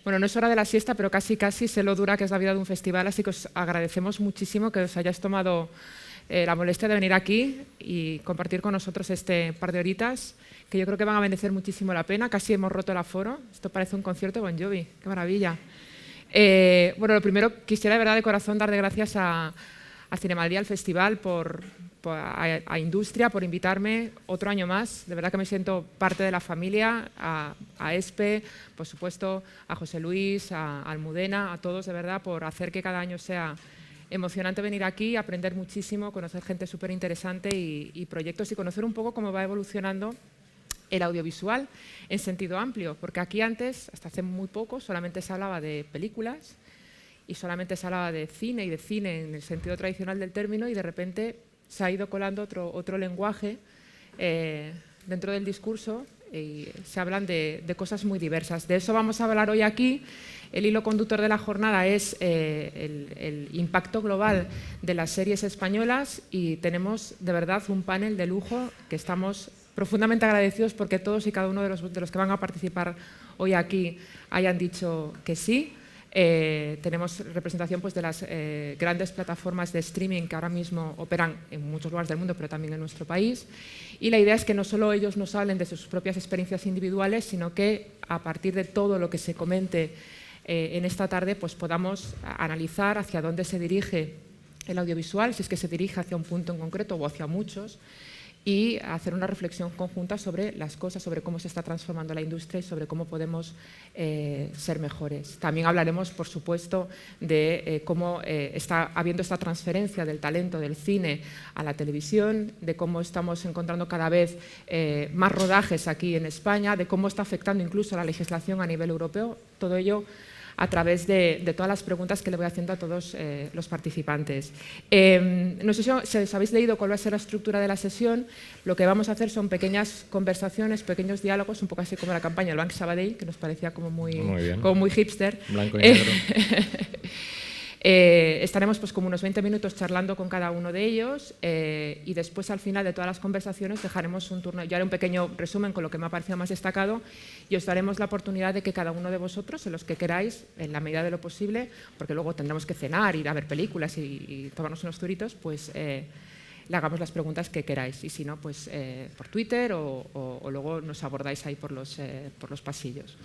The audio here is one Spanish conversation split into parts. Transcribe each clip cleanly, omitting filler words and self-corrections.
Bueno, no es hora de la siesta, pero casi sé lo dura que es la vida de un festival, así que os agradecemos muchísimo que os hayáis tomado la molestia de venir aquí y compartir con nosotros este par de horitas, que yo creo que van a merecer muchísimo la pena. Casi hemos roto el aforo. Esto parece un concierto de Bon Jovi. ¡Qué maravilla! Bueno, lo primero, quisiera de verdad de corazón dar de gracias a Cinemadría, al festival, a Industria, por invitarme otro año más. De verdad que me siento parte de la familia, a ESPE, por supuesto, a José Luis, a Almudena, a todos, de verdad, por hacer que cada año sea emocionante venir aquí, aprender muchísimo, conocer gente súper interesante y proyectos y conocer un poco cómo va evolucionando el audiovisual en sentido amplio, porque aquí antes, hasta hace muy poco, solamente se hablaba de películas y solamente se hablaba de cine y de cine en el sentido tradicional del término, y de repente se ha ido colando otro lenguaje dentro del discurso y se hablan de cosas muy diversas. De eso vamos a hablar hoy aquí. El hilo conductor de la jornada es el impacto global de las series españolas, y tenemos de verdad un panel de lujo que estamos profundamente agradecidos porque todos y cada uno de los que van a participar hoy aquí hayan dicho que sí. Tenemos representación pues, de las grandes plataformas de streaming que ahora mismo operan en muchos lugares del mundo, pero también en nuestro país. Y la idea es que no solo ellos nos hablen de sus propias experiencias individuales, sino que a partir de todo lo que se comente en esta tarde, pues podamos analizar hacia dónde se dirige el audiovisual, si es que se dirige hacia un punto en concreto o hacia muchos, y hacer una reflexión conjunta sobre las cosas, sobre cómo se está transformando la industria y sobre cómo podemos ser mejores. También hablaremos, por supuesto, de cómo está habiendo esta transferencia del talento del cine a la televisión, de cómo estamos encontrando cada vez más rodajes aquí en España, de cómo está afectando incluso la legislación a nivel europeo. Todo ello a través de todas las preguntas que le voy haciendo a todos los participantes. No sé si os habéis leído cuál va a ser la estructura de la sesión. Lo que vamos a hacer son pequeñas conversaciones, pequeños diálogos, un poco así como la campaña del Banc Sabadell, que nos parecía como muy hipster. Blanco y negro. Estaremos pues como unos 20 minutos charlando con cada uno de ellos, y después al final de todas las conversaciones dejaremos un turno. Yo haré un pequeño resumen con lo que me ha parecido más destacado y os daremos la oportunidad de que cada uno de vosotros, en los que queráis, en la medida de lo posible, porque luego tendremos que cenar, ir a ver películas y tomarnos unos zuritos, pues le hagamos las preguntas que queráis, y si no, pues por Twitter o luego nos abordáis ahí por los pasillos.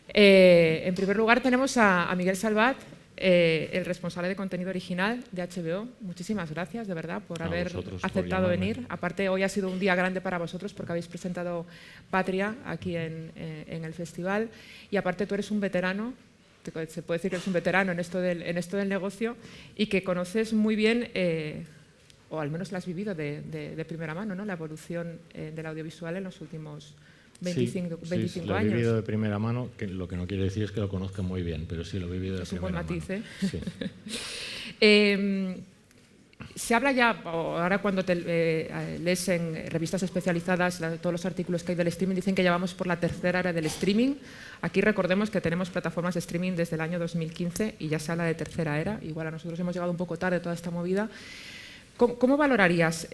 En primer lugar tenemos a Miguel Salvat, el responsable de contenido original de HBO. Muchísimas gracias, de verdad, por haber aceptado venir. Aparte, hoy ha sido un día grande para vosotros porque habéis presentado Patria aquí en el festival, y aparte tú eres un veterano, se puede decir que eres un veterano en esto del negocio, y que conoces muy bien, o al menos la has vivido de primera mano, ¿no?, la evolución del audiovisual en los últimos 25 sí, lo he años. vivido de primera mano, que lo que no quiere decir es que lo conozca muy bien, pero sí lo he vivido de primera mano. Es un buen matiz, ¿eh? Sí. Se habla ya, ahora cuando lees en revistas especializadas todos los artículos que hay del streaming, dicen que ya vamos por la tercera era del streaming. Aquí recordemos que tenemos plataformas de streaming desde el año 2015 y ya se habla de tercera era. Igual a nosotros hemos llegado un poco tarde a toda esta movida. ¿Cómo valorarías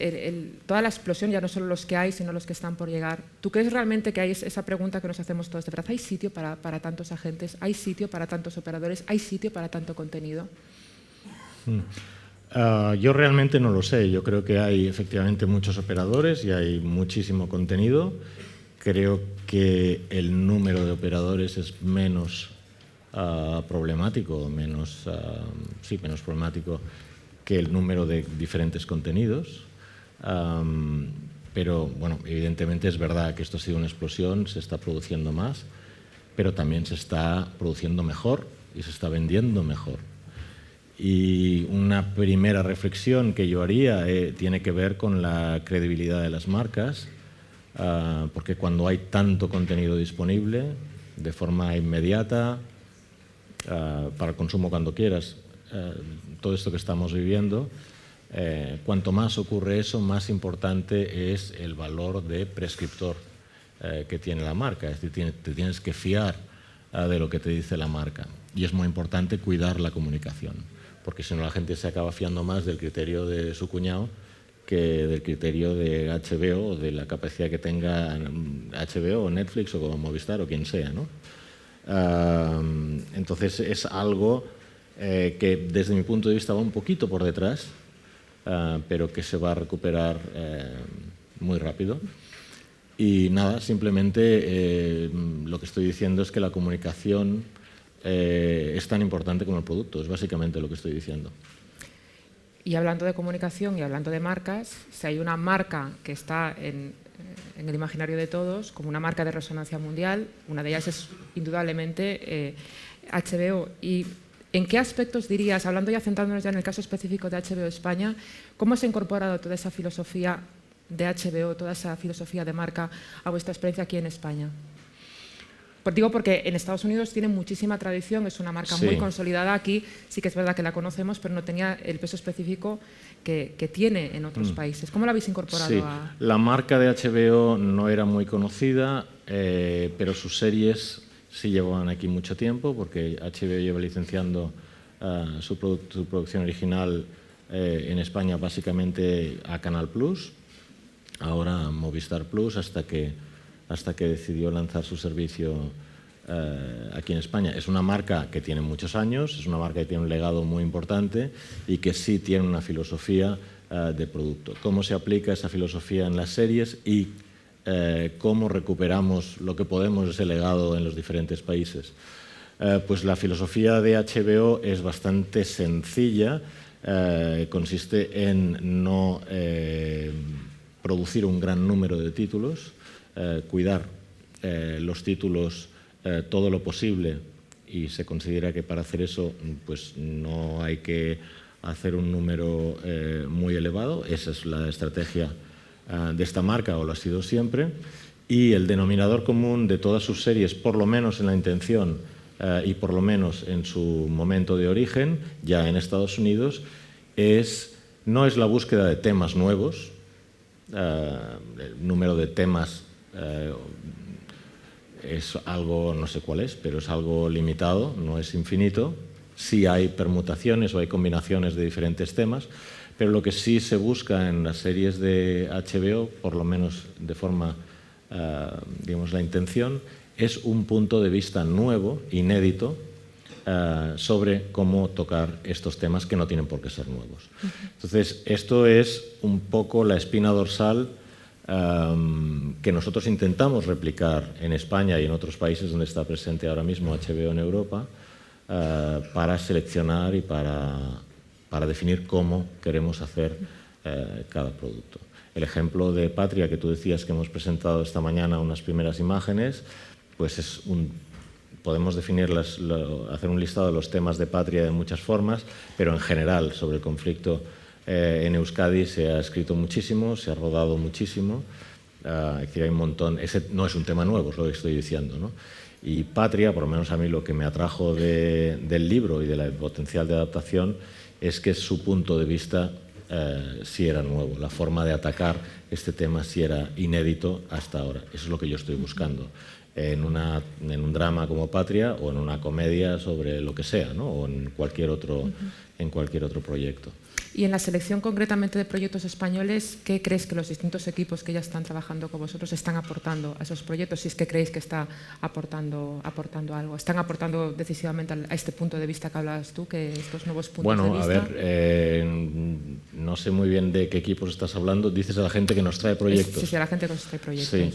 toda la explosión, ya no solo los que hay, sino los que están por llegar? ¿Tú crees realmente que hay esa pregunta que nos hacemos todos? ¿De verdad hay sitio para tantos agentes? ¿Hay sitio para tantos operadores? ¿Hay sitio para tanto contenido? Yo realmente no lo sé. Yo creo que hay efectivamente muchos operadores y hay muchísimo contenido. Creo que el número de operadores es menos problemático, menos problemático que el número de diferentes contenidos, pero bueno, evidentemente es verdad que esto ha sido una explosión, se está produciendo más, pero también se está produciendo mejor y se está vendiendo mejor. Y una primera reflexión que yo haría tiene que ver con la credibilidad de las marcas, porque cuando hay tanto contenido disponible de forma inmediata, para el consumo cuando quieras, todo esto que estamos viviendo, cuanto más ocurre eso, más importante es el valor de prescriptor que tiene la marca. Es decir, te tienes que fiar de lo que te dice la marca. Y es muy importante cuidar la comunicación, porque si no la gente se acaba fiando más del criterio de su cuñado que del criterio de HBO o de la capacidad que tenga HBO o Netflix o Movistar o quien sea, ¿no? Entonces es algo que desde mi punto de vista va un poquito por detrás, pero que se va a recuperar muy rápido. Y nada, simplemente lo que estoy diciendo es que la comunicación es tan importante como el producto, es básicamente lo que estoy diciendo. Y hablando de comunicación y hablando de marcas, si hay una marca que está en el imaginario de todos como una marca de resonancia mundial, una de ellas es indudablemente HBO. ¿Y en qué aspectos dirías, hablando ya centrándonos ya en el caso específico de HBO España, cómo se ha incorporado toda esa filosofía de HBO, toda esa filosofía de marca a vuestra experiencia aquí en España? Pues digo porque en Estados Unidos tiene muchísima tradición, es una marca muy consolidada. Aquí sí que es verdad que la conocemos, pero no tenía el peso específico que tiene en otros países. ¿Cómo la habéis incorporado? Sí. La marca de HBO no era muy conocida, pero sus series sí llevaban aquí mucho tiempo, porque HBO lleva licenciando su producción original en España básicamente a Canal Plus, ahora a Movistar Plus, hasta que decidió lanzar su servicio aquí en España. Es una marca que tiene muchos años, es una marca que tiene un legado muy importante y que sí tiene una filosofía de producto. ¿Cómo se aplica esa filosofía en las series y cómo recuperamos lo que podemos de ese legado en los diferentes países? Pues la filosofía de HBO es bastante sencilla, consiste en no producir un gran número de títulos, cuidar los títulos todo lo posible, y se considera que para hacer eso pues no hay que hacer un número muy elevado. Esa es la estrategia de esta marca, o lo ha sido siempre, y el denominador común de todas sus series, por lo menos en la intención y por lo menos en su momento de origen, ya en Estados Unidos, no es la búsqueda de temas nuevos. El número de temas es algo, no sé cuál es, pero es algo limitado, no es infinito. Sí hay permutaciones o hay combinaciones de diferentes temas, pero lo que sí se busca en las series de HBO, por lo menos de forma, digamos, la intención, es un punto de vista nuevo, inédito, sobre cómo tocar estos temas que no tienen por qué ser nuevos. Entonces, esto es un poco la espina dorsal que nosotros intentamos replicar en España y en otros países donde está presente ahora mismo HBO en Europa, para seleccionar y para definir cómo queremos hacer cada producto. El ejemplo de Patria, que tú decías que hemos presentado esta mañana unas primeras imágenes, pues podemos definirlas, hacer un listado de los temas de Patria de muchas formas, pero en general sobre el conflicto en Euskadi se ha escrito muchísimo, se ha rodado muchísimo, es decir, hay un montón. Ese no es un tema nuevo, es lo que estoy diciendo, ¿no? Y Patria, por lo menos a mí lo que me atrajo del libro y del potencial de adaptación, es que su punto de vista sí era nuevo, la forma de atacar este tema sí era inédito hasta ahora. Eso es lo que yo estoy buscando en un drama como Patria, o en una comedia sobre lo que sea, ¿no? O en cualquier otro proyecto. Y en la selección concretamente de proyectos españoles, ¿qué crees que los distintos equipos que ya están trabajando con vosotros están aportando a esos proyectos? Si es que creéis que está aportando algo. ¿Están aportando decisivamente a este punto de vista que hablabas tú, que estos nuevos puntos de vista? Bueno, a ver, no sé muy bien de qué equipos estás hablando. Dices a la gente que nos trae proyectos. Sí, a la gente que nos trae proyectos. Sí,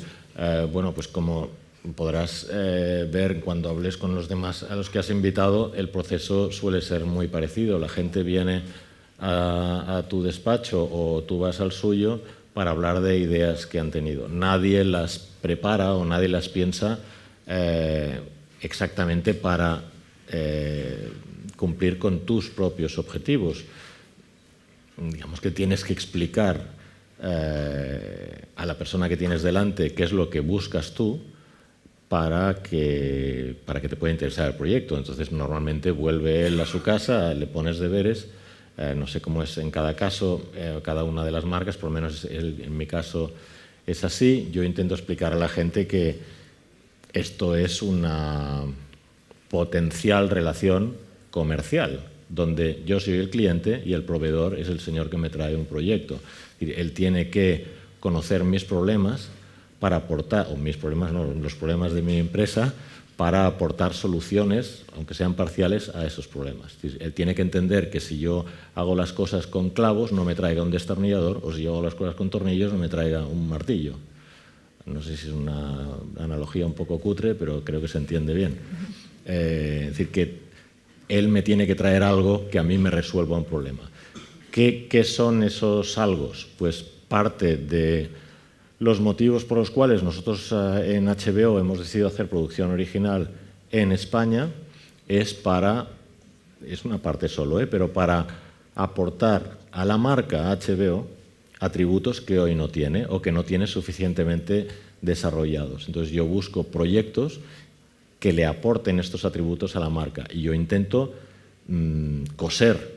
bueno, pues como podrás ver cuando hables con los demás a los que has invitado, el proceso suele ser muy parecido. La gente viene a tu despacho o tú vas al suyo para hablar de ideas que han tenido. Nadie las prepara o nadie las piensa exactamente para cumplir con tus propios objetivos. Digamos que tienes que explicar a la persona que tienes delante qué es lo que buscas tú para que te pueda interesar el proyecto. Entonces, normalmente vuelve él a su casa, le pones deberes. No sé cómo es en cada caso, cada una de las marcas, por lo menos en mi caso es así. Yo intento explicar a la gente que esto es una potencial relación comercial, donde yo soy el cliente y el proveedor es el señor que me trae un proyecto. Él tiene que conocer mis problemas para aportar, o mis problemas no, los problemas de mi empresa, para aportar soluciones, aunque sean parciales, a esos problemas. Es decir, él tiene que entender que si yo hago las cosas con clavos, no me traiga un destornillador, o si yo hago las cosas con tornillos, no me traiga un martillo. No sé si es una analogía un poco cutre, pero creo que se entiende bien. Es decir, que él me tiene que traer algo que a mí me resuelva un problema. ¿Qué son esos algo? Pues parte de los motivos por los cuales nosotros en HBO hemos decidido hacer producción original en España es una parte solo, pero para aportar a la marca HBO atributos que hoy no tiene o que no tiene suficientemente desarrollados. Entonces yo busco proyectos que le aporten estos atributos a la marca y yo intento coser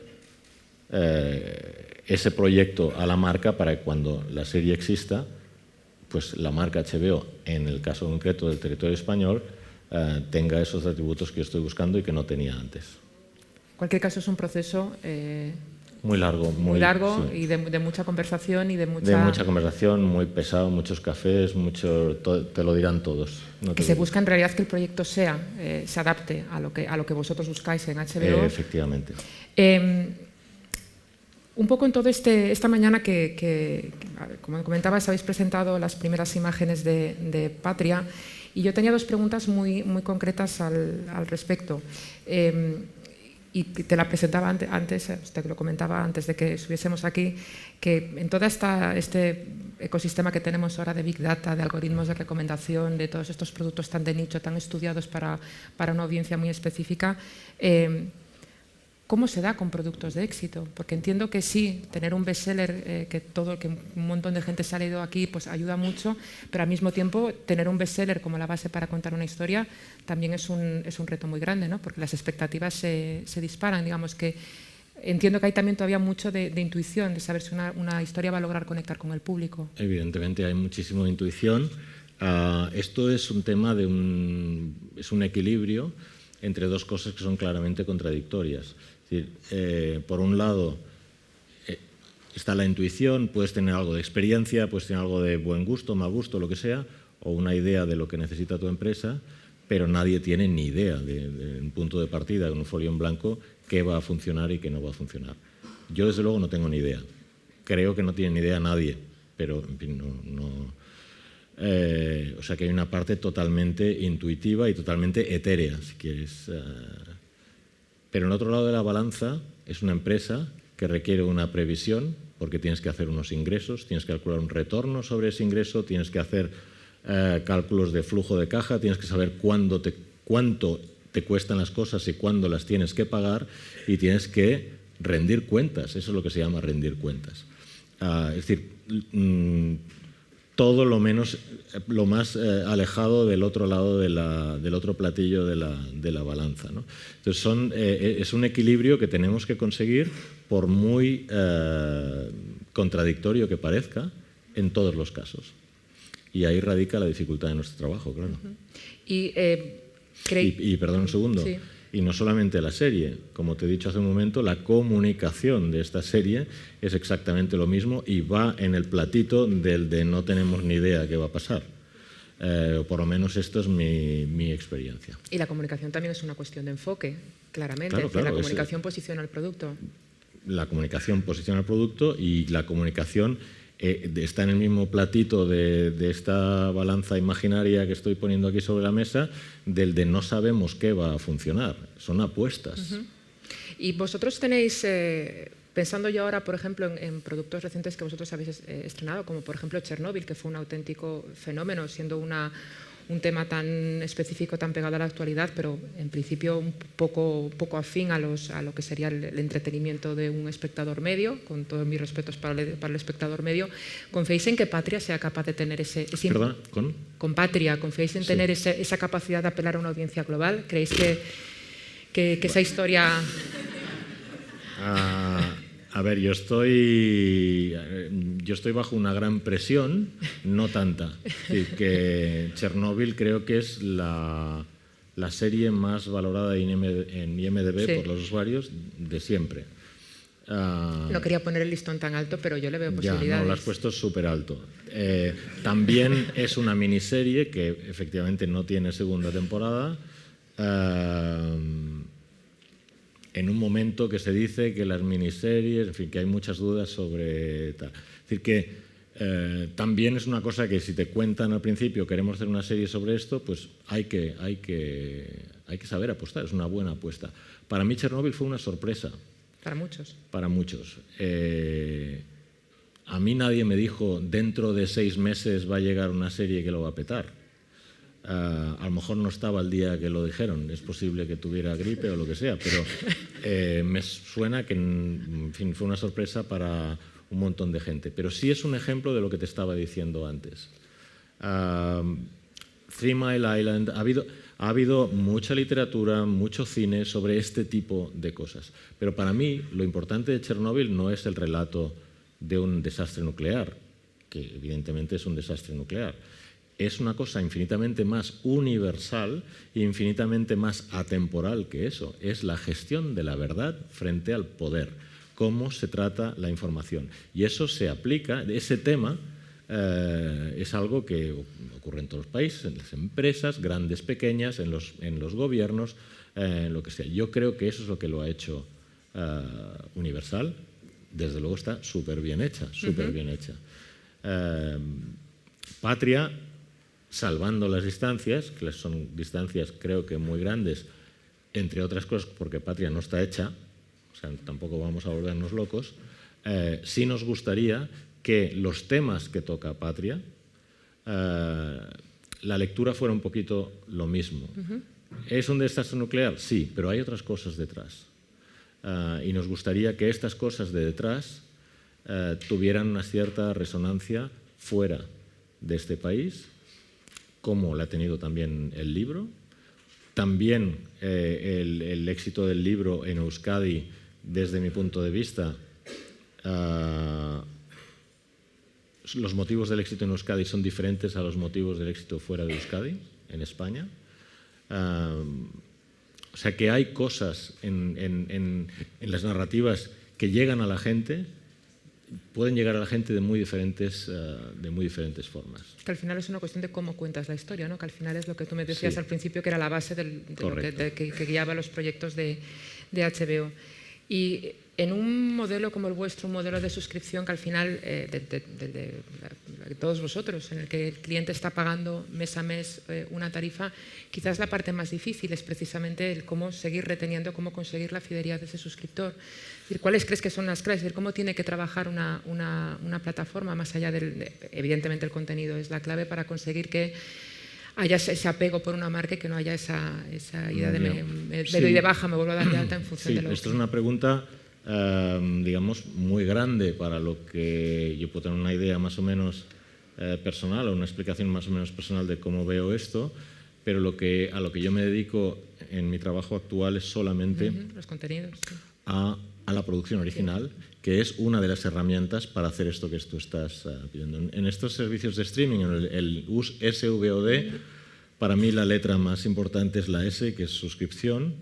ese proyecto a la marca para que cuando la serie exista, pues la marca HBO, en el caso concreto del territorio español, tenga esos atributos que yo estoy buscando y que no tenía antes. En cualquier caso es un proceso muy largo sí. Y de mucha conversación de mucha conversación, muy pesado, muchos cafés, te lo dirán todos. No que se busca en realidad que el proyecto se adapte a lo que vosotros buscáis en HBO. Efectivamente. Un poco en todo esta mañana que, como comentabas, habéis presentado las primeras imágenes de Patria y yo tenía dos preguntas muy concretas al respecto. Y te la presentaba antes, te lo comentaba antes de que estuviésemos aquí, que en todo este ecosistema que tenemos ahora de Big Data, de algoritmos de recomendación, de todos estos productos tan de nicho, tan estudiados para una audiencia muy específica, ¿cómo se da con productos de éxito? Porque entiendo que sí, tener un bestseller que un montón de gente se ha leído aquí, pues ayuda mucho, pero al mismo tiempo tener un bestseller como la base para contar una historia también es un reto muy grande, ¿no? Porque las expectativas se disparan. Digamos que entiendo que hay también todavía mucho de intuición, de saber si una historia va a lograr conectar con el público. Evidentemente hay muchísima intuición. Esto es un tema es un equilibrio entre dos cosas que son claramente contradictorias. Es decir, por un lado está la intuición, puedes tener algo de experiencia, puedes tener algo de buen gusto, mal gusto, lo que sea, o una idea de lo que necesita tu empresa, pero nadie tiene ni idea de un punto de partida, de un folio en blanco, qué va a funcionar y qué no va a funcionar. Yo desde luego no tengo ni idea. Creo que no tiene ni idea nadie, pero en fin, o sea que hay una parte totalmente intuitiva y totalmente etérea, si quieres. Pero en otro lado de la balanza es una empresa que requiere una previsión, porque tienes que hacer unos ingresos, tienes que calcular un retorno sobre ese ingreso, tienes que hacer cálculos de flujo de caja, tienes que saber cuánto te cuestan las cosas y cuándo las tienes que pagar, y tienes que rendir cuentas. Eso es lo que se llama rendir cuentas. Es decir, todo lo más alejado del otro lado del otro platillo de la balanza, ¿no? Entonces es un equilibrio que tenemos que conseguir, por muy contradictorio que parezca, en todos los casos. Y ahí radica la dificultad de nuestro trabajo, claro. Y perdón un segundo. Sí. Y no solamente la serie, como te he dicho hace un momento, la comunicación de esta serie es exactamente lo mismo y va en el platito del de no tenemos ni idea qué va a pasar. Por lo menos esto es mi experiencia. Y la comunicación también es una cuestión de enfoque, claramente. Claro, la comunicación posiciona el producto. La comunicación posiciona el producto y la comunicación está en el mismo platito de esta balanza imaginaria que estoy poniendo aquí sobre la mesa, del de no sabemos qué va a funcionar. Son apuestas. Y vosotros tenéis, pensando yo ahora, por ejemplo, en productos recientes que vosotros habéis estrenado, como por ejemplo Chernobyl, que fue un auténtico fenómeno, siendo un tema tan específico, tan pegado a la actualidad, pero en principio un poco afín a lo que sería el entretenimiento de un espectador medio, con todos mis respetos para el espectador medio. ¿Confiáis en que Patria sea capaz de tener ese ¿Perdón? ¿Con Patria confiáis en tener esa capacidad de apelar a una audiencia global? ¿Creéis que esa historia...? A ver, yo estoy bajo una gran presión, no tanta. Es decir, que Chernobyl creo que es la serie más valorada en IMDb por los usuarios de siempre. No quería poner el listón tan alto, pero yo le veo posibilidades. Ya, no, lo has puesto súper alto. También es una miniserie que efectivamente no tiene segunda temporada, en un momento que se dice que las miniseries, en fin, que hay muchas dudas sobre tal. Es decir, que también es una cosa que si te cuentan al principio queremos hacer una serie sobre esto, pues hay que saber apostar, es una buena apuesta. Para mí Chernobyl fue una sorpresa. Para muchos. Para muchos. A mí nadie me dijo, dentro de 6 meses va a llegar una serie que lo va a petar. A lo mejor no estaba el día que lo dijeron, es posible que tuviera gripe o lo que sea, pero me suena que, en fin, fue una sorpresa para un montón de gente. Pero sí es un ejemplo de lo que te estaba diciendo antes. 3 Mile Island, ha habido mucha literatura, mucho cine sobre este tipo de cosas. Pero para mí lo importante de Chernobyl no es el relato de un desastre nuclear, que evidentemente es un desastre nuclear. Es una cosa infinitamente más universal e infinitamente más atemporal que eso. Es la gestión de la verdad frente al poder, cómo se trata la información. Y eso se aplica, ese tema es algo que ocurre en todos los países, en las empresas, grandes, pequeñas, en los gobiernos, lo que sea. Yo creo que eso es lo que lo ha hecho universal. Desde luego está súper bien hecha, súper bien hecha. Patria, salvando las distancias, que son distancias creo que muy grandes, entre otras cosas porque Patria no está hecha, o sea, tampoco vamos a volvernos locos, sí nos gustaría que los temas que toca Patria, la lectura fuera un poquito lo mismo. ¿Es un desastre nuclear? Sí, pero hay otras cosas detrás. Y nos gustaría que estas cosas de detrás tuvieran una cierta resonancia fuera de este país, como la ha tenido también el libro. También el éxito del libro en Euskadi, desde mi punto de vista, los motivos del éxito en Euskadi son diferentes a los motivos del éxito fuera de Euskadi, en España. O sea que hay cosas en las narrativas que llegan a la gente, pueden llegar a la gente de muy diferentes formas. Que al final es una cuestión de cómo cuentas la historia, ¿no? Que al final es lo que tú me decías al principio, que era la base de lo que guiaba los proyectos de HBO. Y en un modelo como el vuestro, un modelo de suscripción que al final, de todos vosotros, en el que el cliente está pagando mes a mes una tarifa, quizás la parte más difícil es precisamente el cómo seguir reteniendo, cómo conseguir la fidelidad de ese suscriptor. Es decir, ¿cuáles crees que son las claves? Es decir, ¿cómo tiene que trabajar una plataforma más allá evidentemente el contenido es la clave para conseguir que haya ese apego por una marca y que no haya esa idea de me doy de baja, me vuelvo a dar de alta en función de lo que... Esto es una pregunta, digamos, muy grande para lo que yo puedo tener una idea más o menos personal o una explicación más o menos personal de cómo veo esto, pero a lo que yo me dedico en mi trabajo actual es solamente los contenidos, sí. a la producción original, que es una de las herramientas para hacer esto que tú estás pidiendo. En estos servicios de streaming, en el SVOD, para mí la letra más importante es la S, que es suscripción.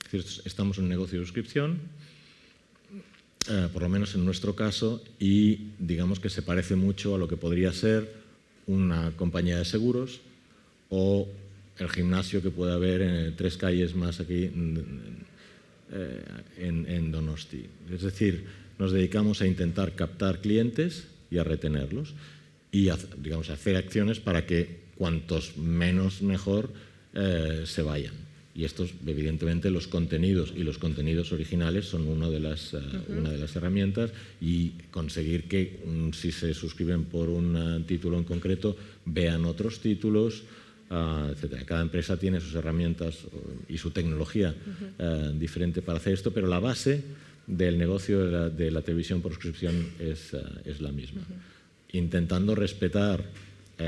Es decir, estamos en un negocio de suscripción, por lo menos en nuestro caso, y digamos que se parece mucho a lo que podría ser una compañía de seguros o el gimnasio que puede haber en 3 calles más aquí en Donosti. Es decir, nos dedicamos a intentar captar clientes y a retenerlos y digamos, a hacer acciones para que cuantos menos mejor se vayan. Y estos, evidentemente, los contenidos y los contenidos originales son una de las herramientas, y conseguir que si se suscriben por un título en concreto vean otros títulos, etcétera. Cada empresa tiene sus herramientas y su tecnología diferente para hacer esto, pero la base del negocio de la televisión por suscripción es la misma. Intentando respetar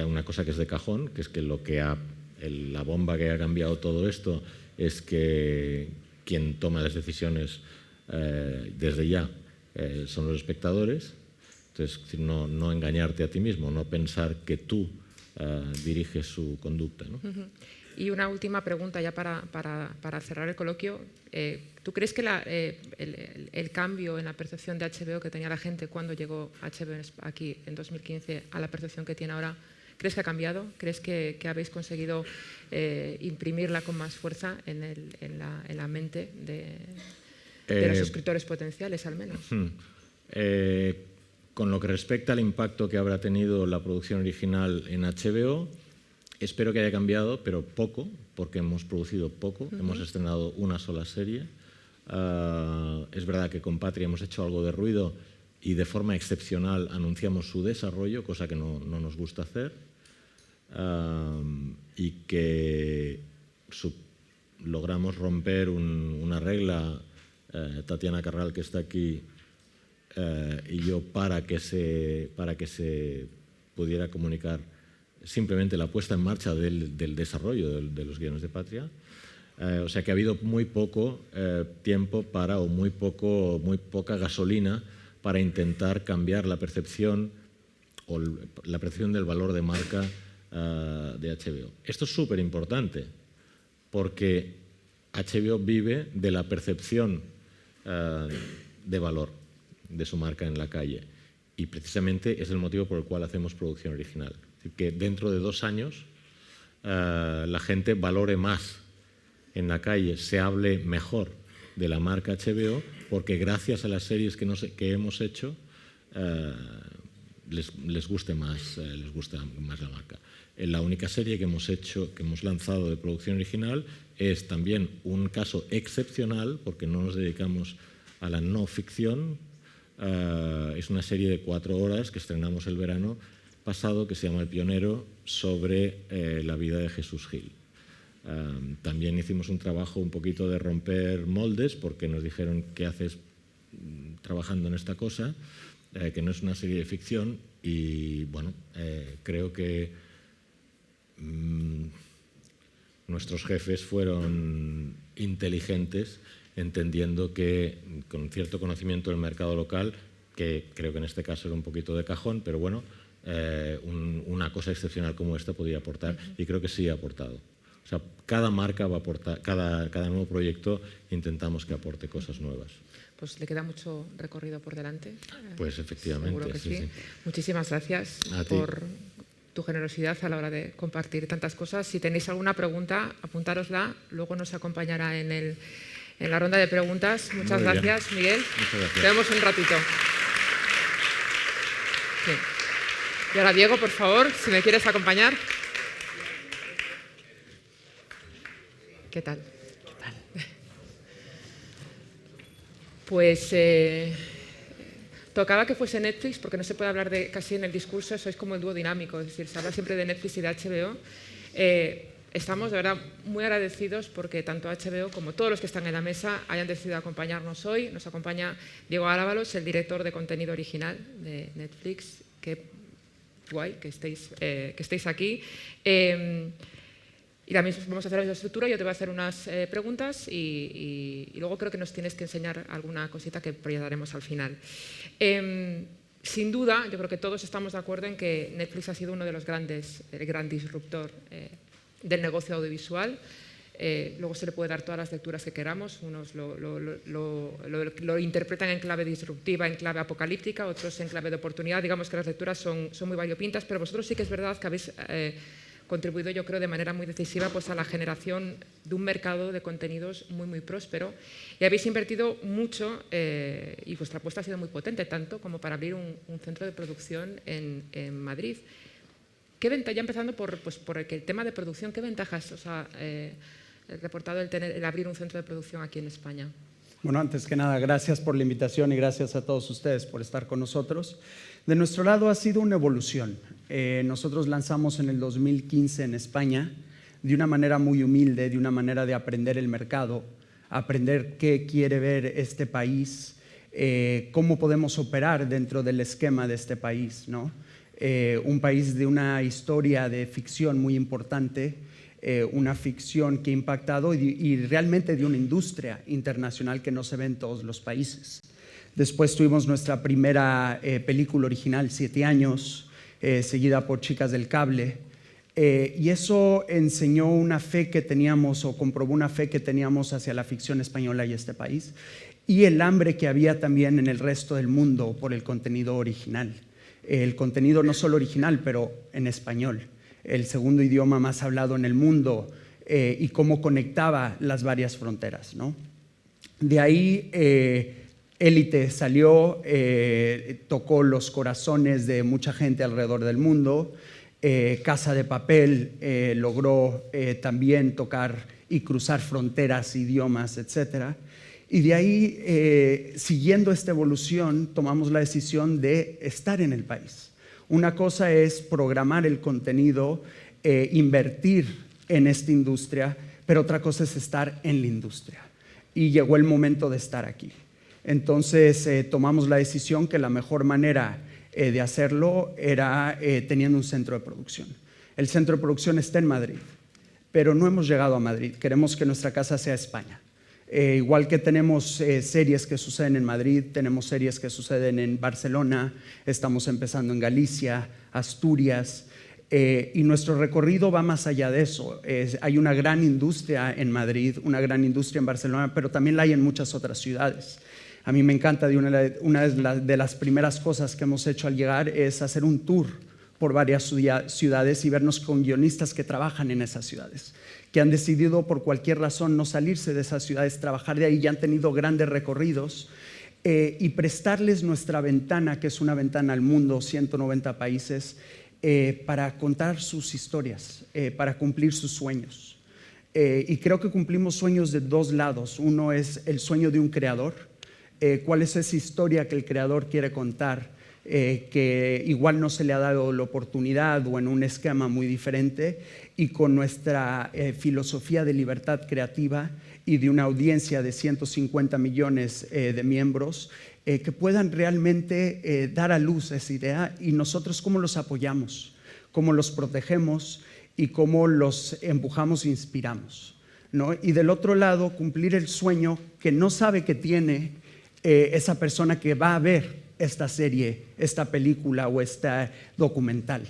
una cosa que es de cajón, que es que la bomba que ha cambiado todo esto es que quien toma las decisiones desde ya son los espectadores. Entonces, no engañarte a ti mismo, no pensar que tú diriges su conducta, ¿no? Y una última pregunta ya para cerrar el coloquio. ¿Tú crees que el cambio en la percepción de HBO que tenía la gente cuando llegó HBO aquí en 2015 a la percepción que tiene ahora, crees que ha cambiado? ¿Crees que habéis conseguido imprimirla con más fuerza en la mente de los suscriptores potenciales, al menos? Con lo que respecta al impacto que habrá tenido la producción original en HBO, espero que haya cambiado, pero poco, porque hemos producido poco. Hemos estrenado una sola serie. Es verdad que con Patria hemos hecho algo de ruido y de forma excepcional anunciamos su desarrollo, cosa que no nos gusta hacer, y que logramos romper una regla, Tatiana Carral, que está aquí, y yo, para que se pudiera comunicar simplemente la puesta en marcha del desarrollo de los guiones de Patria. O sea que ha habido muy poco tiempo o muy poca gasolina para intentar cambiar la percepción del valor de marca de HBO. Esto es súper importante porque HBO vive de la percepción de valor de su marca en la calle, y precisamente es el motivo por el cual hacemos producción original. Es decir, que dentro de 2 años la gente valore más en la calle, se hable mejor de la marca HBO, porque gracias a las series que hemos hecho les gusta más la marca. La única serie que hemos lanzado de producción original es también un caso excepcional, porque no nos dedicamos a la no ficción. Es una serie de 4 horas que estrenamos el verano pasado, que se llama El Pionero, sobre la vida de Jesús Gil. También hicimos un trabajo un poquito de romper moldes, porque nos dijeron: ¿qué haces trabajando en esta cosa? Que no es una serie de ficción. Y bueno, creo que nuestros jefes fueron inteligentes, entendiendo que con cierto conocimiento del mercado local, que creo que en este caso era un poquito de cajón, pero bueno, una cosa excepcional como esta podía aportar, y creo que sí ha aportado. O sea, cada marca va a aportar, cada nuevo proyecto intentamos que aporte cosas nuevas. Pues le queda mucho recorrido por delante. Pues efectivamente. Seguro que sí. Muchísimas gracias por tu generosidad a la hora de compartir tantas cosas. Si tenéis alguna pregunta, apuntárosla, luego nos acompañará en la ronda de preguntas. Muchas gracias, Miguel. Muchas gracias. Te vemos un ratito. Sí. Y ahora, Diego, por favor, si me quieres acompañar. ¿Qué tal? Pues tocaba que fuese Netflix, porque no se puede hablar casi en el discurso, sois como el dúo dinámico, es decir, se habla siempre de Netflix y de HBO. Estamos de verdad muy agradecidos porque tanto HBO como todos los que están en la mesa hayan decidido acompañarnos hoy. Nos acompaña Diego Ávalos, el director de contenido original de Netflix. Qué guay que estéis aquí. Y también vamos a hacer la estructura. Yo te voy a hacer unas preguntas y luego creo que nos tienes que enseñar alguna cosita que proyectaremos al final. Sin duda, yo creo que todos estamos de acuerdo en que Netflix ha sido uno de los el gran disruptor del negocio audiovisual. Luego se le puede dar todas las lecturas que queramos. Unos lo interpretan en clave disruptiva, en clave apocalíptica, otros en clave de oportunidad. Digamos que las lecturas son muy variopintas, pero vosotros sí que es verdad que habéis contribuido, yo creo, de manera muy decisiva pues, a la generación de un mercado de contenidos muy próspero, y habéis invertido mucho y vuestra apuesta ha sido muy potente, tanto como para abrir un centro de producción en Madrid. Ya empezando por el tema de producción, ¿qué ventajas os ha reportado el abrir un centro de producción aquí en España? Bueno, antes que nada, gracias por la invitación y gracias a todos ustedes por estar con nosotros. De nuestro lado ha sido una evolución. Nosotros lanzamos en el 2015 en España de una manera muy humilde, de una manera de aprender el mercado, aprender qué quiere ver este país, cómo podemos operar dentro del esquema de este país, ¿no? Un país de una historia de ficción muy importante, una ficción que ha impactado y realmente de una industria internacional que no se ve en todos los países. Después tuvimos nuestra primera película original, 7 años, seguida por Chicas del Cable. Y eso enseñó una fe que teníamos, o comprobó una fe que teníamos hacia la ficción española y este país, y el hambre que había también en el resto del mundo por el contenido original. El contenido no solo original, pero en español, el segundo idioma más hablado en el mundo, y cómo conectaba las varias fronteras, ¿no? De ahí Élite salió, tocó los corazones de mucha gente alrededor del mundo. Casa de Papel logró también tocar y cruzar fronteras, idiomas, etc. Y de ahí, siguiendo esta evolución, tomamos la decisión de estar en el país. Una cosa es programar el contenido, invertir en esta industria, pero otra cosa es estar en la industria. Y llegó el momento de estar aquí. Entonces tomamos la decisión que la mejor manera de hacerlo era teniendo un centro de producción. El centro de producción está en Madrid, pero no hemos llegado a Madrid. Queremos que nuestra casa sea España. Igual que tenemos series que suceden en Madrid, tenemos series que suceden en Barcelona, estamos empezando en Galicia, Asturias, y nuestro recorrido va más allá de eso. Hay una gran industria en Madrid, una gran industria en Barcelona, pero también la hay en muchas otras ciudades. A mí me encanta, una de las primeras cosas que hemos hecho al llegar es hacer un tour por varias ciudades y vernos con guionistas que trabajan en esas ciudades, que han decidido por cualquier razón no salirse de esas ciudades, trabajar de ahí, y han tenido grandes recorridos, y prestarles nuestra ventana, que es una ventana al mundo, 190 países, para contar sus historias, para cumplir sus sueños. Y creo que cumplimos sueños de dos lados. Uno es el sueño de un creador. ¿Cuál es esa historia que el creador quiere contar, que igual no se le ha dado la oportunidad o en un esquema muy diferente? Y con nuestra filosofía de libertad creativa y de una audiencia de 150 millones de miembros, que puedan realmente dar a luz esa idea, y nosotros cómo los apoyamos, cómo los protegemos y cómo los empujamos e inspiramos, ¿no? Y del otro lado, cumplir el sueño que no sabe que tiene esa persona que va a ver esta serie, esta película o este documental.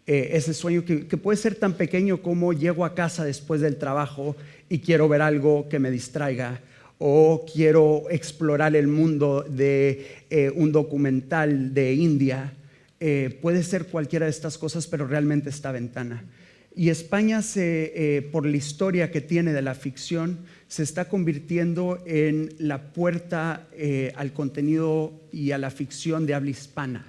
Ese sueño que puede ser tan pequeño como llego a casa después del trabajo y quiero ver algo que me distraiga, o quiero explorar el mundo de un documental de India. Puede ser cualquiera de estas cosas, pero realmente esta ventana. Y España, por la historia que tiene de la ficción, se está convirtiendo en la puerta al contenido y a la ficción de habla hispana.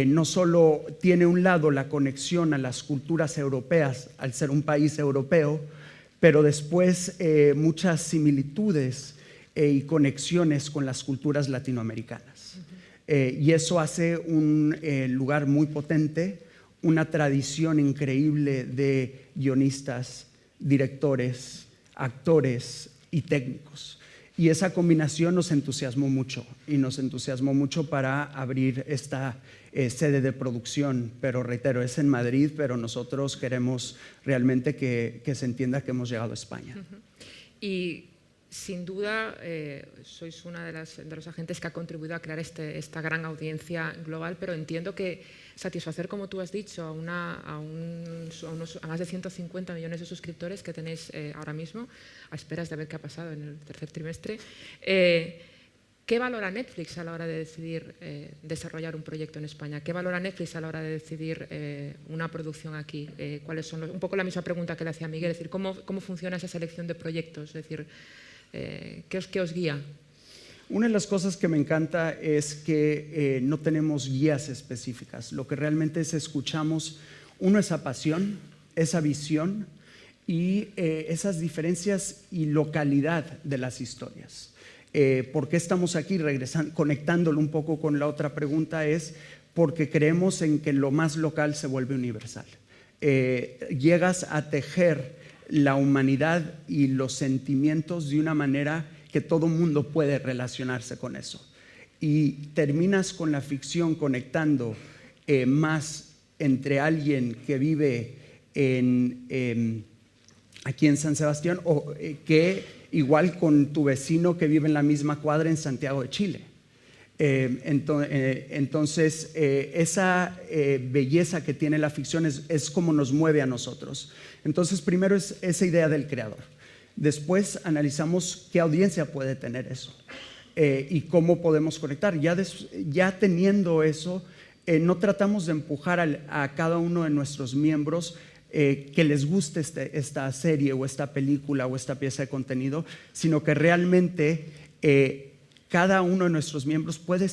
No solo tiene un lado la conexión a las culturas europeas, al ser un país europeo, pero después muchas similitudes y conexiones con las culturas latinoamericanas. Y eso hace un lugar muy potente, una tradición increíble de guionistas, directores, actores y técnicos. Y esa combinación nos entusiasmó mucho, y nos entusiasmó mucho para abrir esta sede de producción. Pero reitero, es en Madrid, pero nosotros queremos realmente que se entienda que hemos llegado a España. Y sin duda sois una de los agentes que ha contribuido a crear esta gran audiencia global, pero entiendo que satisfacer, como tú has dicho, a más de 150 millones de suscriptores que tenéis ahora mismo, a esperas de ver qué ha pasado en el tercer trimestre. ¿Qué valora Netflix a la hora de decidir desarrollar un proyecto en España? ¿Qué valora Netflix a la hora de decidir una producción aquí? ¿Cuáles son un poco la misma pregunta que le hacía Miguel, es decir, ¿cómo funciona esa selección de proyectos? Es decir, ¿qué os guía? Una de las cosas que me encanta es que no tenemos guías específicas. Lo que realmente es escuchamos, uno, esa pasión, esa visión y esas diferencias y localidad de las historias. ¿Por qué estamos aquí? Conectándolo un poco con la otra pregunta, es porque creemos en que lo más local se vuelve universal. Llegas a tejer la humanidad y los sentimientos de una manera que todo mundo puede relacionarse con eso. Y terminas con la ficción conectando más entre alguien que vive aquí en San Sebastián o que igual con tu vecino que vive en la misma cuadra en Santiago de Chile. Entonces, esa belleza que tiene la ficción es como nos mueve a nosotros. Entonces, primero es esa idea del creador. Después analizamos qué audiencia puede tener eso y cómo podemos conectar. Ya teniendo eso, no tratamos de empujar a cada uno de nuestros miembros que les guste esta serie o esta película o esta pieza de contenido, sino que realmente cada uno de nuestros miembros puede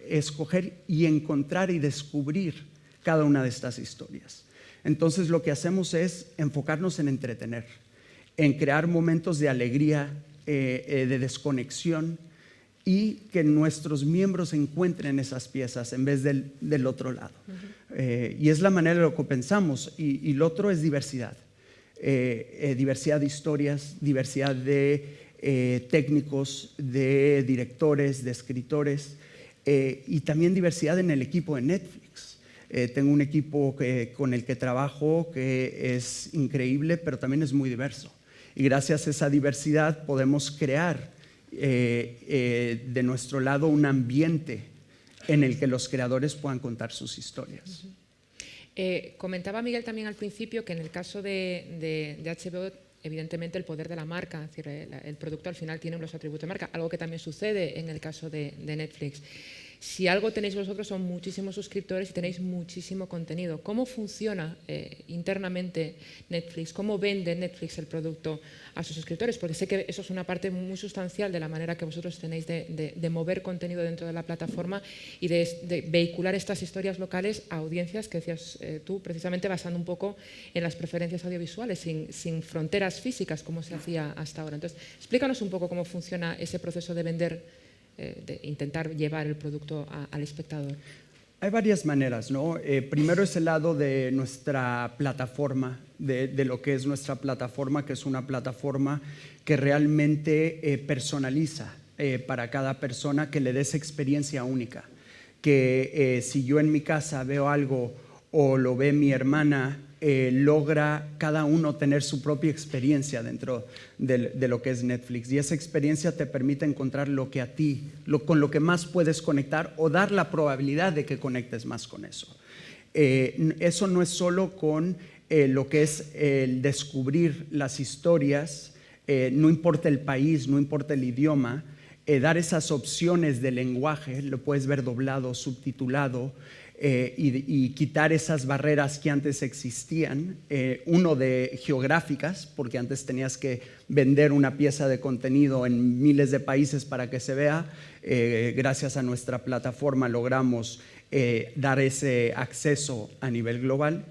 escoger y encontrar y descubrir cada una de estas historias. Entonces lo que hacemos es enfocarnos en entretener, en crear momentos de alegría, de desconexión, y que nuestros miembros encuentren esas piezas en vez del otro lado. Y es la manera de lo que pensamos. Y lo otro es diversidad. Diversidad de historias, diversidad de técnicos, de directores, de escritores, y también diversidad en el equipo de Netflix. Tengo un equipo con el que trabajo que es increíble, pero también es muy diverso. Y gracias a esa diversidad podemos crear de nuestro lado un ambiente en el que los creadores puedan contar sus historias. Comentaba Miguel también al principio que en el caso de HBO, evidentemente el poder de la marca, es decir, el producto al final tiene los atributos de marca, algo que también sucede en el caso de Netflix. Si algo tenéis vosotros son muchísimos suscriptores y tenéis muchísimo contenido. ¿Cómo funciona internamente Netflix? ¿Cómo vende Netflix el producto a sus suscriptores? Porque sé que eso es una parte muy sustancial de la manera que vosotros tenéis de mover contenido dentro de la plataforma y de vehicular estas historias locales a audiencias que decías tú, precisamente basando un poco en las preferencias audiovisuales, sin fronteras físicas como se hacía hasta ahora. Entonces, explícanos un poco cómo funciona ese proceso de vender, de intentar llevar el producto al espectador. Hay varias maneras, ¿no? Primero es el lado de nuestra plataforma, de lo que es nuestra plataforma, que es una plataforma que realmente personaliza para cada persona, que le dé esa experiencia única. Que si yo en mi casa veo algo o lo ve mi hermana, logra cada uno tener su propia experiencia dentro de lo que es Netflix, y esa experiencia te permite encontrar lo que a ti, con lo que más puedes conectar o dar la probabilidad de que conectes más con eso. Eso no es solo con lo que es el descubrir las historias, no importa el país, no importa el idioma, dar esas opciones de lenguaje, lo puedes ver doblado, subtitulado, y quitar esas barreras que antes existían, uno de geográficas, porque antes tenías que vender una pieza de contenido en miles de países para que se vea. Gracias a nuestra plataforma logramos dar ese acceso a nivel global.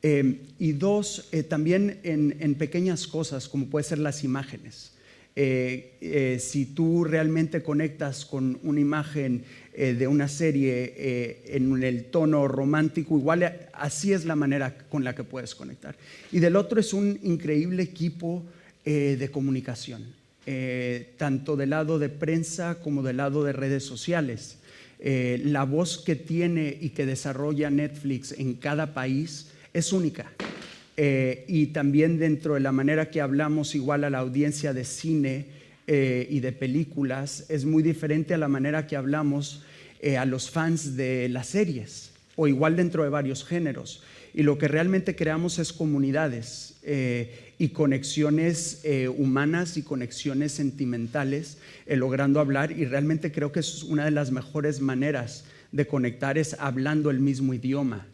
Y dos, también en pequeñas cosas, como pueden ser las imágenes. Si tú realmente conectas con una imagen de una serie en el tono romántico, igual así es la manera con la que puedes conectar. Y del otro es un increíble equipo de comunicación, tanto del lado de prensa como del lado de redes sociales. La voz que tiene y que desarrolla Netflix en cada país es única. Y también dentro de la manera que hablamos igual a la audiencia de cine y de películas, es muy diferente a la manera que hablamos a los fans de las series, o igual dentro de varios géneros. Y lo que realmente creamos es comunidades y conexiones humanas y conexiones sentimentales, logrando hablar, y realmente creo que es una de las mejores maneras de conectar, es hablando el mismo idioma.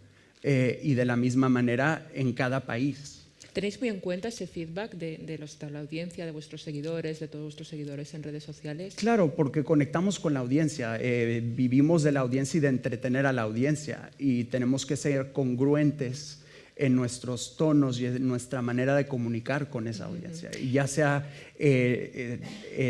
Y de la misma manera en cada país. ¿Tenéis muy en cuenta ese feedback de la audiencia, de vuestros seguidores, de todos vuestros seguidores en redes sociales? Claro, porque conectamos con la audiencia, vivimos de la audiencia y de entretener a la audiencia, y tenemos que ser congruentes en nuestros tonos y en nuestra manera de comunicar con esa audiencia, y ya sea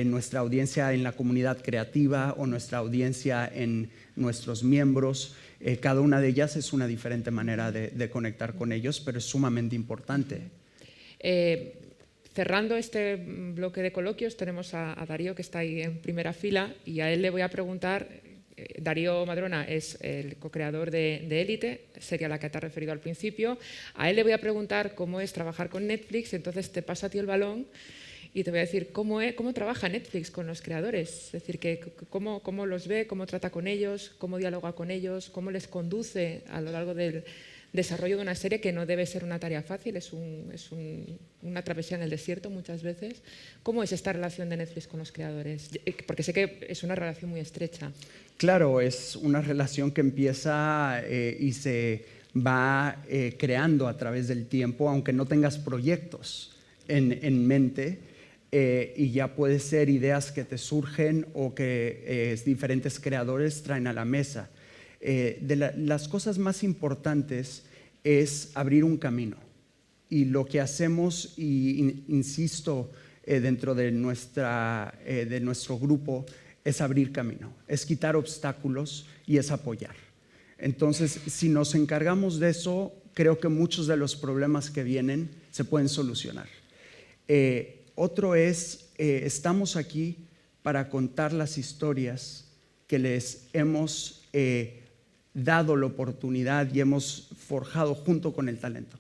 nuestra audiencia en la comunidad creativa o nuestra audiencia en nuestros miembros. Cada una de ellas es una diferente manera de conectar con ellos, pero es sumamente importante. Cerrando este bloque de coloquios, tenemos a Darío, que está ahí en primera fila, y a él le voy a preguntar. Darío Madrona es el co-creador de Élite, serie a la que te has referido al principio. A él le voy a preguntar cómo es trabajar con Netflix, entonces te paso a ti el balón Y te voy a decir cómo trabaja Netflix con los creadores, es decir, cómo los ve, cómo trata con ellos, cómo dialoga con ellos, cómo les conduce a lo largo del desarrollo de una serie que no debe ser una tarea fácil, es una travesía en el desierto muchas veces. ¿Cómo es esta relación de Netflix con los creadores? Porque sé que es una relación muy estrecha. Claro, es una relación que empieza y se va creando a través del tiempo, aunque no tengas proyectos en mente, y ya puede ser ideas que te surgen o que diferentes creadores traen a la mesa. Las cosas más importantes es abrir un camino, y lo que hacemos, y insisto, dentro de nuestro grupo, es abrir camino, es quitar obstáculos y es apoyar. Entonces, si nos encargamos de eso, creo que muchos de los problemas que vienen se pueden solucionar. Otro es, estamos aquí para contar las historias que les hemos dado la oportunidad y hemos forjado junto con el talento,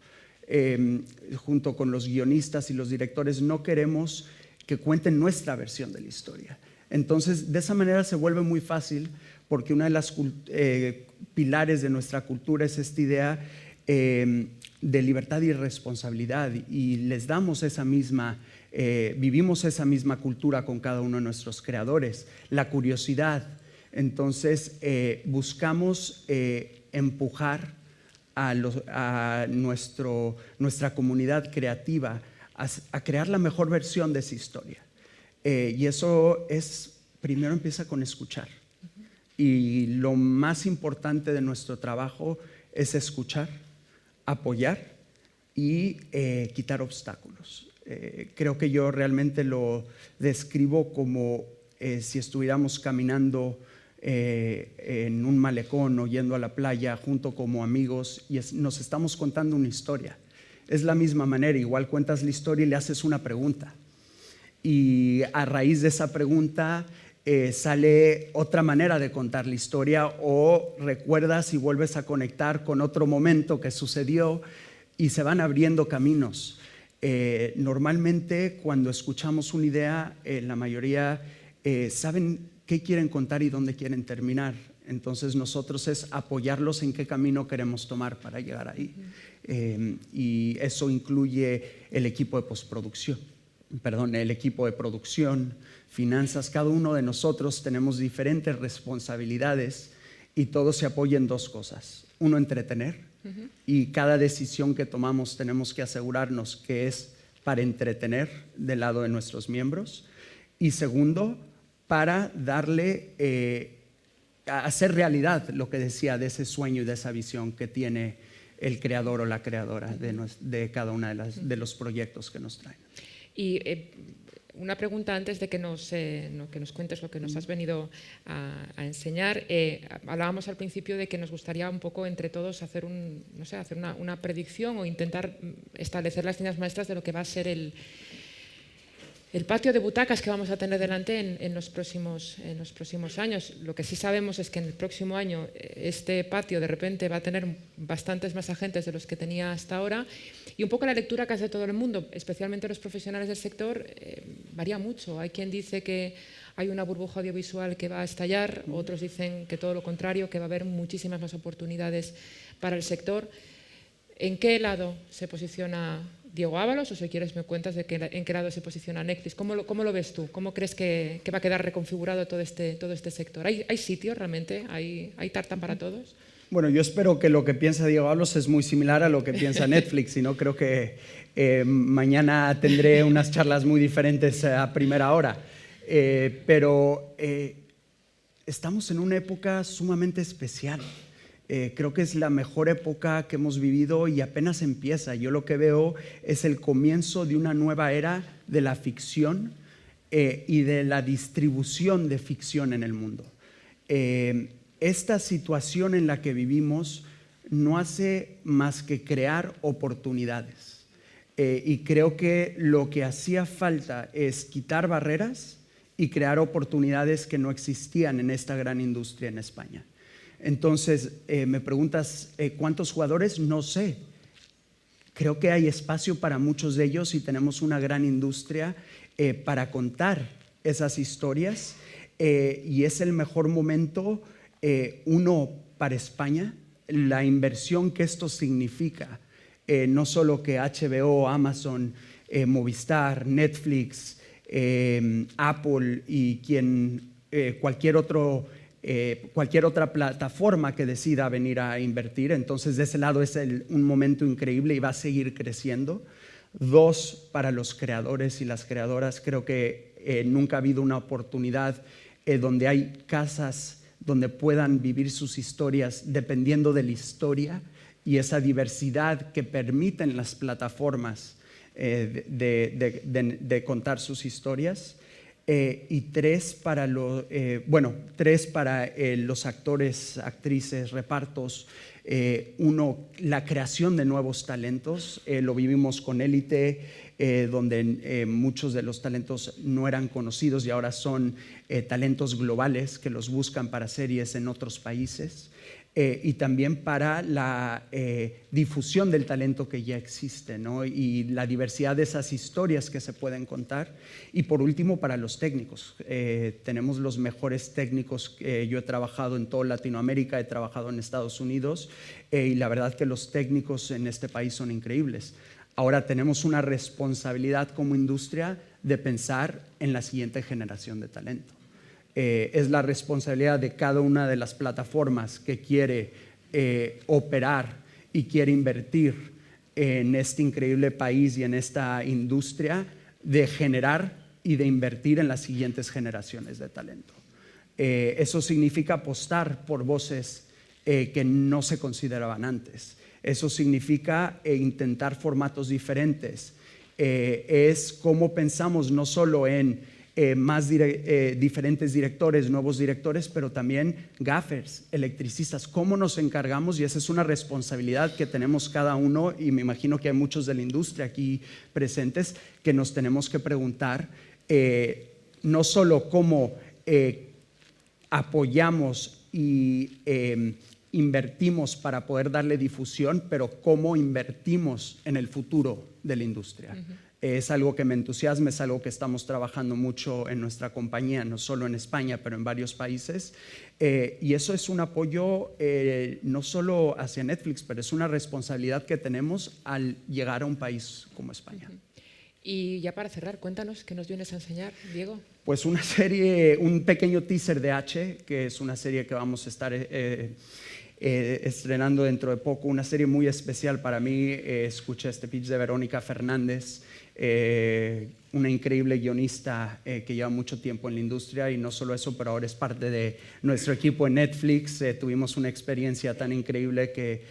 junto con los guionistas y los directores. No queremos que cuenten nuestra versión de la historia. Entonces, de esa manera se vuelve muy fácil, porque una de las pilares de nuestra cultura es esta idea de libertad y responsabilidad, y les damos esa misma, vivimos esa misma cultura con cada uno de nuestros creadores, la curiosidad. Entonces, buscamos empujar a nuestra comunidad creativa a crear la mejor versión de esa historia. Y eso primero empieza con escuchar. Y lo más importante de nuestro trabajo es escuchar, apoyar y quitar obstáculos. Creo que yo realmente lo describo como si estuviéramos caminando en un malecón o yendo a la playa junto como amigos, y nos estamos contando una historia. Es la misma manera, igual cuentas la historia y le haces una pregunta, y a raíz de esa pregunta sale otra manera de contar la historia, o recuerdas y vuelves a conectar con otro momento que sucedió, y se van abriendo caminos. Normalmente cuando escuchamos una idea, la mayoría saben qué quieren contar y dónde quieren terminar. Entonces nosotros es apoyarlos en qué camino queremos tomar para llegar ahí. Y eso incluye el equipo de postproducción, el equipo de producción, finanzas. Cada uno de nosotros tenemos diferentes responsabilidades, y todo se apoya en dos cosas. Uno, entretener, y cada decisión que tomamos tenemos que asegurarnos que es para entretener del lado de nuestros miembros. Y segundo, para darle, hacer realidad lo que decía, de ese sueño y de esa visión que tiene el creador o la creadora de cada uno de los proyectos que nos traen. Y una pregunta antes de que nos cuentes lo que nos has venido a enseñar. Hablábamos al principio de que nos gustaría un poco entre todos hacer una predicción, o intentar establecer las líneas maestras de lo que va a ser el patio de butacas que vamos a tener delante en los próximos años. Lo que sí sabemos es que en el próximo año este patio de repente va a tener bastantes más agentes de los que tenía hasta ahora, y un poco la lectura que hace todo el mundo, especialmente los profesionales del sector, varía mucho. Hay quien dice que hay una burbuja audiovisual que va a estallar, otros dicen que todo lo contrario, que va a haber muchísimas más oportunidades para el sector. ¿En qué lado se posiciona Diego Ábalos, o si quieres me cuentas en qué lado se posiciona Netflix? ¿Cómo lo ves tú? ¿Cómo crees que va a quedar reconfigurado todo este sector? ¿Hay sitio realmente? ¿Hay tartan para todos? Bueno, yo espero que lo que piensa Diego Ábalos es muy similar a lo que piensa Netflix, y no creo que mañana tendré unas charlas muy diferentes a primera hora. Pero estamos en una época sumamente especial. Creo que es la mejor época que hemos vivido, y apenas empieza. Yo lo que veo es el comienzo de una nueva era de la ficción y de la distribución de ficción en el mundo. Esta situación en la que vivimos no hace más que crear oportunidades. Y creo que lo que hacía falta es quitar barreras y crear oportunidades que no existían en esta gran industria en España. Entonces, me preguntas, ¿cuántos jugadores? No sé. Creo que hay espacio para muchos de ellos y tenemos una gran industria para contar esas historias y es el mejor momento, uno, para España, la inversión que esto significa, no solo que HBO, Amazon, Movistar, Netflix, Apple y cualquier otra plataforma que decida venir a invertir. Entonces, de ese lado es un momento increíble y va a seguir creciendo. Dos, para los creadores y las creadoras, creo que nunca ha habido una oportunidad donde hay casas donde puedan vivir sus historias dependiendo de la historia y esa diversidad que permiten las plataformas de contar sus historias. Y tres para los actores, actrices, repartos. Uno, la creación de nuevos talentos. Lo vivimos con Élite, donde muchos de los talentos no eran conocidos y ahora son talentos globales que los buscan para series en otros países. Y también para la difusión del talento que ya existe, ¿no? Y la diversidad de esas historias que se pueden contar. Y por último, para los técnicos. Tenemos los mejores técnicos. Yo he trabajado en toda Latinoamérica, he trabajado en Estados Unidos y la verdad que los técnicos en este país son increíbles. Ahora tenemos una responsabilidad como industria de pensar en la siguiente generación de talento. Es la responsabilidad de cada una de las plataformas que quiere operar y quiere invertir en este increíble país y en esta industria de generar y de invertir en las siguientes generaciones de talento. Eso significa apostar por voces que no se consideraban antes. Eso significa intentar formatos diferentes. Es cómo pensamos no solo en diferentes directores, nuevos directores, pero también gaffers, electricistas. ¿Cómo nos encargamos? Y esa es una responsabilidad que tenemos cada uno y me imagino que hay muchos de la industria aquí presentes que nos tenemos que preguntar no solo cómo apoyamos y invertimos para poder darle difusión, pero cómo invertimos en el futuro de la industria. Es algo que me entusiasma, es algo que estamos trabajando mucho en nuestra compañía, no solo en España, pero en varios países. Y eso es un apoyo no solo hacia Netflix, pero es una responsabilidad que tenemos al llegar a un país como España. Y ya para cerrar, cuéntanos, ¿qué nos vienes a enseñar, Diego? Pues una serie, un pequeño teaser de H, que es una serie que vamos a estar estrenando dentro de poco, una serie muy especial para mí. Escuché este pitch de Verónica Fernández, una increíble guionista que lleva mucho tiempo en la industria y no solo eso, pero ahora es parte de nuestro equipo en Netflix. Tuvimos una experiencia tan increíble que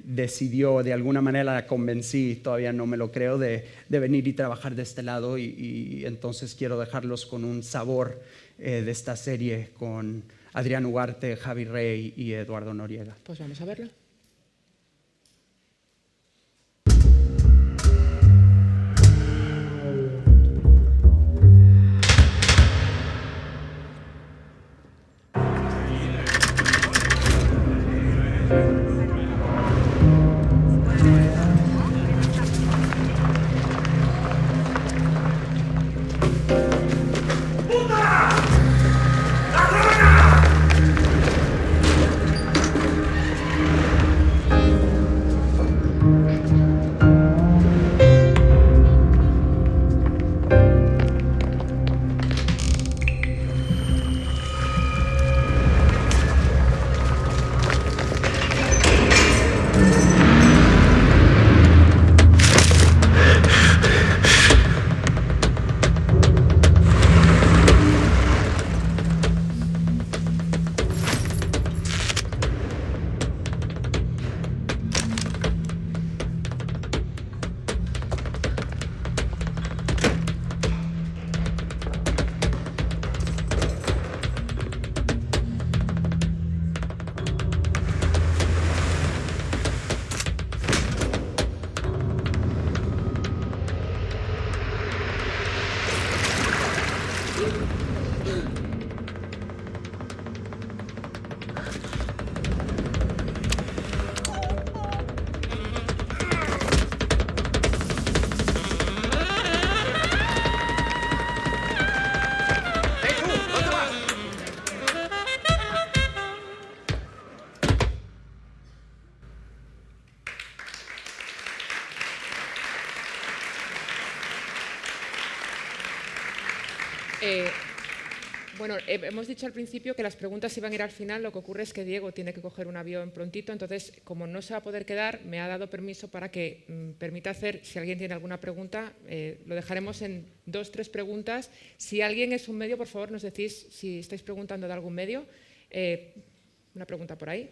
decidió, de alguna manera la convencí, todavía no me lo creo, de venir y trabajar de este lado y entonces quiero dejarlos con un sabor de esta serie con Adrián Ugarte, Javi Rey y Eduardo Noriega. Pues vamos a verlo. Bueno, hemos dicho al principio que las preguntas iban a ir al final. Lo que ocurre es que Diego tiene que coger un avión prontito, entonces, como no se va a poder quedar, me ha dado permiso para que permita hacer, si alguien tiene alguna pregunta, lo dejaremos en 2 o 3 preguntas. Si alguien es un medio, por favor, nos decís si estáis preguntando de algún medio. Una pregunta por ahí.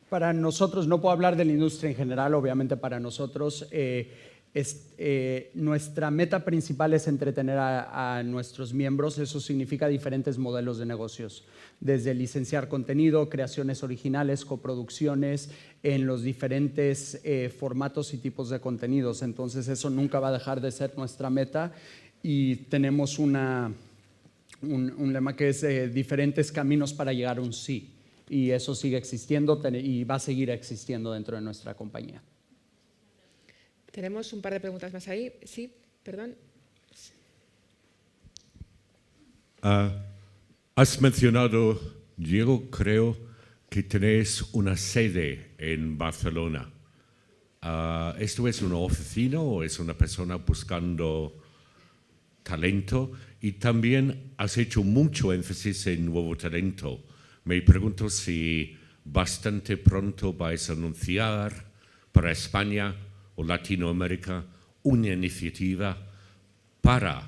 Para nosotros, no puedo hablar de la industria en general, obviamente para nosotros, nuestra meta principal es entretener a nuestros miembros. Eso significa diferentes modelos de negocios, desde licenciar contenido, creaciones originales, coproducciones, en los diferentes formatos y tipos de contenidos. Entonces eso nunca va a dejar de ser nuestra meta y tenemos un lema que es diferentes caminos para llegar a un sí. Y eso sigue existiendo y va a seguir existiendo dentro de nuestra compañía. Tenemos un par de preguntas más ahí. Sí, perdón. Has mencionado, Diego, creo que tenéis una sede en Barcelona. ¿Esto es una oficina o es una persona buscando talento? Y también has hecho mucho énfasis en nuevo talento. Me pregunto si bastante pronto vais a anunciar para España o Latinoamérica una iniciativa para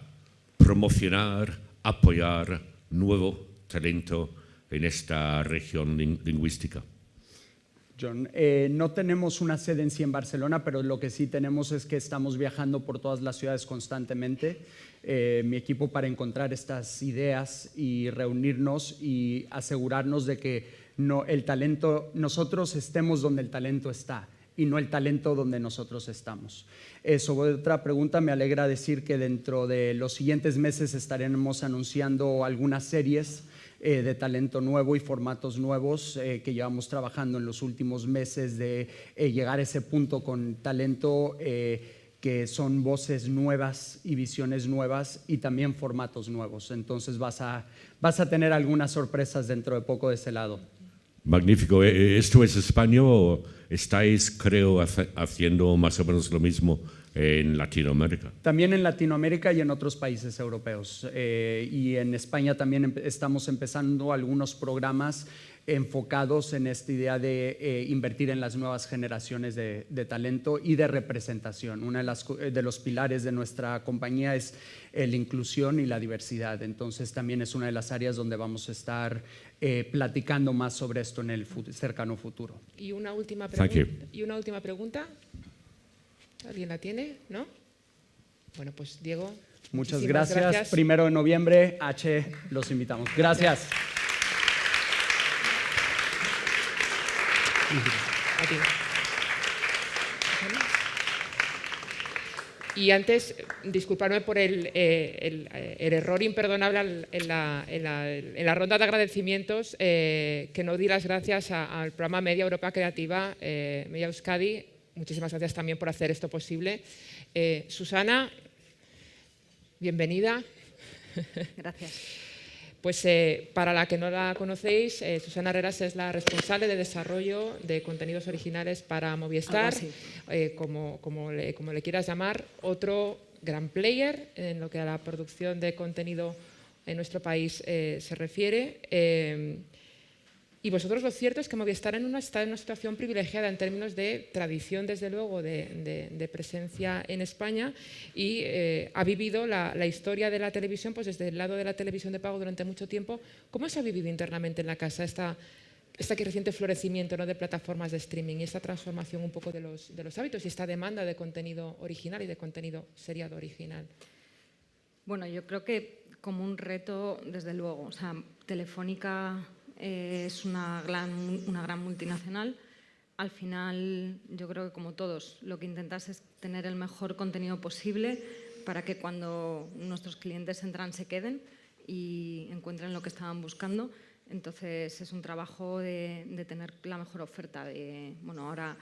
promocionar, apoyar nuevo talento en esta región lingüística. John, no tenemos una sede en sí en Barcelona, pero lo que sí tenemos es que estamos viajando por todas las ciudades constantemente. Mi equipo, para encontrar estas ideas y reunirnos y asegurarnos de que nosotros estemos donde el talento está y no el talento donde nosotros estamos. Sobre otra pregunta, me alegra decir que dentro de los siguientes meses estaremos anunciando algunas series de talento nuevo y formatos nuevos que llevamos trabajando en los últimos meses de llegar a ese punto con talento que son voces nuevas y visiones nuevas y también formatos nuevos. Entonces vas a tener algunas sorpresas dentro de poco de ese lado. Magnífico. ¿Esto es España o estáis, creo, haciendo más o menos lo mismo en Latinoamérica? También en Latinoamérica y en otros países europeos. Y en España también estamos empezando algunos programas enfocados en esta idea de invertir en las nuevas generaciones de talento y de representación. Uno de los pilares de nuestra compañía es la inclusión y la diversidad. Entonces también es una de las áreas donde vamos a estar platicando más sobre esto en el cercano futuro. Y una última pregunta. ¿Alguien la tiene? ¿No? Bueno, pues Diego. Muchas gracias. 1 de noviembre, los invitamos. Gracias. A ti. Y antes, disculparme por el error imperdonable en la ronda de agradecimientos, que no di las gracias al programa Media Europa Creativa, Media Euskadi. Muchísimas gracias también por hacer esto posible. Susana, bienvenida. Gracias. Pues para la que no la conocéis, Susana Herreras es la responsable de desarrollo de contenidos originales para Movistar, como le quieras llamar, otro gran player en lo que a la producción de contenido en nuestro país se refiere. Y vosotros, lo cierto es que Movistar está en una situación privilegiada en términos de tradición, desde luego, de presencia en España, y ha vivido la historia de la televisión pues desde el lado de la televisión de pago durante mucho tiempo. ¿Cómo se ha vivido internamente en la casa este reciente florecimiento, ¿no?, de plataformas de streaming y esta transformación un poco de los hábitos y esta demanda de contenido original y de contenido seriado original? Bueno, yo creo que como un reto, desde luego. O sea, Telefónica es una gran multinacional. Al final, yo creo que como todos, lo que intentas es tener el mejor contenido posible para que cuando nuestros clientes entran se queden y encuentren lo que estaban buscando. Entonces es un trabajo de tener la mejor oferta. Bueno, ahora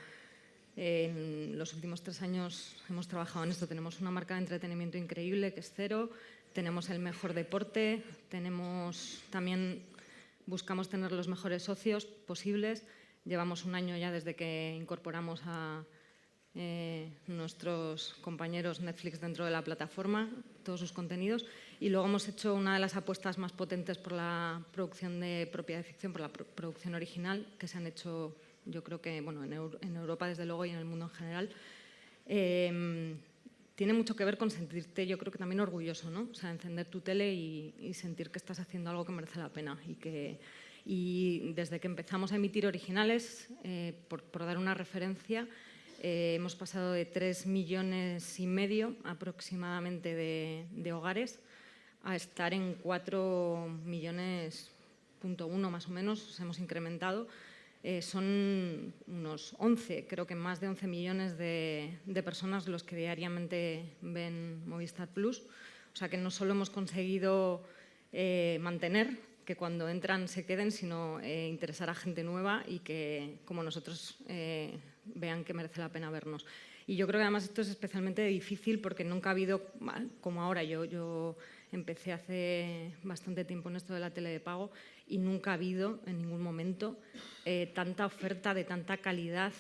En los últimos 3 años hemos trabajado en esto. Tenemos una marca de entretenimiento increíble, que es Cero. Tenemos el mejor deporte. También buscamos tener los mejores socios posibles. Llevamos 1 año ya desde que incorporamos a nuestros compañeros Netflix dentro de la plataforma, todos sus contenidos. Y luego hemos hecho una de las apuestas más potentes por la producción de propiedad de ficción, por la producción original, que se han hecho, yo creo que bueno, en Europa desde luego y en el mundo en general. Tiene mucho que ver con sentirte, yo creo que también orgulloso, ¿no? O sea, encender tu tele y sentir que estás haciendo algo que merece la pena. Y desde que empezamos a emitir originales, por dar una referencia, hemos pasado de 3,5 millones aproximadamente de hogares a estar en 4,1 millones más o menos, nos hemos incrementado. Son unos 11, creo que más de 11 millones de personas los que diariamente ven Movistar Plus. O sea que no solo hemos conseguido mantener, que cuando entran se queden, sino interesar a gente nueva y que, como nosotros, vean que merece la pena vernos. Y yo creo que además esto es especialmente difícil porque nunca ha habido, como ahora, yo empecé hace bastante tiempo en esto de la tele de pago y nunca ha habido en ningún momento tanta oferta de tanta calidad,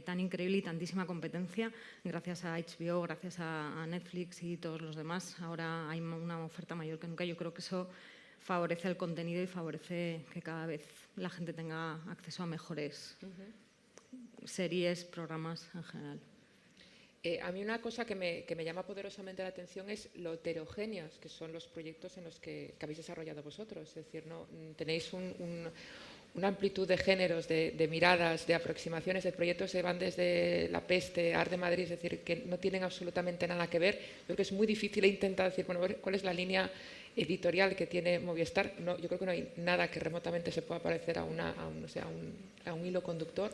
tan increíble y tantísima competencia. Gracias a HBO, gracias a Netflix y todos los demás, ahora hay una oferta mayor que nunca. Yo creo que eso favorece el contenido y favorece que cada vez la gente tenga acceso a mejores series, programas en general. A mí una cosa que me llama poderosamente la atención es lo heterogéneos que son los proyectos en los que habéis desarrollado vosotros. Es decir, ¿no? Tenéis una amplitud de géneros, de miradas, de aproximaciones, de proyectos que van desde La Peste, Art de Madrid, es decir, que no tienen absolutamente nada que ver. Creo que es muy difícil intentar decir, bueno, ¿cuál es la línea editorial que tiene Movistar? No, yo creo que no hay nada que remotamente se pueda parecer a un hilo conductor.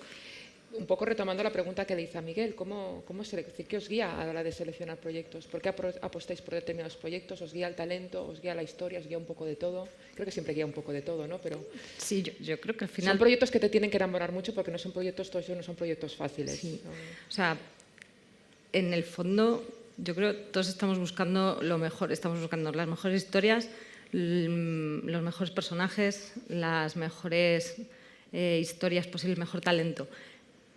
Un poco retomando la pregunta que le hice a Miguel, ¿qué os guía a la hora de seleccionar proyectos? ¿Por qué apostáis por determinados proyectos? ¿Os guía el talento? ¿Os guía la historia? ¿Os guía un poco de todo? Creo que siempre guía un poco de todo, ¿no? Pero sí, yo creo que al final... Son proyectos que te tienen que enamorar mucho porque no son proyectos, todos ellos no son proyectos fáciles. Sí. ¿No? O sea, en el fondo, yo creo que todos estamos buscando lo mejor, estamos buscando las mejores historias, los mejores personajes, las mejores historias posibles, el mejor talento.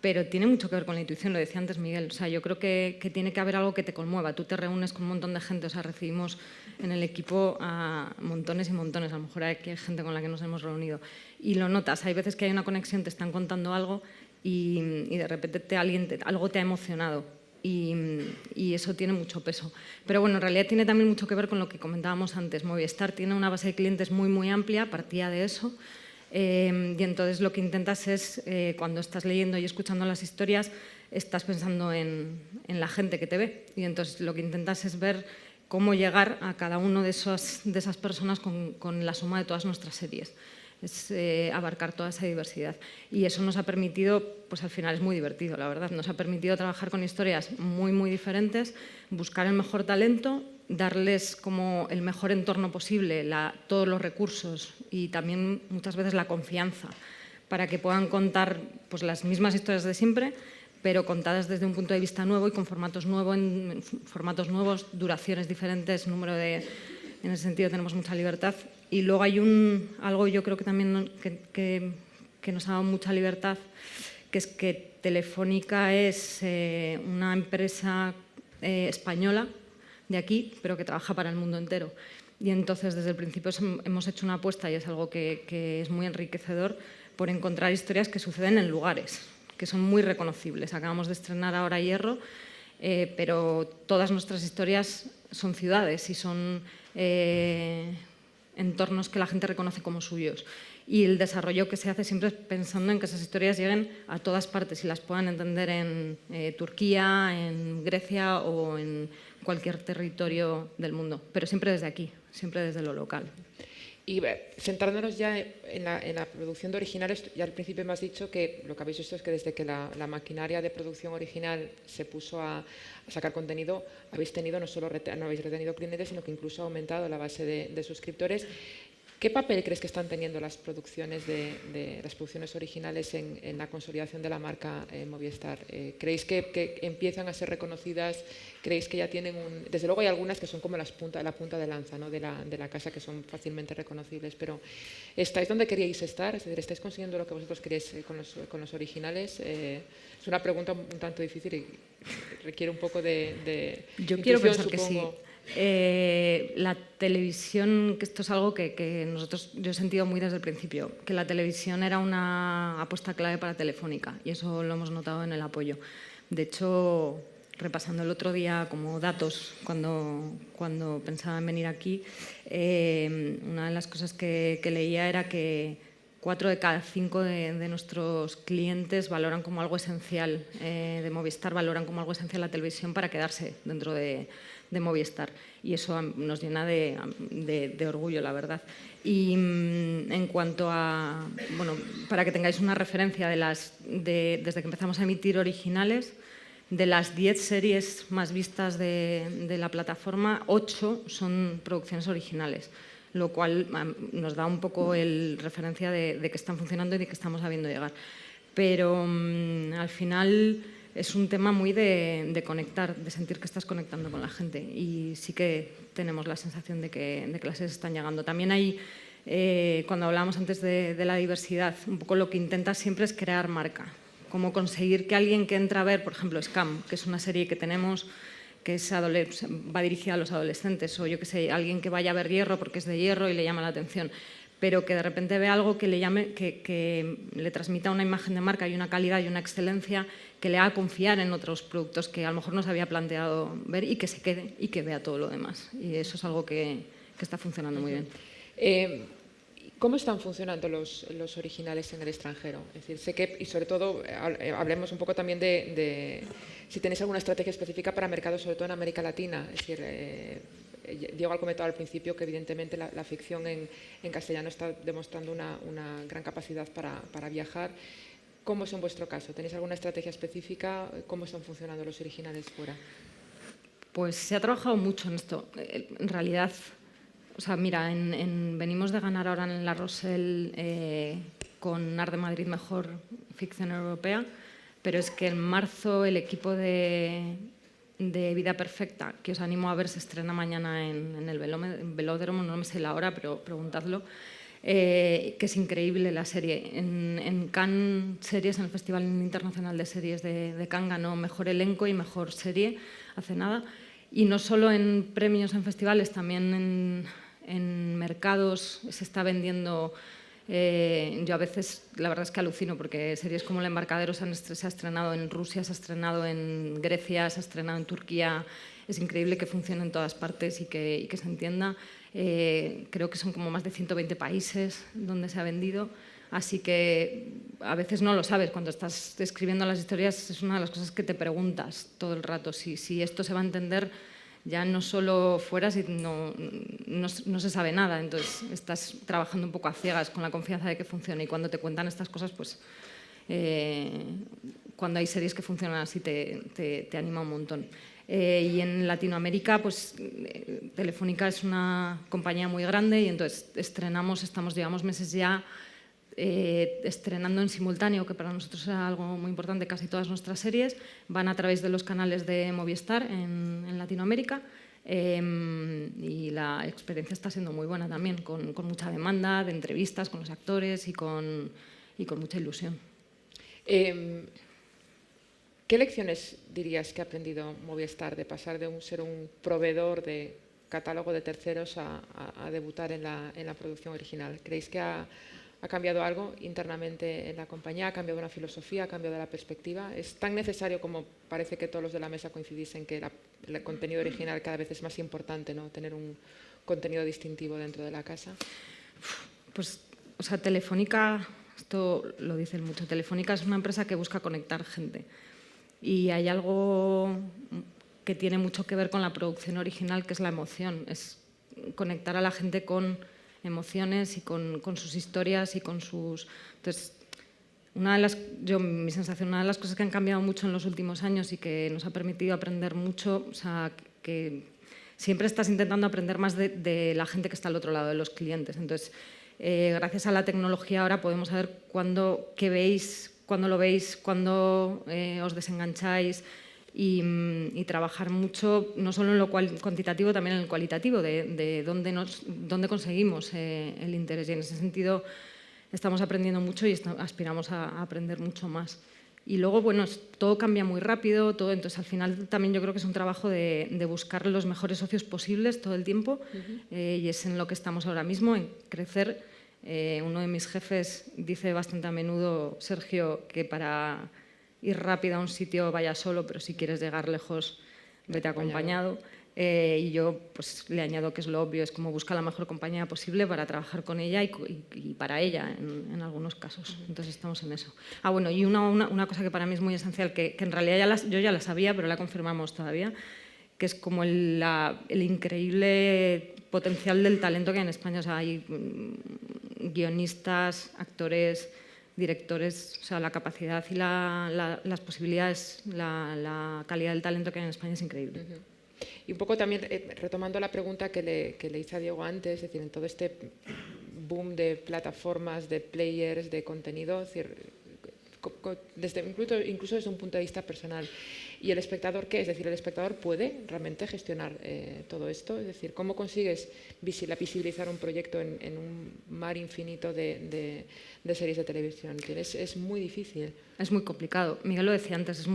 Pero tiene mucho que ver con la intuición, lo decía antes Miguel. O sea, yo creo que tiene que haber algo que te conmueva. Tú te reúnes con un montón de gente, o sea, recibimos en el equipo a montones y montones. A lo mejor aquí hay gente con la que nos hemos reunido. Y lo notas, hay veces que hay una conexión, te están contando algo y de repente algo te ha emocionado. Y eso tiene mucho peso. Pero bueno, en realidad tiene también mucho que ver con lo que comentábamos antes. Movistar tiene una base de clientes muy, muy amplia, partía de eso. Y entonces lo que intentas es, cuando estás leyendo y escuchando las historias, estás pensando en la gente que te ve. Y entonces lo que intentas es ver cómo llegar a cada uno de esas personas con la suma de todas nuestras series. Es abarcar toda esa diversidad. Y eso nos ha permitido, pues al final es muy divertido, la verdad, nos ha permitido trabajar con historias muy, muy diferentes, buscar el mejor talento, darles como el mejor entorno posible, todos los recursos y también muchas veces la confianza para que puedan contar pues, las mismas historias de siempre, pero contadas desde un punto de vista nuevo y con formatos nuevos, duraciones diferentes, en ese sentido tenemos mucha libertad. Y luego hay algo yo creo que también que nos ha dado mucha libertad, que es que Telefónica es una empresa española de aquí, pero que trabaja para el mundo entero. Y entonces desde el principio hemos hecho una apuesta, y es algo que es muy enriquecedor, por encontrar historias que suceden en lugares, que son muy reconocibles. Acabamos de estrenar ahora Hierro, pero todas nuestras historias son ciudades y son entornos que la gente reconoce como suyos. Y el desarrollo que se hace siempre es pensando en que esas historias lleguen a todas partes y las puedan entender en Turquía, en Grecia o en cualquier territorio del mundo, pero siempre desde aquí, siempre desde lo local. Y centrándonos ya en la producción de originales, ya al principio me has dicho que lo que habéis visto es que desde que la maquinaria de producción original se puso a sacar contenido, habéis tenido no habéis retenido clientes, sino que incluso ha aumentado la base de suscriptores. ¿Qué papel crees que están teniendo las producciones las producciones originales en la consolidación de la marca Movistar? ¿Creéis que empiezan a ser reconocidas? ¿Creéis que ya tienen Desde luego hay algunas que son como la punta de lanza, ¿no?, de la casa, que son fácilmente reconocibles, pero ¿estáis donde queríais estar? Es decir, ¿estáis consiguiendo lo que vosotros queréis con los originales? Es una pregunta un tanto difícil y requiere un poco de Yo quiero pensar supongo. que sí. La televisión, que esto es algo que yo he sentido muy desde el principio, que la televisión era una apuesta clave para Telefónica, y eso lo hemos notado en el apoyo. De hecho, repasando el otro día como datos, cuando pensaba en venir aquí, una de las cosas que leía era que 4 de cada 5 de nuestros clientes valoran como algo esencial de Movistar, valoran como algo esencial la televisión para quedarse dentro de Movistar, y eso nos llena de orgullo, la verdad. Y en cuanto a, bueno, para que tengáis una referencia desde que empezamos a emitir originales, de las 10 series más vistas de la plataforma, 8 son producciones originales, lo cual nos da un poco referencia de que están funcionando y de que estamos sabiendo llegar. Pero al final es un tema muy de conectar, de sentir que estás conectando con la gente, y sí que tenemos la sensación de que las series están llegando. También hay, cuando hablábamos antes de la diversidad, un poco lo que intenta siempre es crear marca, como conseguir que alguien que entra a ver, por ejemplo, Scam, que es una serie que tenemos que va dirigida a los adolescentes, o yo que sé, alguien que vaya a ver Hierro porque es de Hierro y le llama la atención, pero que de repente ve algo que le transmita una imagen de marca y una calidad y una excelencia que le haga confiar en otros productos que a lo mejor no se había planteado ver, y que se quede y que vea todo lo demás. Y eso es algo que está funcionando muy bien. ¿Cómo están funcionando los originales en el extranjero? Es decir, sé que, y sobre todo, hablemos un poco también de si tenéis alguna estrategia específica para mercados, sobre todo en América Latina. Es decir, Diego ha comentado al principio que evidentemente la ficción en castellano está demostrando una gran capacidad para viajar. ¿Cómo es en vuestro caso? ¿Tenéis alguna estrategia específica? ¿Cómo están funcionando los originales fuera? Pues se ha trabajado mucho en esto. En realidad, o sea, mira, venimos de ganar ahora en La Roselle con Art de Madrid Mejor Ficción Europea, pero es que en marzo el equipo de Vida Perfecta, que os animo a ver, se estrena mañana en el Velódromo, no me sé la hora, pero preguntadlo, que es increíble la serie. En Cannes Series, en el Festival Internacional de Series de Cannes, ganó Mejor Elenco y Mejor Serie hace nada. Y no solo en premios en festivales, también en mercados se está vendiendo. Yo a veces, la verdad es que alucino, porque series como El Embarcadero se ha estrenado en Rusia, se ha estrenado en Grecia, se ha estrenado en Turquía. Es increíble que funcione en todas partes y que se entienda. Creo que son como más de 120 países donde se ha vendido. Así que a veces no lo sabes. Cuando estás escribiendo las historias es una de las cosas que te preguntas todo el rato. Si esto se va a entender ya no solo fuera, sino no se sabe nada. Entonces estás trabajando un poco a ciegas con la confianza de que funcione. Y cuando te cuentan estas cosas, pues cuando hay series que funcionan así te anima un montón. Y en Latinoamérica, pues Telefónica es una compañía muy grande y entonces llevamos meses ya estrenando en simultáneo, que para nosotros es algo muy importante. Casi todas nuestras series van a través de los canales de Movistar en Latinoamérica, y la experiencia está siendo muy buena también, con mucha demanda de entrevistas con los actores y con mucha ilusión. ¿Qué lecciones dirías que ha aprendido Movistar de pasar de ser un proveedor de catálogo de terceros a debutar en la producción original? ¿Creéis que ha cambiado algo internamente en la compañía? ¿Ha cambiado una filosofía? ¿Ha cambiado la perspectiva? ¿Es tan necesario como parece que todos los de la mesa coincidís en que el contenido original cada vez es más importante, ¿no? Tener un contenido distintivo dentro de la casa? Pues, o sea, Telefónica, esto lo dicen mucho, Telefónica es una empresa que busca conectar gente. Y hay algo que tiene mucho que ver con la producción original, que es la emoción. Es conectar a la gente con emociones y con sus historias y con sus... Entonces, mi sensación, una de las cosas que han cambiado mucho en los últimos años y que nos ha permitido aprender mucho, o sea, que siempre estás intentando aprender más de la gente que está al otro lado, de los clientes. Entonces, gracias a la tecnología ahora podemos saber qué veis, cuándo lo veis, cuándo os desengancháis y trabajar mucho, no solo en lo cuantitativo, también en el cualitativo, de dónde conseguimos el interés. Y en ese sentido estamos aprendiendo mucho y aspiramos a aprender mucho más. Y luego, bueno, todo cambia muy rápido, entonces al final también yo creo que es un trabajo de buscar los mejores socios posibles todo el tiempo y es en lo que estamos ahora mismo, en crecer. Uno de mis jefes dice bastante a menudo, Sergio, que para ir rápido a un sitio vaya solo, pero si quieres llegar lejos, vete acompañado. Y yo pues, le añado que es lo obvio, es como buscar la mejor compañía posible para trabajar con ella y para ella en algunos casos. Entonces estamos en eso. Bueno, y una cosa que para mí es muy esencial, que en realidad yo ya la sabía, pero la confirmamos todavía, que es como el increíble potencial del talento que hay en España. O sea, hay guionistas, actores, directores, o sea, la capacidad y las posibilidades, la calidad del talento que hay en España es increíble. Y un poco también retomando la pregunta que le hice a Diego antes, es decir, en todo este boom de plataformas, de players, de contenido, es decir, incluso desde un punto de vista personal. ¿Y el espectador qué? Es decir, ¿el espectador puede realmente gestionar todo esto? Es decir, ¿cómo consigues visibilizar un proyecto en un mar infinito de series de televisión? Es muy difícil. Es muy complicado. Miguel lo decía antes,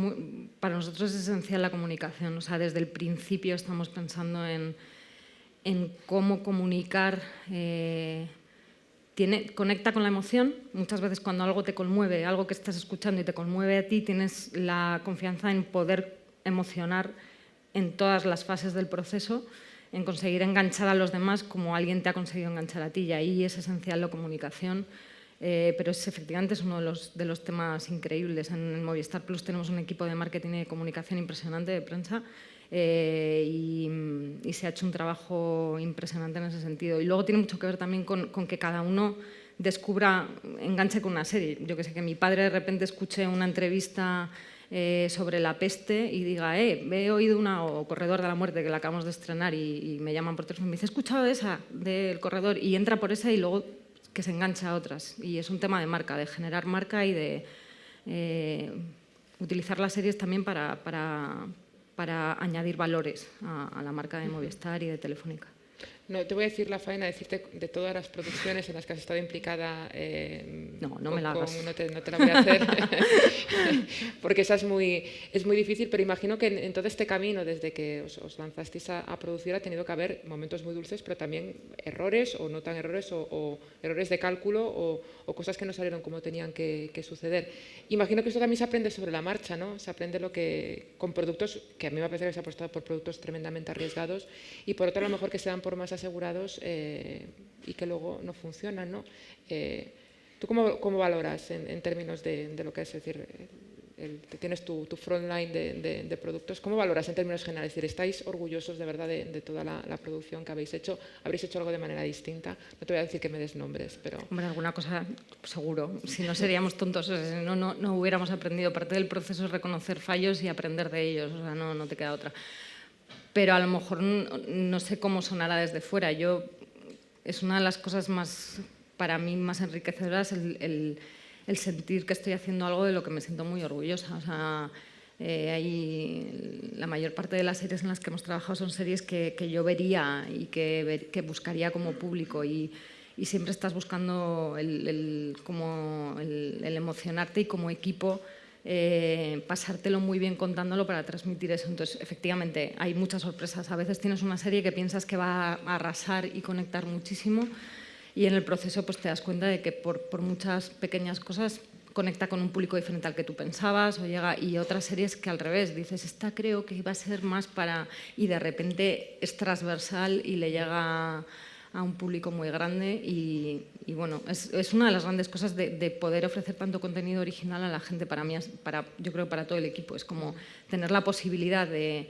para nosotros es esencial la comunicación. O sea, desde el principio estamos pensando en cómo comunicar. Conecta con la emoción. Muchas veces cuando algo te conmueve, algo que estás escuchando y te conmueve a ti, tienes la confianza en poder emocionar en todas las fases del proceso, en conseguir enganchar a los demás como alguien te ha conseguido enganchar a ti. Y ahí es esencial la comunicación, pero efectivamente es uno de los temas increíbles. En Movistar Plus tenemos un equipo de marketing y de comunicación impresionante, de prensa, y se ha hecho un trabajo impresionante en ese sentido. Y luego tiene mucho que ver también con que cada uno enganche con una serie. Yo que sé, que mi padre de repente escuche una entrevista sobre la peste y diga, he oído o Corredor de la Muerte, que la acabamos de estrenar, y me llaman por teléfono y me dice, he escuchado esa del Corredor, y entra por esa y luego que se engancha a otras. Y es un tema de marca, de generar marca y de utilizar las series también para añadir valores a la marca de Movistar y de Telefónica. No, te voy a decir la faena, decirte de todas las producciones en las que has estado implicada. No me la hagas. No te la voy a hacer, porque esa es muy difícil, pero imagino que en todo este camino, desde que os lanzasteis a producir, ha tenido que haber momentos muy dulces, pero también errores, o no tan errores, o errores de cálculo, o cosas que no salieron como tenían que suceder. Imagino que esto también se aprende sobre la marcha, ¿no? Se aprende con productos, que a mí me parece que se ha apostado por productos tremendamente arriesgados, y por otro a lo mejor que se dan por más asegurados y que luego no funcionan, ¿no? ¿Tú cómo valoras en términos de lo que es decir, tienes tu frontline de productos? ¿Cómo valoras en términos generales? Es decir, ¿estáis orgullosos de verdad de toda la producción que habéis hecho? ¿Habréis hecho algo de manera distinta? No te voy a decir que me des nombres, pero... Hombre, alguna cosa seguro. Si no seríamos tontos, no hubiéramos aprendido. Parte del proceso es reconocer fallos y aprender de ellos. O sea, no te queda otra. Pero a lo mejor no sé cómo sonará desde fuera. Es una de las cosas para mí más enriquecedoras el sentir que estoy haciendo algo de lo que me siento muy orgullosa. O sea, la mayor parte de las series en las que hemos trabajado son series que yo vería y que buscaría como público, y siempre estás buscando el emocionarte y como equipo pasártelo muy bien contándolo para transmitir eso. Entonces, efectivamente, hay muchas sorpresas. A veces tienes una serie que piensas que va a arrasar y conectar muchísimo, y en el proceso pues, te das cuenta de que por muchas pequeñas cosas conecta con un público diferente al que tú pensabas, y otras series que al revés, dices, esta creo que iba a ser más y de repente es transversal y le llega a un público muy grande, y bueno, es una de las grandes cosas de poder ofrecer tanto contenido original a la gente. Para mí, yo creo que para todo el equipo, es como tener la posibilidad de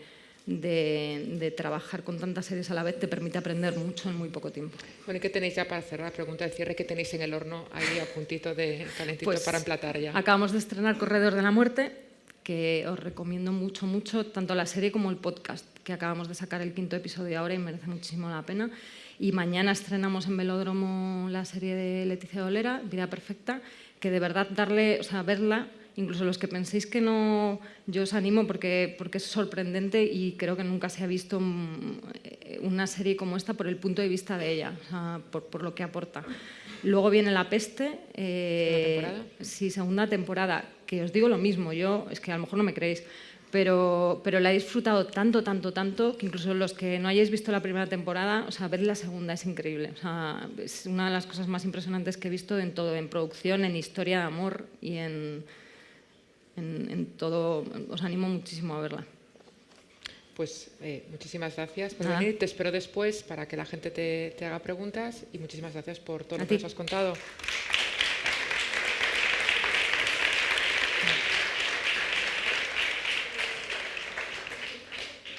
trabajar con tantas series a la vez te permite aprender mucho en muy poco tiempo. Bueno, ¿y qué tenéis ya para cerrar? Pregunta de cierre, ¿qué tenéis en el horno ahí a puntito de calentito pues, para emplatar ya? Acabamos de estrenar Corredor de la Muerte, que os recomiendo mucho, tanto la serie como el podcast. que acabamos de sacar el 5º episodio ahora y merece muchísimo la pena. Y mañana estrenamos en Velódromo la serie de Leticia Dolera, Vida Perfecta, que de verdad verla, incluso los que penséis que no, yo os animo porque es sorprendente y creo que nunca se ha visto una serie como esta por el punto de vista de ella, o sea, por lo que aporta. Luego viene La Peste, sí, 2ª temporada, que os digo lo mismo, yo, es que a lo mejor no me creéis, pero la he disfrutado tanto, que incluso los que no hayáis visto la primera temporada, o sea, ver la segunda es increíble. O sea, es una de las cosas más impresionantes que he visto en todo, en producción, en historia de amor y en todo. Os animo muchísimo a verla. Pues muchísimas gracias por venir. Te espero después para que la gente te haga preguntas y muchísimas gracias por todo lo que nos has contado.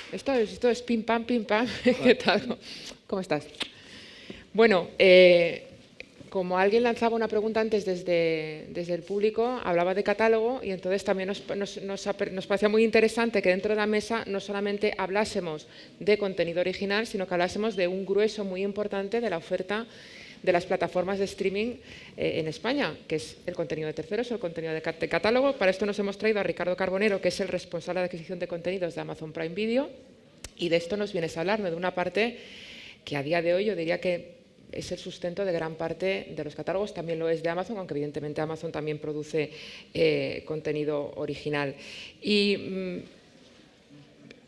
Esto es pim pam, pim pam. ¿Qué tal? ¿Cómo estás? Bueno, como alguien lanzaba una pregunta antes desde el público, hablaba de catálogo y entonces también nos parecía muy interesante que dentro de la mesa no solamente hablásemos de contenido original, sino que hablásemos de un grueso muy importante de la oferta de las plataformas de streaming en España, que es el contenido de terceros o el contenido de catálogo. Para esto nos hemos traído a Ricardo Carbonero, que es el responsable de adquisición de contenidos de Amazon Prime Video, y de esto nos vienes a hablar, de una parte que a día de hoy yo diría que es el sustento de gran parte de los catálogos, también lo es de Amazon, aunque evidentemente Amazon también produce contenido original. Y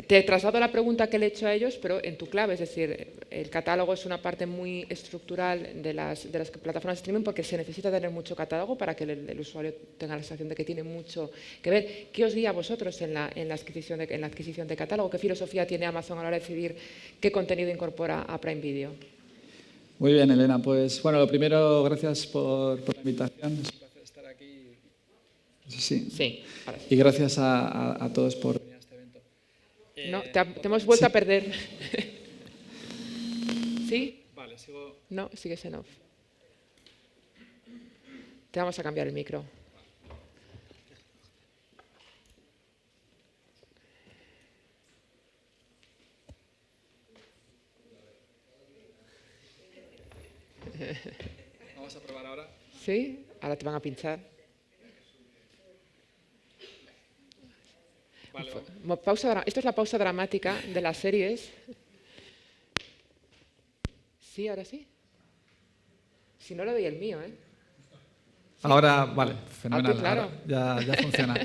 te traslado la pregunta que le he hecho a ellos, pero en tu clave, es decir, el catálogo es una parte muy estructural de las plataformas de streaming porque se necesita tener mucho catálogo para que el usuario tenga la sensación de que tiene mucho que ver. ¿Qué os guía a vosotros en la adquisición de catálogo? ¿Qué filosofía tiene Amazon a la hora de decidir qué contenido incorpora a Prime Video? Muy bien, Elena. Pues bueno, lo primero, gracias por la invitación. Es un placer estar aquí. Sí. Y gracias a todos por venir a este evento. No, te hemos vuelto a perder. ¿Sí? Vale, sigo. No, sigues en off. Te vamos a cambiar el micro. Vamos a probar ahora. ¿Sí? Ahora te van a pinchar. Vale, Esto es la pausa dramática de las series. Sí, ahora sí. Si no, le doy el mío, ¿eh? Sí. Ahora, vale, fenomenal. Claro. Ahora ya funciona.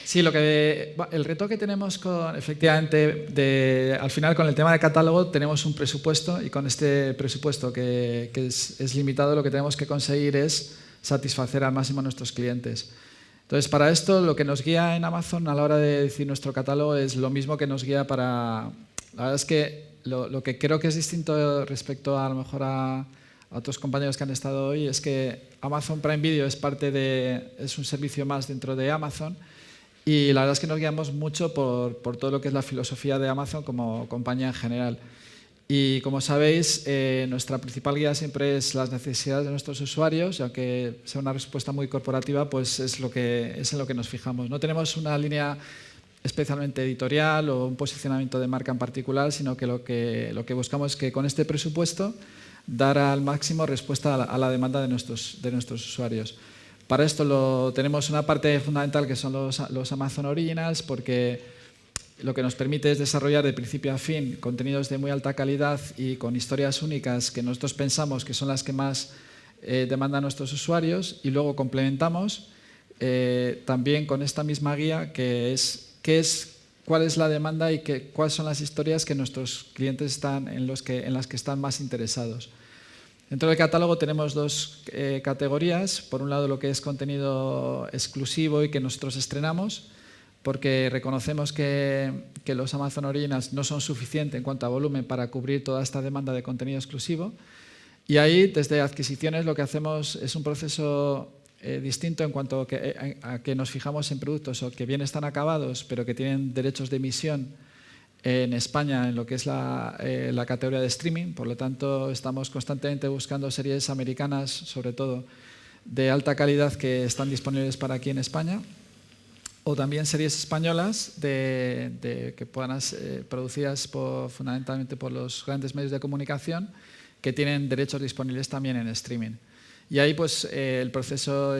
Sí, el reto que tenemos efectivamente, al final con el tema de catálogo tenemos un presupuesto y con este presupuesto que es limitado, lo que tenemos que conseguir es satisfacer al máximo a nuestros clientes. Entonces, para esto, lo que nos guía en Amazon a la hora de decir nuestro catálogo es lo mismo que nos guía para... La verdad es que lo que creo que es distinto respecto a lo mejor a otros compañeros que han estado hoy es que Amazon Prime Video es un servicio más dentro de Amazon y la verdad es que nos guiamos mucho por todo lo que es la filosofía de Amazon como compañía en general. Y como sabéis, nuestra principal guía siempre es las necesidades de nuestros usuarios, y aunque sea una respuesta muy corporativa, pues es en lo que nos fijamos. No tenemos una línea especialmente editorial o un posicionamiento de marca en particular, sino que lo que buscamos es que con este presupuesto dar al máximo respuesta a la demanda de nuestros usuarios. Para esto tenemos una parte fundamental que son los Amazon Originals, porque lo que nos permite es desarrollar de principio a fin contenidos de muy alta calidad y con historias únicas que nosotros pensamos que son las que más demandan nuestros usuarios, y luego complementamos también con esta misma guía cuál es la demanda y cuáles son las historias que nuestros clientes en las que están más interesados. Dentro del catálogo tenemos dos categorías. Por un lado, lo que es contenido exclusivo y que nosotros estrenamos, porque reconocemos que los Amazon Originals no son suficientes en cuanto a volumen para cubrir toda esta demanda de contenido exclusivo. Y ahí, desde adquisiciones, lo que hacemos es un proceso distinto en cuanto a que nos fijamos en productos que bien están acabados, pero que tienen derechos de emisión en España en lo que es la categoría de streaming. Por lo tanto, estamos constantemente buscando series americanas, sobre todo, de alta calidad que están disponibles para aquí en España. o también series españolas que puedan ser producidas fundamentalmente por los grandes medios de comunicación que tienen derechos disponibles también en streaming. Y ahí pues el proceso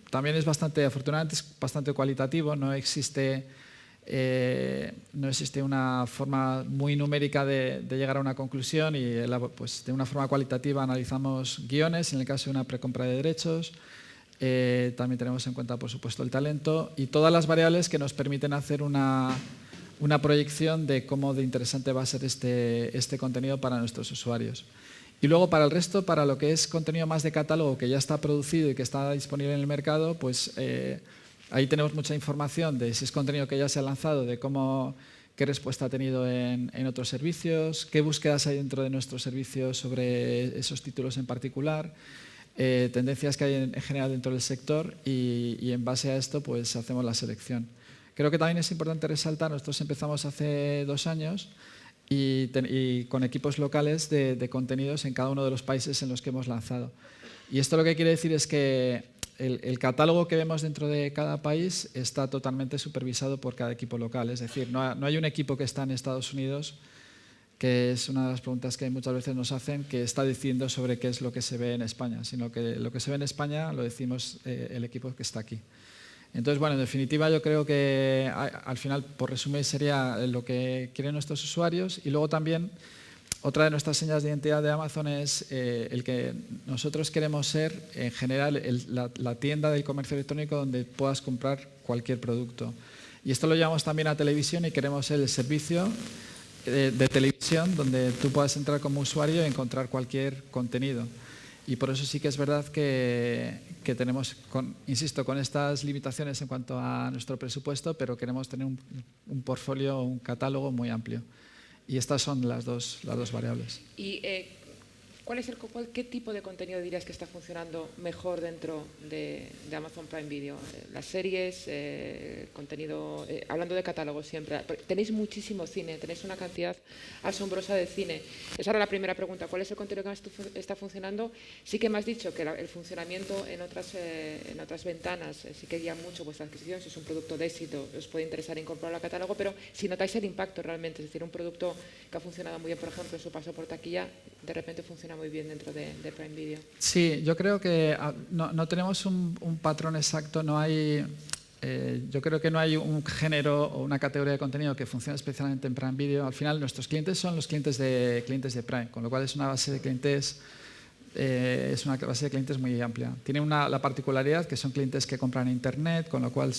también es bastante afortunado, es bastante cualitativo, no existe una forma muy numérica de llegar a una conclusión y pues, de una forma cualitativa analizamos guiones en el caso de una precompra de derechos. También tenemos en cuenta, por supuesto, el talento y todas las variables que nos permiten hacer una proyección de cómo de interesante va a ser este contenido para nuestros usuarios. Y luego para el resto, para lo que es contenido más de catálogo que ya está producido y que está disponible en el mercado, pues ahí tenemos mucha información de si es contenido que ya se ha lanzado, de qué respuesta ha tenido en otros servicios, qué búsquedas hay dentro de nuestros servicios sobre esos títulos en particular, tendencias que hay en general dentro del sector y en base a esto pues hacemos la selección. Creo que también es importante resaltar, nosotros empezamos hace 2 años y con equipos locales de contenidos en cada uno de los países en los que hemos lanzado. Y esto lo que quiere decir es que el catálogo que vemos dentro de cada país está totalmente supervisado por cada equipo local. Es decir, no hay un equipo que está en Estados Unidos, que es una de las preguntas que muchas veces nos hacen, que está diciendo sobre qué es lo que se ve en España, sino que lo que se ve en España lo decimos el equipo que está aquí. Entonces, bueno, en definitiva yo creo que al final, por resumir, sería lo que quieren nuestros usuarios y luego también otra de nuestras señas de identidad de Amazon es el que nosotros queremos ser, en general, la tienda del comercio electrónico donde puedas comprar cualquier producto. Y esto lo llevamos también a televisión y queremos ser el servicio de televisión donde tú puedas entrar como usuario y encontrar cualquier contenido. Y por eso sí que es verdad que tenemos, insisto, con estas limitaciones en cuanto a nuestro presupuesto, pero queremos tener un portfolio, un catálogo muy amplio. Y estas son las dos variables. ¿Y qué tipo de contenido dirías que está funcionando mejor dentro de Amazon Prime Video? Las series, contenido, hablando de catálogo siempre, tenéis muchísimo cine, tenéis una cantidad asombrosa de cine. Esa era la primera pregunta, ¿cuál es el contenido que más está funcionando? Sí que me has dicho que el funcionamiento en otras ventanas sí que guía mucho vuestra adquisición, si es un producto de éxito os puede interesar incorporarlo al catálogo, pero si notáis el impacto realmente, es decir, un producto que ha funcionado muy bien, por ejemplo, en su paso por taquilla, de repente funciona muy bien dentro de Prime Video. Sí, yo creo que no tenemos un patrón exacto, yo creo que no hay un género o una categoría de contenido que funcione especialmente en Prime Video. Al final nuestros clientes son los clientes de Prime, con lo cual es una base de clientes muy amplia. Tiene la particularidad que son clientes que compran en Internet, con lo cual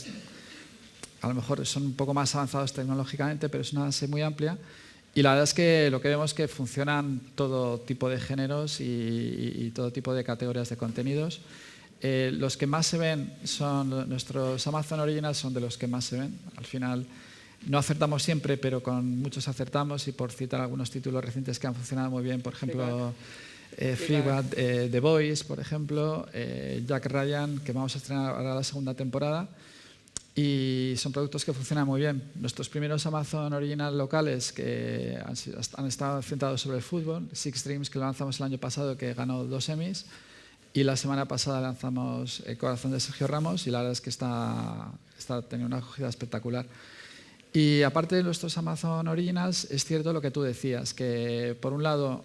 a lo mejor son un poco más avanzados tecnológicamente, pero es una base muy amplia. Y la verdad es que lo que vemos es que funcionan todo tipo de géneros y todo tipo de categorías de contenidos. Los que más se ven son nuestros Amazon Originals, son de los que más se ven. Al final no acertamos siempre, pero con muchos acertamos y por citar algunos títulos recientes que han funcionado muy bien, por ejemplo, Fleabag, The Boys, por ejemplo, Jack Ryan, que vamos a estrenar ahora la segunda temporada. Y son productos que funcionan muy bien. Nuestros primeros Amazon Original locales que han estado centrados sobre el fútbol, Six Dreams, que lo lanzamos el año pasado, que ganó 2 Emmys, y la semana pasada lanzamos El corazón de Sergio Ramos y la verdad es que está teniendo una acogida espectacular. Y aparte de nuestros Amazon Originals, es cierto lo que tú decías, que por un lado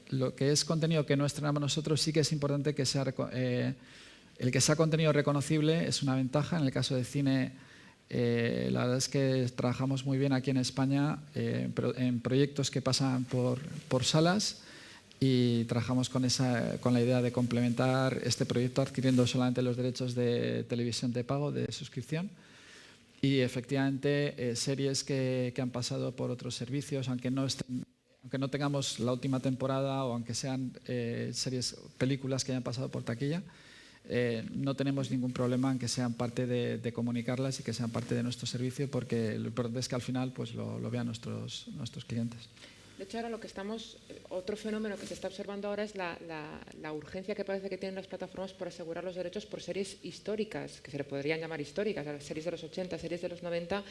lo que es contenido que no estrenamos nosotros sí que es importante que sea el que sea contenido reconocible es una ventaja. En el caso de cine, la verdad es que trabajamos muy bien aquí en España en proyectos que pasan por salas y trabajamos con la idea de complementar este proyecto adquiriendo solamente los derechos de televisión de pago, de suscripción. Y efectivamente, series que han pasado por otros servicios, aunque no tengamos la última temporada o aunque sean películas que hayan pasado por taquilla, no tenemos ningún problema en que sean parte de comunicarlas y que sean parte de nuestro servicio, porque lo importante es que al final pues, lo vean nuestros clientes. De hecho, ahora otro fenómeno que se está observando ahora es la urgencia que parece que tienen las plataformas por asegurar los derechos por series históricas, que se le podrían llamar históricas, las series de los 80, series de los 90,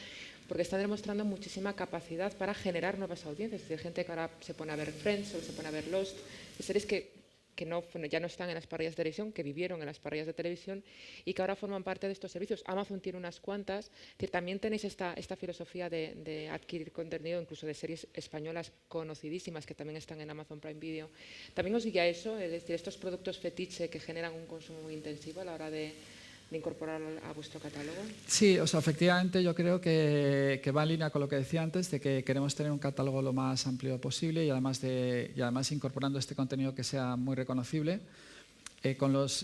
porque están demostrando muchísima capacidad para generar nuevas audiencias. Hay gente que ahora se pone a ver Friends o se pone a ver Lost, series que que ya no están en las parrillas de televisión, que vivieron en las parrillas de televisión y que ahora forman parte de estos servicios. Amazon tiene unas cuantas. Es decir, también tenéis esta filosofía de adquirir contenido, incluso de series españolas conocidísimas que también están en Amazon Prime Video. ¿También os guía eso? Es decir, estos productos fetiche que generan un consumo muy intensivo a la hora de incorporar a vuestro catálogo. Sí, o sea, efectivamente yo creo que va en línea con lo que decía antes, de que queremos tener un catálogo lo más amplio posible y además incorporando este contenido que sea muy reconocible.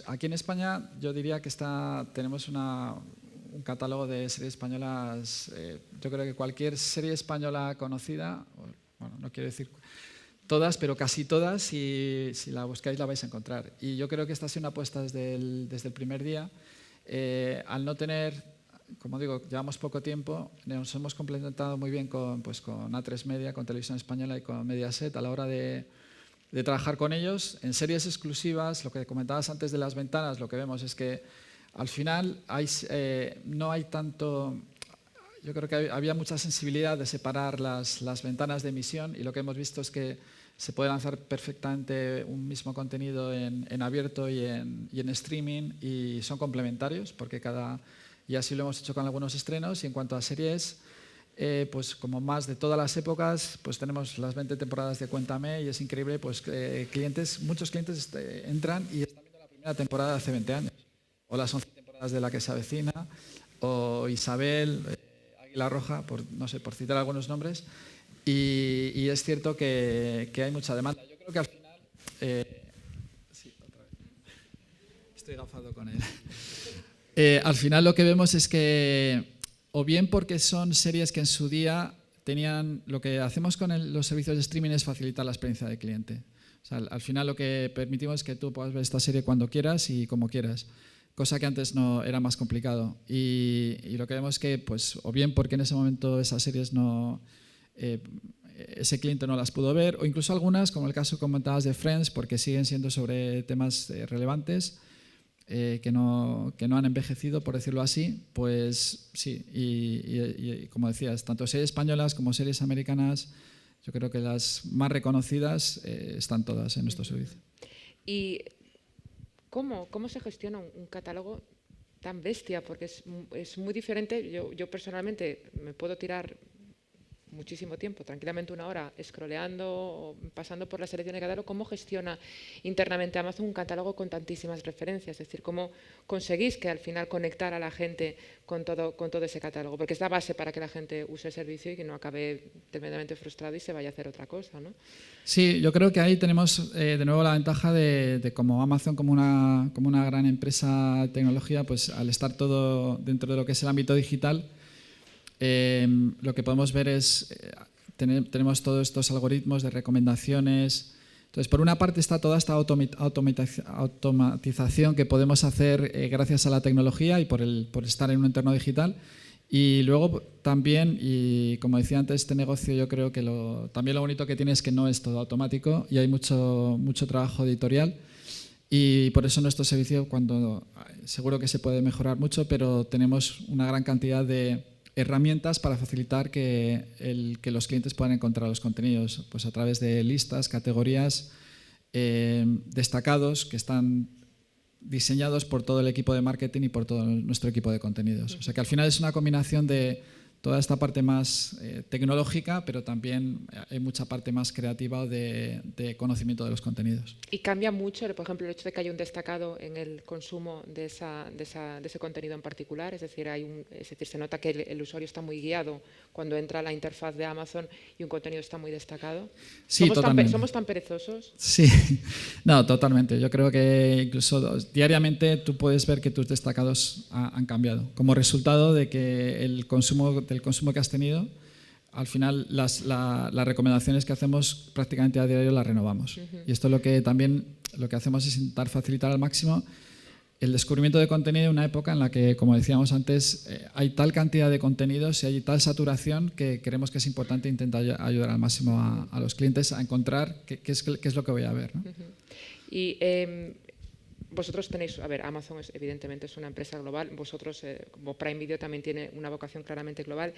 Aquí en España yo diría que tenemos un catálogo de series españolas, yo creo que cualquier serie española conocida, bueno, no quiero decir todas, pero casi todas, si la buscáis la vais a encontrar. Y yo creo que esta ha sido una apuesta desde el primer día. Al no tener, como digo, llevamos poco tiempo, nos hemos complementado muy bien con A3 Media, con Televisión Española y con Mediaset a la hora de trabajar con ellos. En series exclusivas, lo que comentabas antes de las ventanas, lo que vemos es que al final no hay tanto... Yo creo que había mucha sensibilidad de separar las ventanas de emisión y lo que hemos visto es que se puede lanzar perfectamente un mismo contenido en abierto y en streaming y son complementarios porque y así lo hemos hecho con algunos estrenos. Y en cuanto a series, pues como más de todas las épocas, pues tenemos las 20 temporadas de Cuéntame y es increíble, pues muchos clientes entran y están viendo la primera temporada de hace 20 años o las 11 temporadas de La que se avecina o Isabel, Águila Roja, por citar algunos nombres. Y es cierto que hay mucha demanda. Yo creo que al final... sí, otra vez. Estoy gafado con él. Al final lo que vemos es que, o bien porque son series que en su día tenían... Lo que hacemos con los servicios de streaming es facilitar la experiencia del cliente. O sea, al final lo que permitimos es que tú puedas ver esta serie cuando quieras y como quieras. Cosa que antes no era más complicado. Y lo que vemos es que, pues, o bien porque en ese momento esas series ese cliente no las pudo ver, o incluso algunas, como el caso que comentabas de Friends, porque siguen siendo sobre temas relevantes que no han envejecido, por decirlo así, pues sí, y como decías, tanto series españolas como series americanas, yo creo que las más reconocidas están todas en nuestro servicio. ¿Y cómo se gestiona un catálogo tan bestia? Porque es muy diferente. Yo personalmente me puedo tirar muchísimo tiempo, tranquilamente una hora, scrolleando o pasando por la selección de catálogo. ¿Cómo gestiona internamente Amazon un catálogo con tantísimas referencias? Es decir, ¿cómo conseguís que al final conectar a la gente con todo ese catálogo? Porque es la base para que la gente use el servicio y que no acabe tremendamente frustrado y se vaya a hacer otra cosa, ¿no? Sí, yo creo que ahí tenemos de nuevo la ventaja de como Amazon, como una gran empresa de tecnología, pues al estar todo dentro de lo que es el ámbito digital, lo que podemos ver es, tenemos todos estos algoritmos de recomendaciones. Entonces, por una parte está toda esta automatización que podemos hacer gracias a la tecnología y por estar en un entorno digital. Y luego también, y como decía antes, este negocio yo creo que también lo bonito que tiene es que no es todo automático y hay mucho trabajo editorial. Y por eso nuestro servicio, seguro que se puede mejorar mucho, pero tenemos una gran cantidad de herramientas para facilitar que los clientes puedan encontrar los contenidos, pues a través de listas, categorías, destacados que están diseñados por todo el equipo de marketing y por todo nuestro equipo de contenidos. O sea que al final es una combinación de toda esta parte más tecnológica, pero también hay mucha parte más creativa de conocimiento de los contenidos. ¿Y cambia mucho, por ejemplo, el hecho de que haya un destacado en el consumo de ese contenido en particular? Es decir, se nota que el usuario está muy guiado cuando entra a la interfaz de Amazon y un contenido está muy destacado. Sí, totalmente. ¿Somos tan perezosos? Sí, no, totalmente. Yo creo que incluso diariamente tú puedes ver que tus destacados han cambiado como resultado de que del consumo que has tenido. Al final las recomendaciones que hacemos prácticamente a diario las renovamos. Y esto lo que hacemos es intentar facilitar al máximo el descubrimiento de contenido en una época en la que, como decíamos antes, hay tal cantidad de contenidos y hay tal saturación que creemos que es importante intentar ayudar al máximo a los clientes a encontrar qué es lo que voy a ver, ¿no? Y vosotros tenéis, a ver, Amazon evidentemente es una empresa global, vosotros como Prime Video también tiene una vocación claramente global.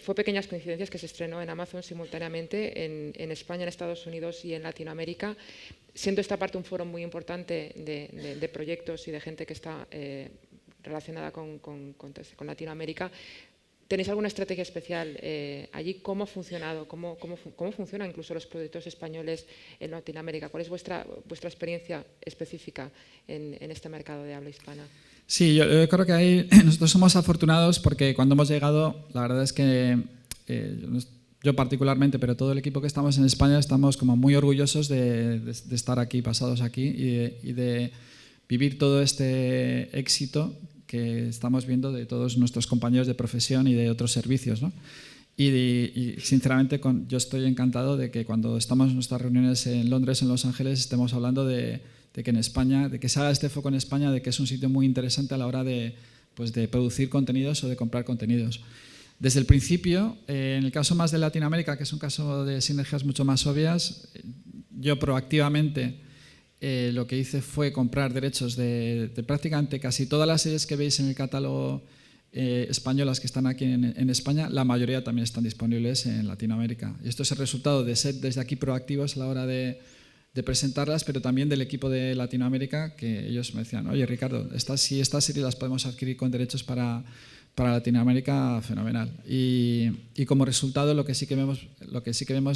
Fue Pequeñas Coincidencias que se estrenó en Amazon simultáneamente en España, en Estados Unidos y en Latinoamérica, siendo esta parte un foro muy importante de proyectos y de gente que está relacionada con Latinoamérica. ¿Tenéis alguna estrategia especial allí? ¿Cómo ha funcionado? ¿Cómo funcionan incluso los proyectos españoles en Latinoamérica? ¿Cuál es vuestra experiencia específica en este mercado de habla hispana? Sí, yo creo que ahí nosotros somos afortunados porque cuando hemos llegado, la verdad es que yo particularmente, pero todo el equipo que estamos en España, estamos como muy orgullosos de estar aquí, pasados aquí y de vivir todo este éxito que estamos viendo de todos nuestros compañeros de profesión y de otros servicios, ¿no? Y sinceramente yo estoy encantado de que cuando estamos en nuestras reuniones en Londres, en Los Ángeles, estemos hablando de que en España, de que se haga este foco en España, de que es un sitio muy interesante a la hora de producir contenidos o de comprar contenidos. Desde el principio, en el caso más de Latinoamérica, que es un caso de sinergias mucho más obvias, yo proactivamente lo que hice fue comprar derechos de prácticamente casi todas las series que veis en el catálogo españolas que están aquí en España, la mayoría también están disponibles en Latinoamérica. Y esto es el resultado de ser desde aquí proactivos a la hora de presentarlas, pero también del equipo de Latinoamérica, que ellos me decían, oye Ricardo, si estas series las podemos adquirir con derechos para Latinoamérica, fenomenal. Y como resultado lo que sí que vemos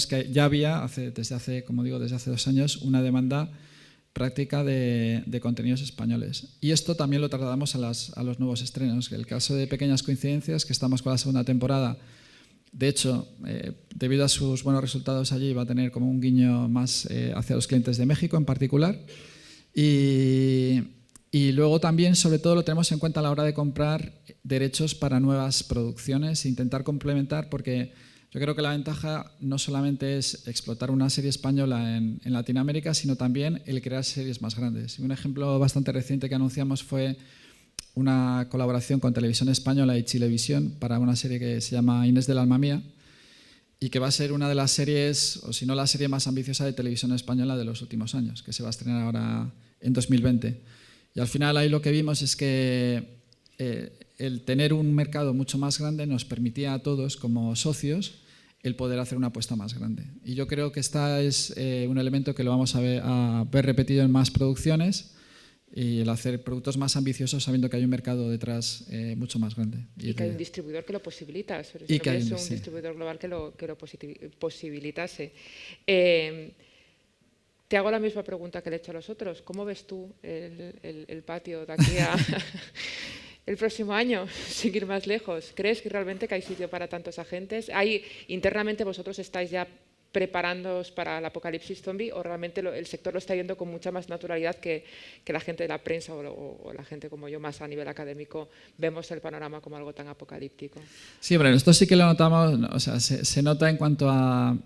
es que ya había, desde hace 2 años, una demanda práctica de contenidos españoles. Y esto también lo trasladamos a los nuevos estrenos. El caso de Pequeñas Coincidencias, que estamos con la segunda temporada, de hecho, debido a sus buenos resultados allí, va a tener como un guiño más hacia los clientes de México en particular. Y luego también, sobre todo, lo tenemos en cuenta a la hora de comprar derechos para nuevas producciones e intentar complementar, porque yo creo que la ventaja no solamente es explotar una serie española en Latinoamérica, sino también el crear series más grandes. Y un ejemplo bastante reciente que anunciamos fue una colaboración con Televisión Española y Chilevisión para una serie que se llama Inés del Alma Mía y que va a ser una de las series, o si no la serie más ambiciosa de Televisión Española de los últimos años, que se va a estrenar ahora en 2020. Y al final ahí lo que vimos es que el tener un mercado mucho más grande nos permitía a todos como socios el poder hacer una apuesta más grande. Y yo creo que este es un elemento que lo vamos a ver repetido en más producciones y el hacer productos más ambiciosos sabiendo que hay un mercado detrás mucho más grande. Y que hay un distribuidor que lo posibilita, sobre todo un distribuidor global que lo posibilitase. Te hago la misma pregunta que le he hecho a los otros. ¿Cómo ves tú el patio de aquí a el próximo año, sin ir más lejos? ¿Crees que realmente que hay sitio para tantos agentes? ¿Internamente vosotros estáis ya preparándoos para el apocalipsis zombie o realmente el sector lo está viendo con mucha más naturalidad que la gente de la prensa o la gente como yo más a nivel académico vemos el panorama como algo tan apocalíptico? Sí, bueno, esto sí que lo notamos, o sea, se nota en cuanto a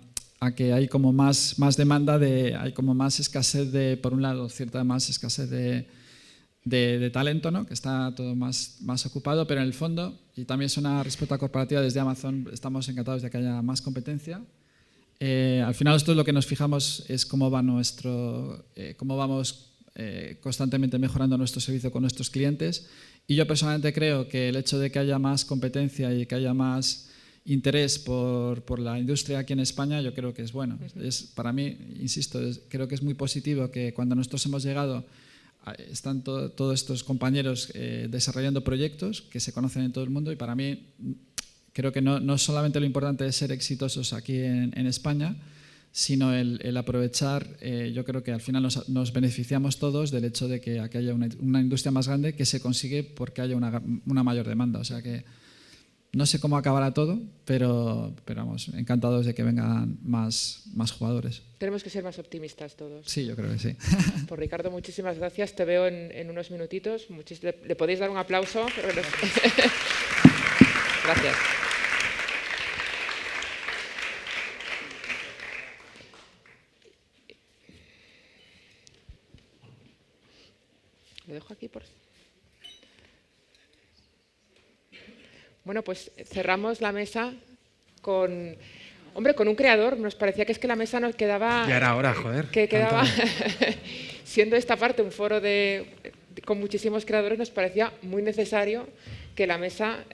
que hay como más demanda, hay como más escasez por un lado, cierta más escasez de talento, ¿no? Que está todo más ocupado, pero en el fondo, y también es una respuesta corporativa desde Amazon, estamos encantados de que haya más competencia. Al final esto es lo que nos fijamos es cómo vamos constantemente mejorando nuestro servicio con nuestros clientes, y yo personalmente creo que el hecho de que haya más competencia y que haya más interés por la industria aquí en España, yo creo que es bueno. Para mí, insisto, creo que es muy positivo que cuando nosotros hemos llegado están todos estos compañeros desarrollando proyectos que se conocen en todo el mundo, y para mí creo que no solamente lo importante es ser exitosos aquí en España, sino el aprovechar, yo creo que al final nos beneficiamos todos del hecho de que aquí haya una industria más grande que se consigue porque haya una mayor demanda. O sea que no sé cómo acabará todo, pero vamos, encantados de que vengan más jugadores. Tenemos que ser más optimistas todos. Sí, yo creo que sí. Pues Ricardo, muchísimas gracias. Te veo en unos minutitos. ¿Le podéis dar un aplauso? Gracias. Lo dejo aquí por... Bueno, pues cerramos la mesa con Hombre, con un creador nos parecía que es que la mesa nos quedaba... Ya era hora, joder. Que quedaba, siendo esta parte un foro con muchísimos creadores, nos parecía muy necesario que la mesa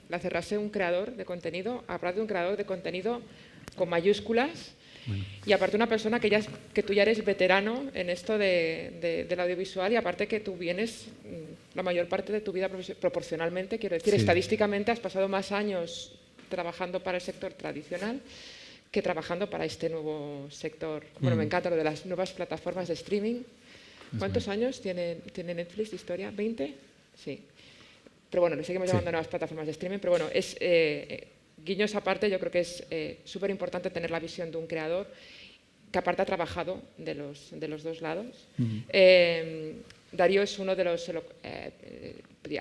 la cerrase un creador de contenido, hablar de un creador de contenido con mayúsculas, y aparte una persona que tú ya eres veterano en esto del audiovisual, y aparte que tú vienes la mayor parte de tu vida proporcionalmente, quiero decir, estadísticamente has pasado más años trabajando para el sector tradicional que trabajando para este nuevo sector. Bueno, me encanta lo de las nuevas plataformas de streaming. ¿Cuántos años tiene Netflix de historia? ¿20? Sí. Pero bueno, le seguimos llamando nuevas plataformas de streaming, pero bueno, guiños aparte, yo creo que es súper importante tener la visión de un creador que aparte ha trabajado de los dos lados. Darío es uno de los...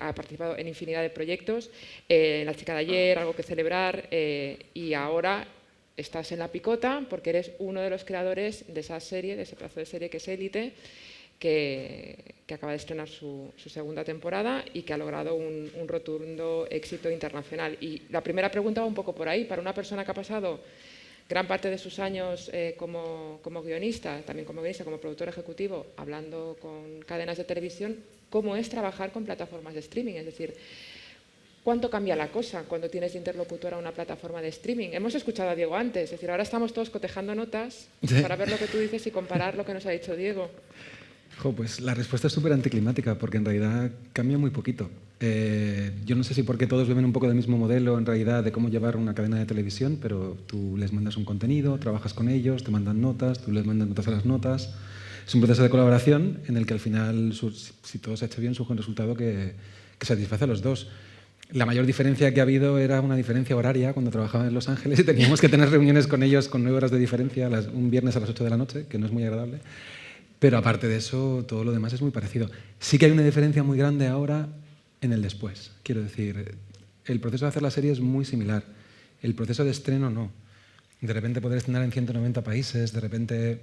ha participado en infinidad de proyectos, en La chica de ayer, Algo que celebrar, y ahora estás en La Picota porque eres uno de los creadores de esa serie, de ese pedazo de serie que es Élite, que acaba de estrenar su segunda temporada y que ha logrado un rotundo éxito internacional. Y la primera pregunta va un poco por ahí. Para una persona que ha pasado gran parte de sus años como guionista, también como guionista, como productor ejecutivo, hablando con cadenas de televisión, ¿cómo es trabajar con plataformas de streaming? Es decir, ¿cuánto cambia la cosa cuando tienes de interlocutor a una plataforma de streaming? Hemos escuchado a Diego antes, es decir, ahora estamos todos cotejando notas para ver lo que tú dices y comparar lo que nos ha dicho Diego. Pues la respuesta es súper anticlimática, porque en realidad cambia muy poquito. Yo no sé si porque todos beben un poco del mismo modelo, en realidad, de cómo llevar una cadena de televisión, pero tú les mandas un contenido, trabajas con ellos, te mandan notas, tú les mandas notas a las notas. Es un proceso de colaboración en el que al final, si todo se ha hecho bien, surge un resultado que satisface a los dos. La mayor diferencia que ha habido era una diferencia horaria cuando trabajaba en Los Ángeles y teníamos que tener reuniones con ellos con 9 horas de diferencia, un viernes a las 8 de la noche, que no es muy agradable. Pero aparte de eso, todo lo demás es muy parecido. Sí que hay una diferencia muy grande ahora en el después. Quiero decir, el proceso de hacer la serie es muy similar. El proceso de estreno no. De repente poder estrenar en 190 países, de repente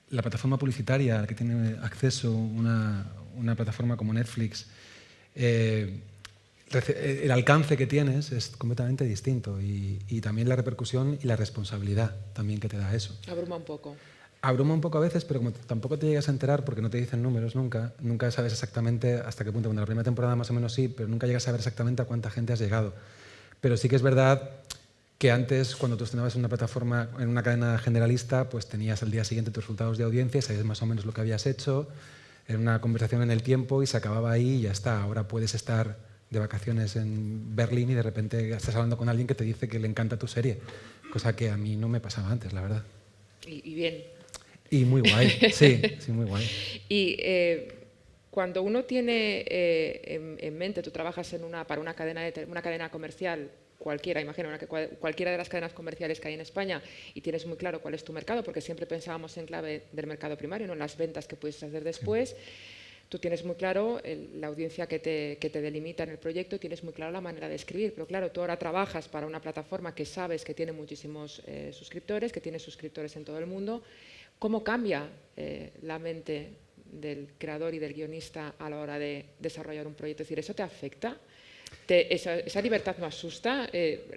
la plataforma publicitaria a la que tiene acceso una plataforma como Netflix, el alcance que tienes es completamente distinto y también la repercusión y la responsabilidad también que te da eso. Abruma un poco. Abruma un poco a veces, pero como tampoco te llegas a enterar porque no te dicen números nunca sabes exactamente hasta qué punto. Bueno, la primera temporada más o menos sí, pero nunca llegas a saber exactamente a cuánta gente has llegado. Pero sí que es verdad que antes, cuando tú estrenabas en una plataforma, en una cadena generalista, pues tenías al día siguiente tus resultados de audiencia, sabías más o menos lo que habías hecho, era una conversación en el tiempo y se acababa ahí y ya está. Ahora puedes estar de vacaciones en Berlín y de repente estás hablando con alguien que te dice que le encanta tu serie, cosa que a mí no me pasaba antes, la verdad. Y bien. Y muy guay, sí, muy guay. Y cuando uno tiene en mente, tú trabajas para una cadena comercial cualquiera, imagino, cualquiera de las cadenas comerciales que hay en España, y tienes muy claro cuál es tu mercado, porque siempre pensábamos en clave del mercado primario, no en las ventas que puedes hacer después. Sí. Tú tienes muy claro la audiencia que te delimita en el proyecto, tienes muy claro la manera de escribir, pero claro, tú ahora trabajas para una plataforma que sabes que tiene muchísimos suscriptores, que tiene suscriptores en todo el mundo. ¿Cómo cambia la mente del creador y del guionista a la hora de desarrollar un proyecto? Es decir, ¿eso te afecta? ¿Esa libertad no asusta?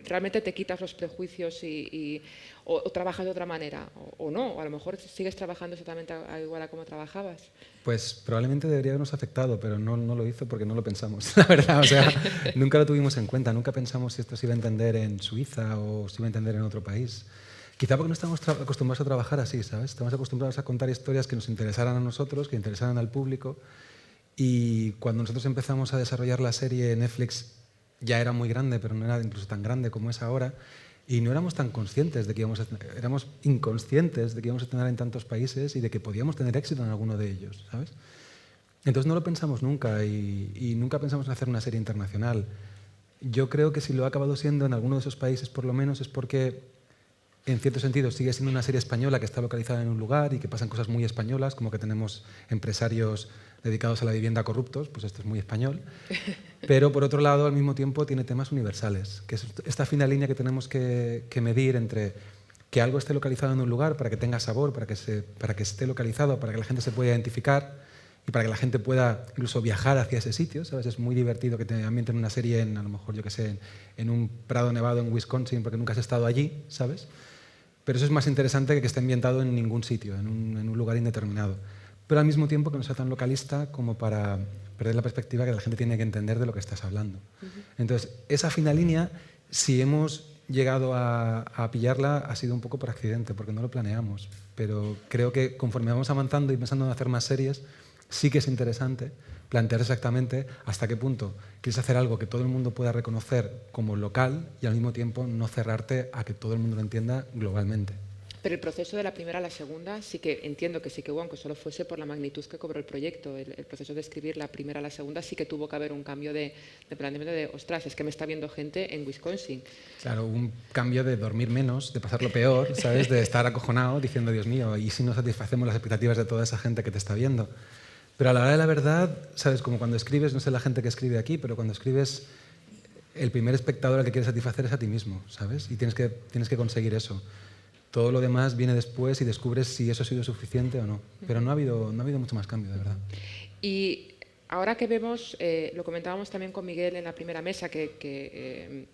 ¿Realmente te quitas los prejuicios o trabajas de otra manera? ¿O no? ¿O a lo mejor sigues trabajando exactamente igual a como trabajabas? Pues probablemente debería habernos afectado, pero no lo hizo porque no lo pensamos, la verdad. O sea, nunca lo tuvimos en cuenta, nunca pensamos si esto se iba a entender en Suiza o se iba a entender en otro país. Quizá porque no estamos acostumbrados a trabajar así, ¿sabes? Estamos acostumbrados a contar historias que nos interesaran a nosotros, que interesaran al público. Y cuando nosotros empezamos a desarrollar la serie, Netflix ya era muy grande, pero no era incluso tan grande como es ahora. Y no éramos tan conscientes de que éramos inconscientes de que íbamos a tener en tantos países y de que podíamos tener éxito en alguno de ellos, ¿sabes? Entonces no lo pensamos nunca y nunca pensamos en hacer una serie internacional. Yo creo que si lo ha acabado siendo en alguno de esos países, por lo menos, es porque en cierto sentido sigue siendo una serie española que está localizada en un lugar y que pasan cosas muy españolas, como que tenemos empresarios dedicados a la vivienda corruptos, pues esto es muy español. Pero por otro lado, al mismo tiempo, tiene temas universales, que es esta fina línea que tenemos que medir entre que algo esté localizado en un lugar para que tenga sabor, para que esté localizado, para que la gente se pueda identificar, y para que la gente pueda incluso viajar hacia ese sitio, ¿sabes? Es muy divertido que te ambienten una serie en, a lo mejor, yo que sé, en un prado nevado en Wisconsin porque nunca has estado allí, ¿sabes? Pero eso es más interesante que esté ambientado en ningún sitio, en un lugar indeterminado. Pero al mismo tiempo que no sea tan localista como para perder la perspectiva que la gente tiene que entender de lo que estás hablando. Entonces, esa fina línea, si hemos llegado a pillarla, ha sido un poco por accidente, porque no lo planeamos. Pero creo que conforme vamos avanzando y pensando en hacer más series, sí que es interesante plantear exactamente hasta qué punto quieres hacer algo que todo el mundo pueda reconocer como local y al mismo tiempo no cerrarte a que todo el mundo lo entienda globalmente. Pero el proceso de la primera a la segunda sí que entiendo que sí que hubo, aunque solo fuese por la magnitud que cobró el proyecto. El proceso de escribir la primera a la segunda sí que tuvo que haber un cambio de planteamiento de, ostras, es que me está viendo gente en Wisconsin. Claro, un cambio de dormir menos, de pasarlo peor, ¿sabes? De estar acojonado diciendo, Dios mío, ¿y si no satisfacemos las expectativas de toda esa gente que te está viendo? Pero a la hora de la verdad, ¿sabes? Como cuando escribes, no sé la gente que escribe aquí, pero cuando escribes, el primer espectador al que quieres satisfacer es a ti mismo, ¿sabes? Y tienes que conseguir eso. Todo lo demás viene después y descubres si eso ha sido suficiente o no. Pero no ha habido mucho más cambio, de verdad. Y ahora que vemos, lo comentábamos también con Miguel en la primera mesa, que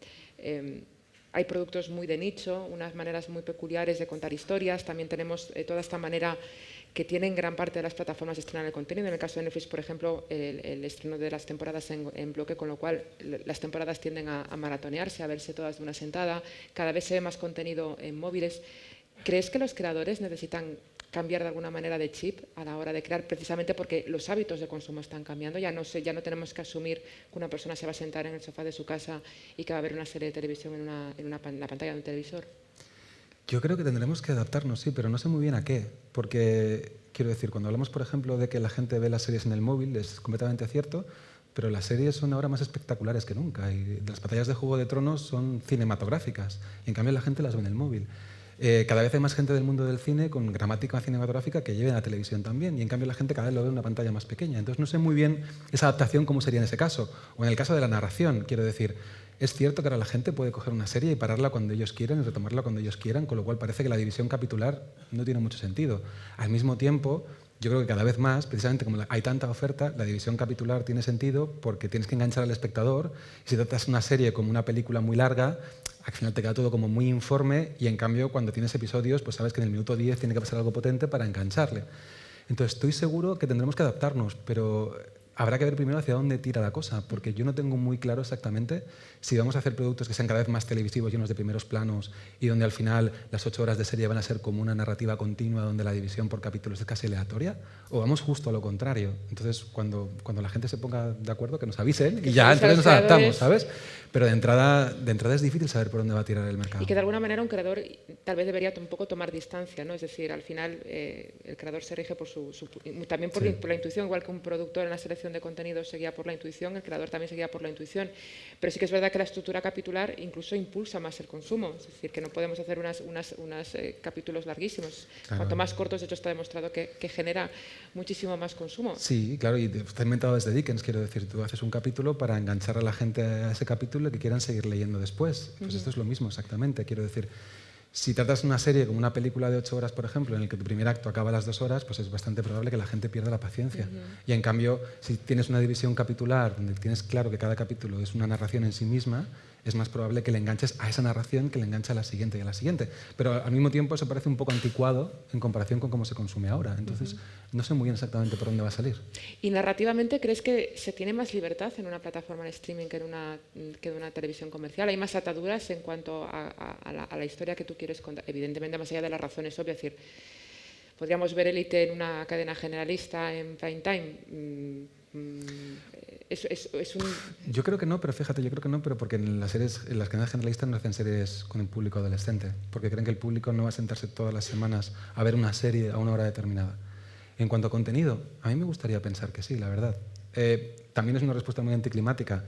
hay productos muy de nicho, unas maneras muy peculiares de contar historias. También tenemos toda esta manera que tienen gran parte de las plataformas de estrenar el contenido. En el caso de Netflix, por ejemplo, el estreno de las temporadas en bloque, con lo cual las temporadas tienden a maratonearse, a verse todas de una sentada. Cada vez se ve más contenido en móviles. ¿Crees que los creadores necesitan cambiar de alguna manera de chip a la hora de crear, precisamente porque los hábitos de consumo están cambiando? Ya no tenemos que asumir que una persona se va a sentar en el sofá de su casa y que va a ver una serie de televisión en la pantalla de un televisor. Yo creo que tendremos que adaptarnos, sí, pero no sé muy bien a qué. Porque, quiero decir, cuando hablamos, por ejemplo, de que la gente ve las series en el móvil, es completamente cierto, pero las series son ahora más espectaculares que nunca. Y las batallas de Juego de Tronos son cinematográficas, y en cambio la gente las ve en el móvil. Cada vez hay más gente del mundo del cine con gramática cinematográfica que lleve a la televisión también, y en cambio la gente cada vez lo ve en una pantalla más pequeña. Entonces no sé muy bien esa adaptación cómo sería en ese caso. O en el caso de la narración, quiero decir, es cierto que ahora la gente puede coger una serie y pararla cuando ellos quieran y retomarla cuando ellos quieran, con lo cual parece que la división capitular no tiene mucho sentido. Al mismo tiempo, yo creo que cada vez más, precisamente como hay tanta oferta, la división capitular tiene sentido porque tienes que enganchar al espectador. Y si tratas una serie como una película muy larga, al final te queda todo como muy informe, y en cambio cuando tienes episodios, pues sabes que en el minuto 10 tiene que pasar algo potente para engancharle. Entonces estoy seguro que tendremos que adaptarnos, pero habrá que ver primero hacia dónde tira la cosa, porque yo no tengo muy claro exactamente si vamos a hacer productos que sean cada vez más televisivos, llenos de primeros planos, y donde al final las 8 horas de serie van a ser como una narrativa continua donde la división por capítulos es casi aleatoria, o vamos justo a lo contrario. Entonces, cuando la gente se ponga de acuerdo, que nos avisen y ya entonces nos adaptamos, ¿sabes? Pero de entrada es difícil saber por dónde va a tirar el mercado. Y que de alguna manera un creador tal vez debería un poco tomar distancia, ¿no? Es decir, al final el creador se rige por también por, por la intuición, igual que un productor en la selección de contenidos se guía por la intuición, el creador también se guía por la intuición. Pero sí que es verdad que la estructura capitular incluso impulsa más el consumo, es decir, que no podemos hacer unos capítulos larguísimos. Claro. Cuanto más cortos, de hecho está demostrado que genera muchísimo más consumo. Sí, claro, y está inventado desde Dickens, quiero decir, tú haces un capítulo para enganchar a la gente a ese capítulo y que quieran seguir leyendo después. Pues esto es lo mismo exactamente, quiero decir. Si tratas una serie como una película de 8 horas, por ejemplo, en el que tu primer acto acaba a las 2 horas, pues es bastante probable que la gente pierda la paciencia. Y en cambio, si tienes una división capitular donde tienes claro que cada capítulo es una narración en sí misma, es más probable que le enganches a esa narración que le enganche a la siguiente y a la siguiente. Pero al mismo tiempo eso parece un poco anticuado en comparación con cómo se consume ahora. Entonces, no sé muy bien exactamente por dónde va a salir. ¿Y narrativamente crees que se tiene más libertad en una plataforma de streaming que en una televisión comercial? ¿Hay más ataduras en cuanto a la historia que tú quieres contar? Evidentemente, más allá de las razones obvias, es decir, podríamos ver Élite en una cadena generalista en prime time. Yo creo que no, pero fíjate, yo creo que no, pero porque en las cadenas generalistas no hacen series con el público adolescente, porque creen que el público no va a sentarse todas las semanas a ver una serie a una hora determinada. En cuanto a contenido, a mí me gustaría pensar que sí, la verdad. También es una respuesta muy anticlimática,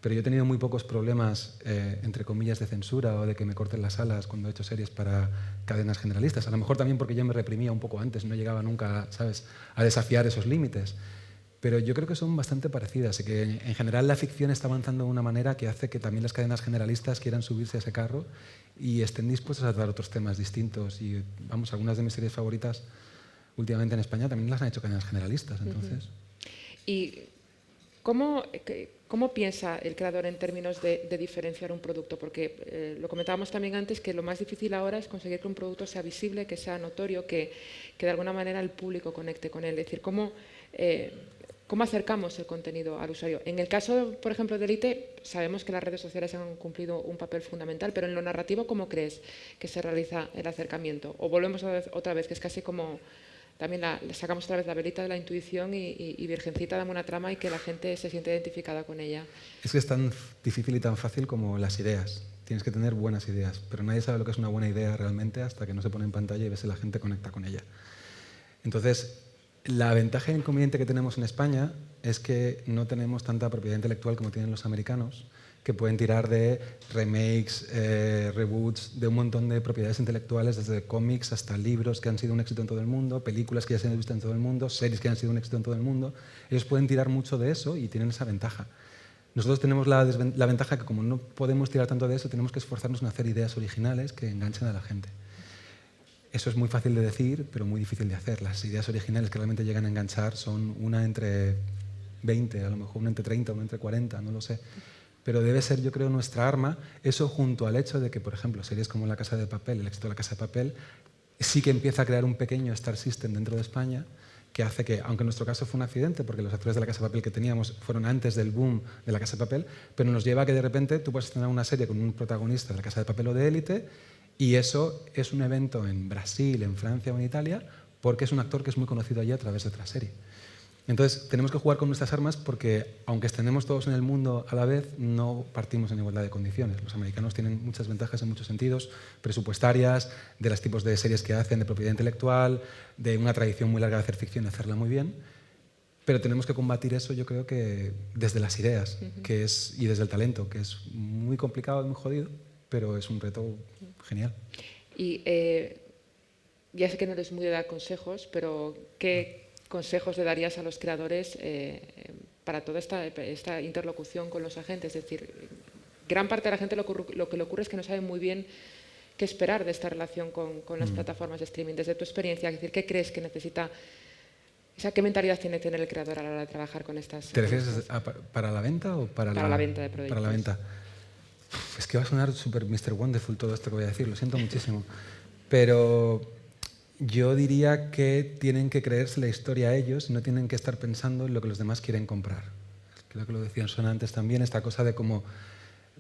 pero yo he tenido muy pocos problemas, entre comillas, de censura o de que me corten las alas cuando he hecho series para cadenas generalistas. A lo mejor también porque yo me reprimía un poco antes, no llegaba nunca, ¿sabes?, a desafiar esos límites. Pero yo creo que son bastante parecidas y que en general la ficción está avanzando de una manera que hace que también las cadenas generalistas quieran subirse a ese carro y estén dispuestas a tratar otros temas distintos. Y vamos, algunas de mis series favoritas últimamente en España también las han hecho cadenas generalistas. Entonces, ¿Y cómo piensa el creador en términos de diferenciar un producto? Porque lo comentábamos también antes, que lo más difícil ahora es conseguir que un producto sea visible, que sea notorio, que de alguna manera el público conecte con él. Es decir, ¿cómo acercamos el contenido al usuario? En el caso, por ejemplo, de Elite, sabemos que las redes sociales han cumplido un papel fundamental, pero en lo narrativo, ¿cómo crees que se realiza el acercamiento? O volvemos otra vez, que es casi como... También sacamos otra vez la velita de la intuición y Virgencita, dame una trama y que la gente se siente identificada con ella. Es que es tan difícil y tan fácil como las ideas. Tienes que tener buenas ideas, pero nadie sabe lo que es una buena idea realmente hasta que no se pone en pantalla y ves si la gente conecta con ella. Entonces, la ventaja e inconveniente que tenemos en España es que no tenemos tanta propiedad intelectual como tienen los americanos, que pueden tirar de remakes, reboots, de un montón de propiedades intelectuales, desde cómics hasta libros que han sido un éxito en todo el mundo, películas que ya se han visto en todo el mundo, series que han sido un éxito en todo el mundo. Ellos pueden tirar mucho de eso y tienen esa ventaja. Nosotros tenemos la ventaja que como no podemos tirar tanto de eso, tenemos que esforzarnos en hacer ideas originales que enganchen a la gente. Eso es muy fácil de decir, pero muy difícil de hacer. Las ideas originales que realmente llegan a enganchar son una entre 20, a lo mejor una entre 30, una entre 40, no lo sé. Pero debe ser, yo creo, nuestra arma, eso junto al hecho de que, por ejemplo, series como La Casa de Papel, el éxito de La Casa de Papel, sí que empieza a crear un pequeño Star System dentro de España que hace que, aunque en nuestro caso fue un accidente, porque los actores de La Casa de Papel que teníamos fueron antes del boom de La Casa de Papel, pero nos lleva a que de repente tú puedes tener una serie con un protagonista de La Casa de Papel o de Élite, y eso es un evento en Brasil, en Francia o en Italia, porque es un actor que es muy conocido allí a través de otra serie. Entonces, tenemos que jugar con nuestras armas porque, aunque estemos todos en el mundo a la vez, no partimos en igualdad de condiciones. Los americanos tienen muchas ventajas en muchos sentidos, presupuestarias, de los tipos de series que hacen, de propiedad intelectual, de una tradición muy larga de hacer ficción y hacerla muy bien. Pero tenemos que combatir eso, yo creo que desde las ideas y desde el talento, que es muy complicado y muy jodido, pero es un reto genial. Y ya sé que no eres muy de dar consejos, pero ¿qué consejos le darías a los creadores para toda esta interlocución con los agentes? Es decir, gran parte de la gente lo que le ocurre es que no sabe muy bien qué esperar de esta relación con las plataformas de streaming. Desde tu experiencia, es decir, ¿qué crees que necesita? ¿Qué mentalidad tiene que tener el creador a la hora de trabajar con estas? ¿Te refieres para la venta o para la venta de productos? Para la venta. Es que va a sonar súper Mr. Wonderful todo esto que voy a decir, lo siento muchísimo. Pero yo diría que tienen que creerse la historia a ellos y no tienen que estar pensando en lo que los demás quieren comprar. Creo que lo decían Son antes también, esta cosa de como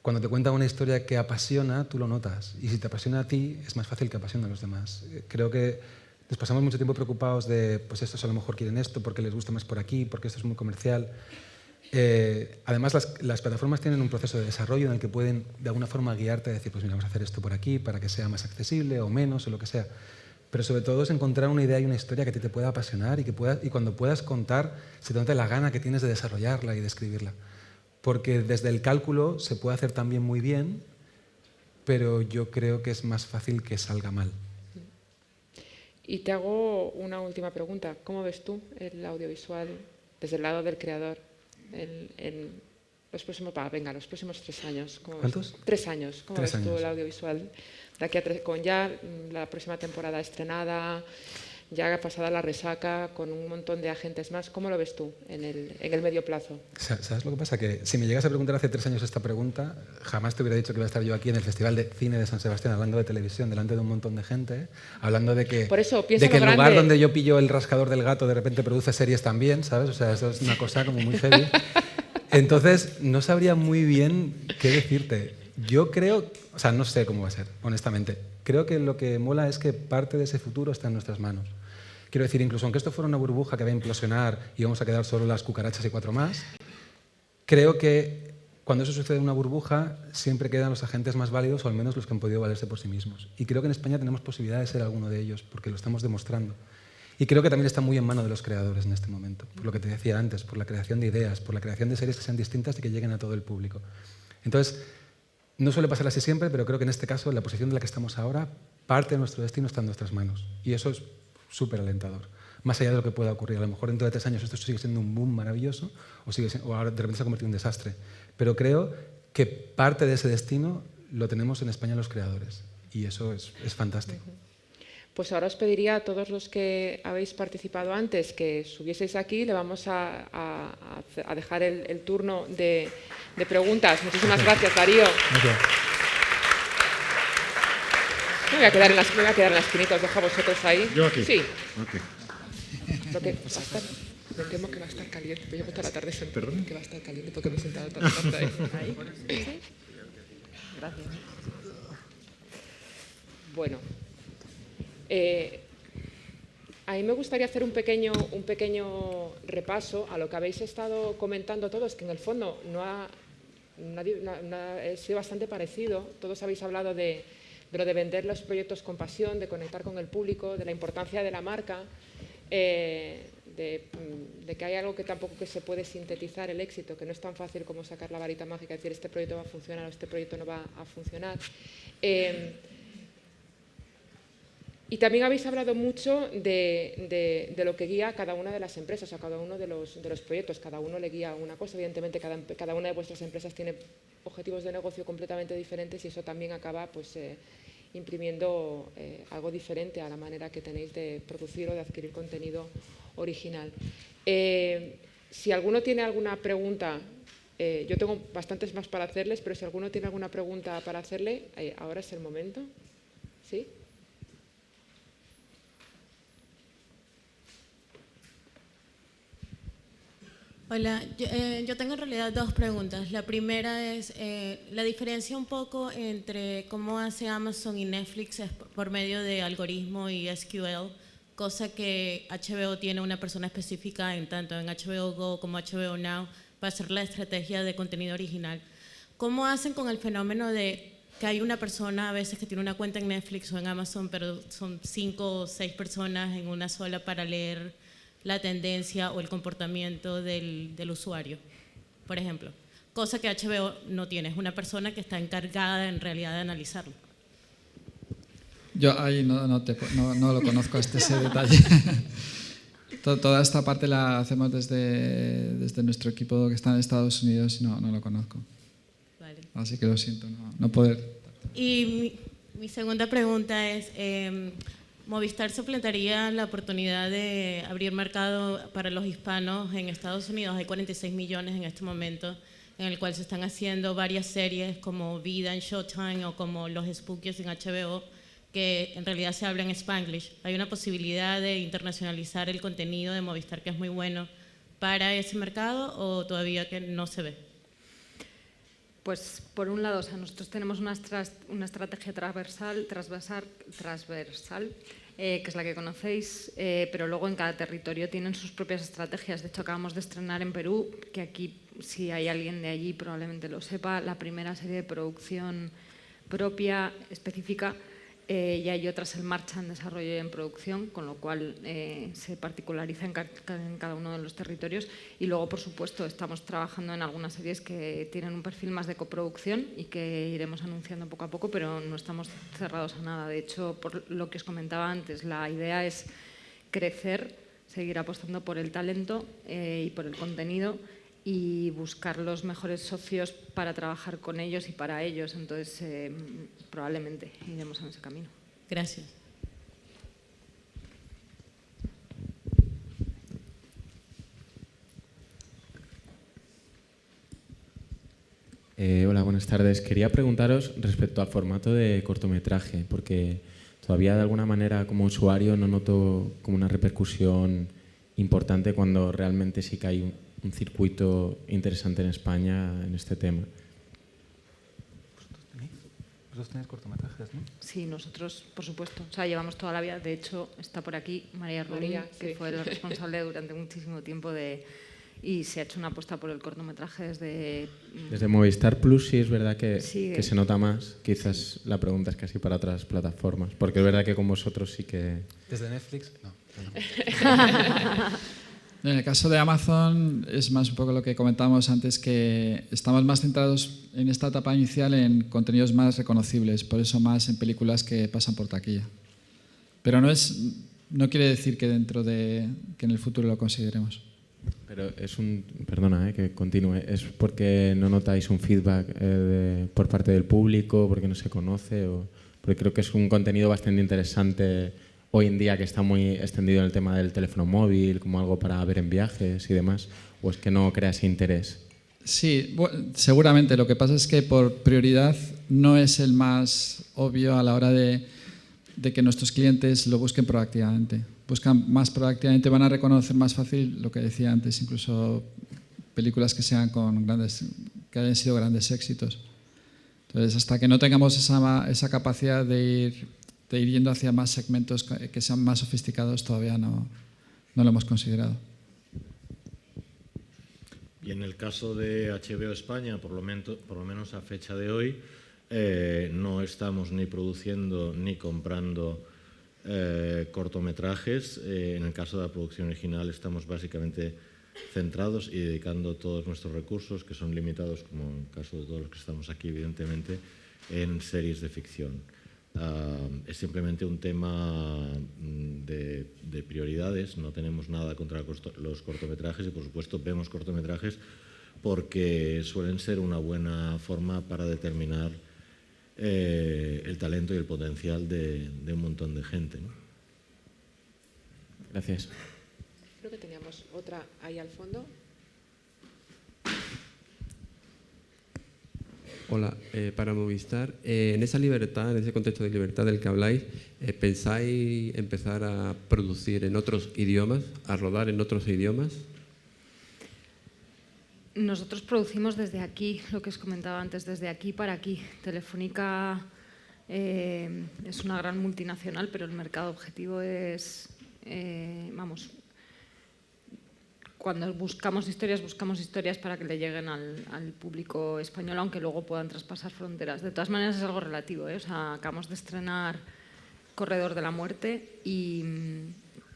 cuando te cuentan una historia que apasiona, tú lo notas. Y si te apasiona a ti, es más fácil que apasione a los demás. Creo que nos pasamos mucho tiempo preocupados de, pues estos a lo mejor quieren esto, porque les gusta más por aquí, porque esto es muy comercial. Además, las plataformas tienen un proceso de desarrollo en el que pueden de alguna forma guiarte a decir, pues mira, vamos a hacer esto por aquí para que sea más accesible o menos o lo que sea. Pero sobre todo es encontrar una idea y una historia que a ti te pueda apasionar y cuando puedas contar, se te note la gana que tienes de desarrollarla y de escribirla. Porque desde el cálculo se puede hacer también muy bien, pero yo creo que es más fácil que salga mal. Y te hago una última pregunta. ¿Cómo ves tú el audiovisual desde el lado del creador en los próximos 3 años? ¿Cuántos? 3 años. ¿Cómo ves tú el audiovisual? De aquí con ya la próxima temporada estrenada, ya pasada la resaca, con un montón de agentes más, ¿cómo lo ves tú en el medio plazo? ¿Sabes lo que pasa? Que si me llegas a preguntar hace 3 años esta pregunta, jamás te hubiera dicho que iba a estar yo aquí en el Festival de Cine de San Sebastián hablando de televisión delante de un montón de gente, hablando de que, por eso, de que el lugar donde yo pillo el rascador del gato de repente produce series también, ¿sabes? O sea, eso es una cosa como muy heavy. Entonces, no sabría muy bien qué decirte. Yo creo, o sea, no sé cómo va a ser, honestamente. Creo que lo que mola es que parte de ese futuro está en nuestras manos. Quiero decir, incluso aunque esto fuera una burbuja que va a implosionar y vamos a quedar solo las cucarachas y 4 más, creo que cuando eso sucede en una burbuja siempre quedan los agentes más válidos o al menos los que han podido valerse por sí mismos. Y creo que en España tenemos posibilidad de ser alguno de ellos porque lo estamos demostrando. Y creo que también está muy en mano de los creadores en este momento, por lo que te decía antes, por la creación de ideas, por la creación de series que sean distintas y que lleguen a todo el público. Entonces, no suele pasar así siempre, pero creo que en este caso, en la posición de la que estamos ahora, parte de nuestro destino está en nuestras manos. Y eso es súper alentador. Más allá de lo que pueda ocurrir. A lo mejor dentro de 3 años esto sigue siendo un boom maravilloso o ahora de repente se ha convertido en un desastre. Pero creo que parte de ese destino lo tenemos en España los creadores. Y eso es fantástico. pues ahora os pediría a todos los que habéis participado antes que subieseis aquí. Le vamos a dejar el turno de preguntas. Muchísimas gracias, Darío. Me voy a quedar en la esquinita, os dejo a vosotros ahí. ¿Yo aquí? Sí. Okay. Lo que me temo que va a estar caliente. Pero llevo toda la tarde sentado. Que va a estar caliente porque me he sentado toda la tarde ahí. ¿Sí? Gracias. Bueno. A mí me gustaría hacer un pequeño repaso a lo que habéis estado comentando todos, que en el fondo ha sido bastante parecido. Todos habéis hablado de lo de vender los proyectos con pasión, de conectar con el público, de la importancia de la marca, de que hay algo que tampoco que se puede sintetizar el éxito, que no es tan fácil como sacar la varita mágica y decir este proyecto va a funcionar o este proyecto no va a funcionar. Y también habéis hablado mucho de lo que guía a cada una de las empresas, a cada uno de los proyectos. Cada uno le guía una cosa. Evidentemente, cada una de vuestras empresas tiene objetivos de negocio completamente diferentes y eso también acaba pues, imprimiendo algo diferente a la manera que tenéis de producir o de adquirir contenido original. Si alguno tiene alguna pregunta, yo tengo bastantes más para hacerles, pero si alguno tiene alguna pregunta para hacerle, ahora es el momento. ¿Sí? Hola, yo tengo en realidad dos preguntas. La primera es la diferencia un poco entre cómo hace Amazon y Netflix es por medio de algoritmo y SQL, cosa que HBO tiene una persona específica tanto en HBO Go como HBO Now para hacer la estrategia de contenido original. ¿Cómo hacen con el fenómeno de que hay una persona a veces que tiene una cuenta en Netflix o en Amazon, pero son 5 o 6 personas en una sola para leer la tendencia o el comportamiento del usuario, por ejemplo? Cosa que HBO no tiene, es una persona que está encargada en realidad de analizarlo. Yo ahí no lo conozco ese detalle. Toda esta parte la hacemos desde nuestro equipo que está en Estados Unidos y no lo conozco. Vale. Así que lo siento, no poder. Y mi segunda pregunta es, ¿Movistar suplantaría la oportunidad de abrir mercado para los hispanos en Estados Unidos? Hay 46 millones en este momento, en el cual se están haciendo varias series como Vida en Showtime o como Los Spookies en HBO, que en realidad se habla en Spanglish. ¿Hay una posibilidad de internacionalizar el contenido de Movistar, que es muy bueno, para ese mercado, o todavía que no se ve? Pues por un lado, o sea, nosotros tenemos una estrategia transversal, que es la que conocéis, pero luego en cada territorio tienen sus propias estrategias. De hecho, acabamos de estrenar en Perú, que aquí, si hay alguien de allí, probablemente lo sepa, la primera serie de producción propia, específica, y hay otras en marcha, en desarrollo y en producción, con lo cual se particulariza en cada uno de los territorios. Y luego, por supuesto, estamos trabajando en algunas series que tienen un perfil más de coproducción y que iremos anunciando poco a poco, pero no estamos cerrados a nada. De hecho, por lo que os comentaba antes, la idea es crecer, seguir apostando por el talento y por el contenido y buscar los mejores socios para trabajar con ellos y para ellos. Entonces, probablemente iremos en ese camino. Gracias. Hola, buenas tardes. Quería preguntaros respecto al formato de cortometraje, porque todavía de alguna manera como usuario no noto como una repercusión importante cuando realmente sí que hay un circuito interesante en España en este tema. Vosotros tenéis cortometrajes, ¿no? Sí, nosotros, por supuesto. O sea, llevamos toda la vida. De hecho, está por aquí María Rubí, que fue la responsable durante muchísimo tiempo y se ha hecho una apuesta por el cortometraje Desde Movistar Plus sí es verdad que se nota más. Quizás la pregunta es casi para otras plataformas, porque es verdad que con vosotros sí que... ¿Desde Netflix? No. En el caso de Amazon es más un poco lo que comentábamos antes, que estamos más centrados en esta etapa inicial en contenidos más reconocibles, por eso más en películas que pasan por taquilla. Pero no quiere decir que que en el futuro lo consideremos. Pero perdona, que continúe, ¿es porque no notáis un feedback por parte del público, porque no se conoce? Porque creo que es un contenido bastante interesante hoy en día que está muy extendido en el tema del teléfono móvil, como algo para ver en viajes y demás, o es que no crea ese interés? Sí, seguramente. Lo que pasa es que por prioridad no es el más obvio a la hora de que nuestros clientes lo busquen proactivamente. Buscan más proactivamente, van a reconocer más fácil lo que decía antes, incluso películas que sean que hayan sido grandes éxitos. Entonces, hasta que no tengamos esa capacidad de ir yendo hacia más segmentos que sean más sofisticados, todavía no lo hemos considerado. Y en el caso de HBO España, por lo menos a fecha de hoy, no estamos ni produciendo ni comprando cortometrajes. En el caso de la producción original estamos básicamente centrados y dedicando todos nuestros recursos, que son limitados, como en el caso de todos los que estamos aquí, evidentemente, en series de ficción. Es simplemente un tema de prioridades. No tenemos nada contra los cortometrajes y, por supuesto, vemos cortometrajes porque suelen ser una buena forma para determinar el talento y el potencial de un montón de gente, ¿no? Gracias. Creo que teníamos otra ahí al fondo. Hola, para Movistar, en esa libertad, en ese contexto de libertad del que habláis, ¿pensáis empezar a producir en otros idiomas, a rodar en otros idiomas? Nosotros producimos desde aquí, lo que os comentaba antes, desde aquí para aquí. Telefónica es una gran multinacional, pero el mercado objetivo es, cuando buscamos historias para que le lleguen al público español, aunque luego puedan traspasar fronteras. De todas maneras es algo relativo, ¿eh? O sea, acabamos de estrenar Corredor de la Muerte y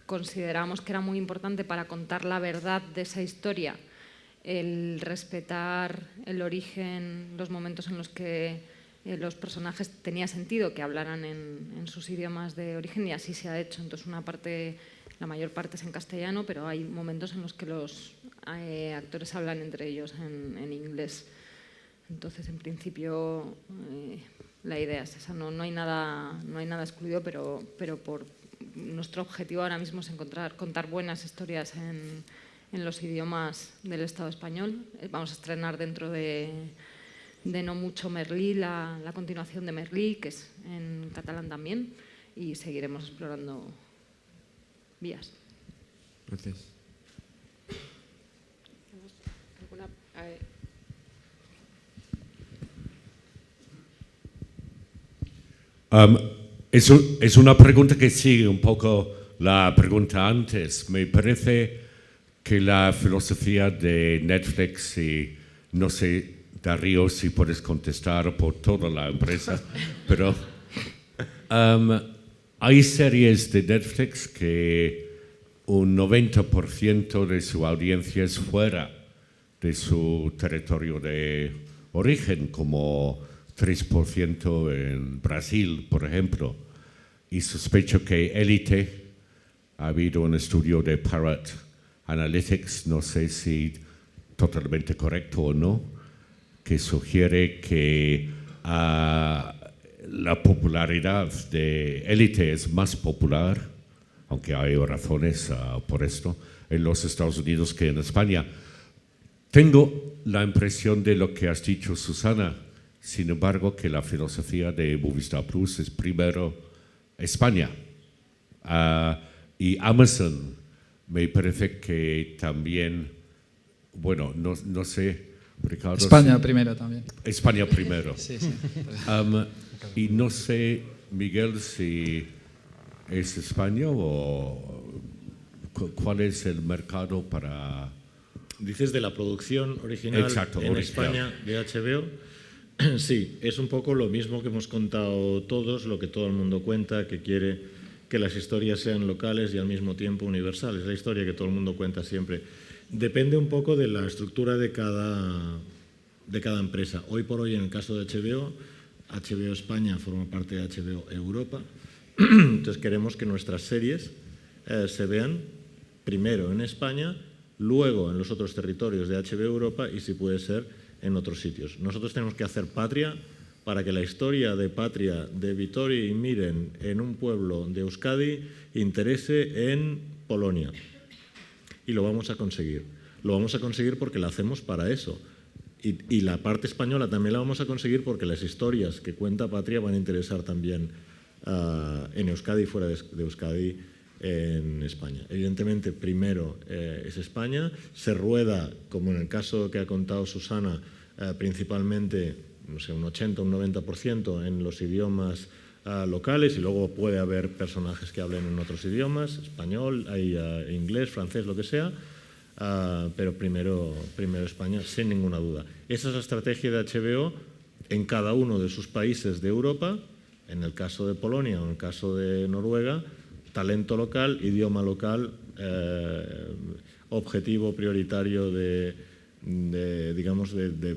consideramos que era muy importante para contar la verdad de esa historia el respetar el origen, los momentos en los que los personajes tenía sentido que hablaran en sus idiomas de origen, y así se ha hecho. Entonces la mayor parte es en castellano, pero hay momentos en los que los actores hablan entre ellos en inglés. Entonces, en principio, la idea es esa. No hay nada excluido, pero por nuestro objetivo ahora mismo es contar buenas historias en los idiomas del Estado español. Vamos a estrenar dentro de no mucho Merlí, la continuación de Merlí, que es en catalán también, y seguiremos explorando vías. Gracias. Es una pregunta que sigue un poco la pregunta antes. Me parece que la filosofía de Netflix, y no sé, Darío, si puedes contestar por toda la empresa, pero hay series de Netflix que un 90% de su audiencia es fuera de su territorio de origen, como 3% en Brasil, por ejemplo. Y sospecho que Élite, ha habido un estudio de Parrot Analytics, no sé si totalmente correcto o no, que sugiere que la popularidad de Élite es más popular, aunque hay razones por esto, en los Estados Unidos que en España. Tengo la impresión de lo que has dicho, Susana, sin embargo, que la filosofía de Movistar Plus es primero España. Y Amazon me parece que también, bueno, no sé, Ricardo. España primero también. España primero. Sí. Y no sé, Miguel, si es España o cuál es el mercado para... Dices de la producción original. Exacto, en España de HBO. Sí, es un poco lo mismo que hemos contado todos, lo que todo el mundo cuenta, que quiere que las historias sean locales y al mismo tiempo universales. Es la historia que todo el mundo cuenta siempre. Depende un poco de la estructura de cada empresa. Hoy por hoy, en el caso de HBO España forma parte de HBO Europa. Entonces queremos que nuestras series se vean primero en España, luego en los otros territorios de HBO Europa y, si puede ser, en otros sitios. Nosotros tenemos que hacer patria para que la historia de Patria de Vitoria y Miren en un pueblo de Euskadi interese en Polonia. Y lo vamos a conseguir. Lo vamos a conseguir porque la hacemos para eso. Y la parte española también la vamos a conseguir porque las historias que cuenta Patria van a interesar también en Euskadi y fuera de Euskadi en España. Evidentemente, primero es España. Se rueda, como en el caso que ha contado Susana, principalmente, no sé, un 80 o un 90% en los idiomas locales, y luego puede haber personajes que hablen en otros idiomas, español, inglés, francés, lo que sea. Pero primero España, sin ninguna duda. Esa es la estrategia de HBO en cada uno de sus países de Europa. En el caso de Polonia o en el caso de Noruega, talento local, idioma local, objetivo prioritario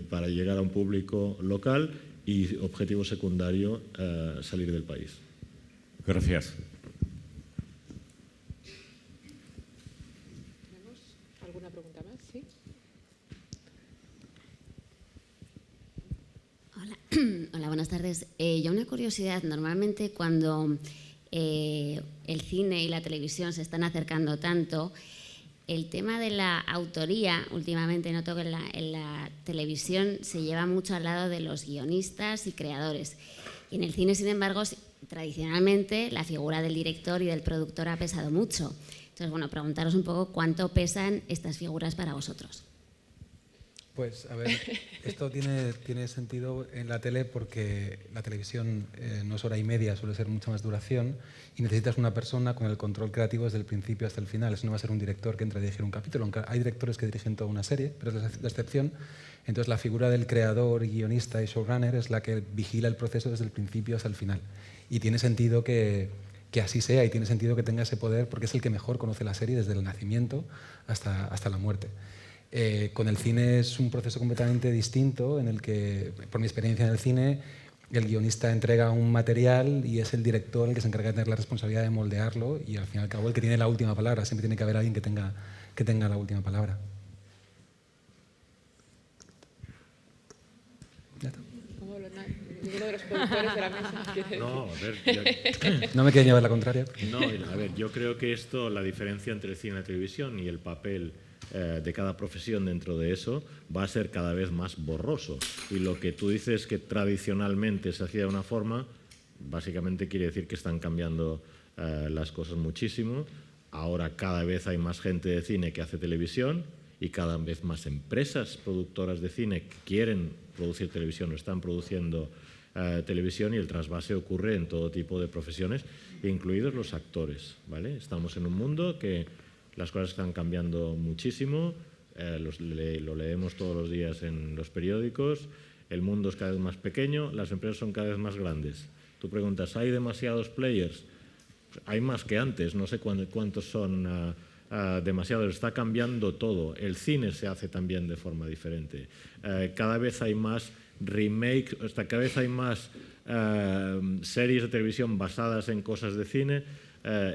para llegar a un público local, y objetivo secundario, salir del país. Gracias. ¿Alguna pregunta más? ¿Sí? Hola, buenas tardes. Yo una curiosidad. Normalmente cuando el cine y la televisión se están acercando tanto, el tema de la autoría, últimamente noto que en la televisión se lleva mucho al lado de los guionistas y creadores. Y en el cine, sin embargo, tradicionalmente la figura del director y del productor ha pesado mucho. Entonces, bueno, preguntaros un poco cuánto pesan estas figuras para vosotros. Pues, a ver, esto tiene sentido en la tele porque la televisión no es hora y media, suele ser mucha más duración, y necesitas una persona con el control creativo desde el principio hasta el final. Eso no va a ser un director que entra a dirigir un capítulo, aunque hay directores que dirigen toda una serie, pero es la excepción. Entonces, la figura del creador, guionista y showrunner es la que vigila el proceso desde el principio hasta el final. Y tiene sentido que así sea, y tiene sentido que tenga ese poder porque es el que mejor conoce la serie desde el nacimiento hasta la muerte. Con el cine es un proceso completamente distinto en el que, por mi experiencia en el cine, el guionista entrega un material y es el director el que se encarga de tener la responsabilidad de moldearlo, y al fin y al cabo el que tiene la última palabra. Siempre tiene que haber alguien que tenga la última palabra. Ninguno de los productores de la mesa quiere No, a ver, No me quieren llevar la contraria. No, a ver, yo creo que la diferencia entre el cine y la televisión y el papel de cada profesión dentro de eso va a ser cada vez más borroso. Y lo que tú dices que tradicionalmente se hacía de una forma, básicamente quiere decir que están cambiando las cosas muchísimo. Ahora cada vez hay más gente de cine que hace televisión, y cada vez más empresas productoras de cine que quieren producir televisión o están produciendo televisión, y el trasvase ocurre en todo tipo de profesiones, incluidos los actores, ¿vale? Estamos en un mundo que las cosas están cambiando muchísimo, lo leemos todos los días en los periódicos, el mundo es cada vez más pequeño, las empresas son cada vez más grandes. Tú preguntas, ¿hay demasiados players? Hay más que antes, no sé cuántos son demasiados, está cambiando todo. El cine se hace también de forma diferente. Cada vez hay más remakes, cada vez hay más series de televisión basadas en cosas de cine,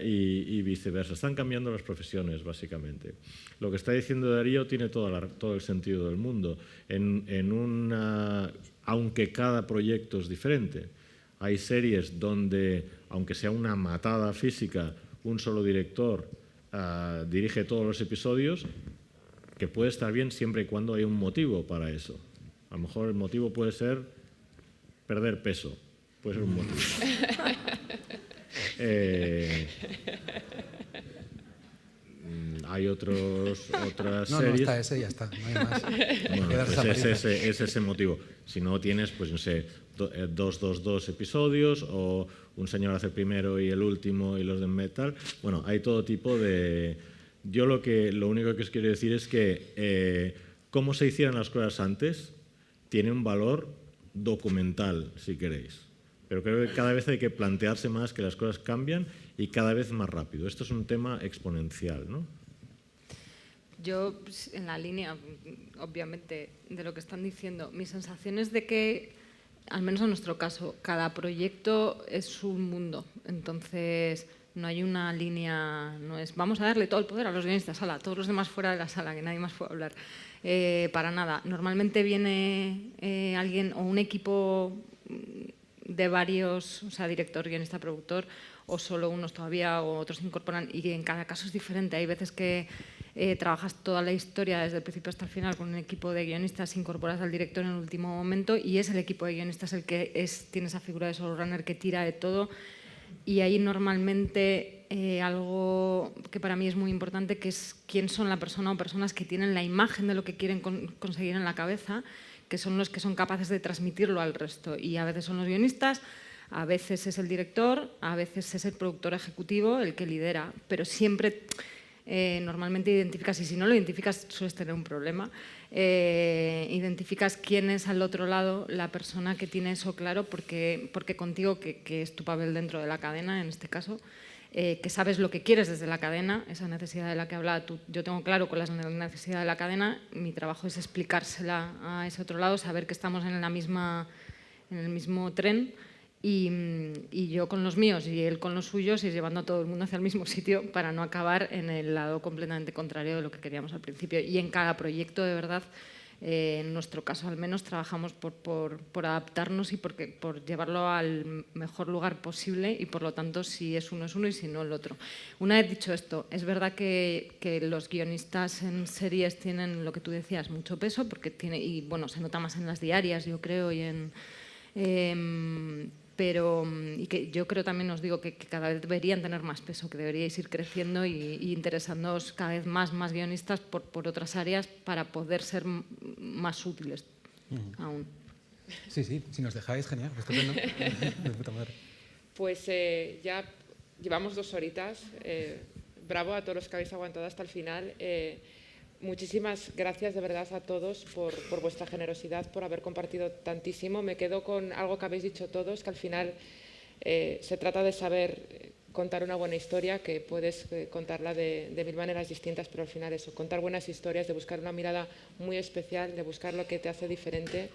y viceversa. Están cambiando las profesiones, básicamente. Lo que está diciendo Darío tiene todo el sentido del mundo. Aunque cada proyecto es diferente. Hay series donde, aunque sea una matada física, un solo director dirige todos los episodios, que puede estar bien siempre y cuando haya un motivo para eso. A lo mejor el motivo puede ser perder peso, puede ser un motivo. Hay otras series. No, está ese y ya está, no hay más. Bueno, pues es ese motivo. Si no tienes, pues no sé, 2 episodios, o un señor hace el primero y el último y los de metal. Bueno, hay todo tipo de... Yo lo único que os quiero decir es que cómo se hicieran las cosas antes tiene un valor documental, si queréis. Pero creo que cada vez hay que plantearse más que las cosas cambian y cada vez más rápido. Esto es un tema exponencial, ¿no? Yo, en la línea, obviamente, de lo que están diciendo, mi sensación es de que, al menos en nuestro caso, cada proyecto es un mundo. Entonces, no hay una línea, no es vamos a darle todo el poder a los guionistas, a todos los demás fuera de la sala, que nadie más puede hablar. Para nada. Normalmente viene alguien o un equipo de varios, o sea, director, guionista, productor, o solo unos todavía, o otros se incorporan, y en cada caso es diferente. Hay veces que trabajas toda la historia desde el principio hasta el final con un equipo de guionistas, incorporas al director en el último momento y es el equipo de guionistas el que tiene esa figura de showrunner que tira de todo, y ahí normalmente algo que para mí es muy importante, que es quién son la persona o personas que tienen la imagen de lo que quieren conseguir en la cabeza, que son los que son capaces de transmitirlo al resto, y a veces son los guionistas, a veces es el director, a veces es el productor ejecutivo el que lidera, pero siempre normalmente identificas, y si no lo identificas sueles tener un problema, identificas quién es al otro lado la persona que tiene eso claro, porque contigo, que es tu papel dentro de la cadena en este caso, que sabes lo que quieres desde la cadena, esa necesidad de la que hablaba tú. Yo tengo claro con la necesidad de la cadena, mi trabajo es explicársela a ese otro lado, saber que estamos en el mismo tren, y yo con los míos y él con los suyos, y llevando a todo el mundo hacia el mismo sitio para no acabar en el lado completamente contrario de lo que queríamos al principio. Y en cada proyecto, de verdad, en nuestro caso al menos, trabajamos por adaptarnos y por llevarlo al mejor lugar posible, y por lo tanto si es uno y si no el otro. Una vez dicho esto, es verdad que los guionistas en series tienen, lo que tú decías, mucho peso, porque y bueno, se nota más en las diarias, yo creo, y y que yo creo también, os digo, que cada vez deberían tener más peso, que deberíais ir creciendo y interesándoos cada vez más guionistas por otras áreas para poder ser más útiles aún. Sí, si nos dejáis, genial, estupendo. De puta madre. Pues ya llevamos 2 horitas. Bravo a todos los que habéis aguantado hasta el final. Muchísimas gracias de verdad a todos por vuestra generosidad, por haber compartido tantísimo. Me quedo con algo que habéis dicho todos, que al final se trata de saber contar una buena historia, que puedes contarla de 1000 maneras distintas, pero al final eso, contar buenas historias, de buscar una mirada muy especial, de buscar lo que te hace diferente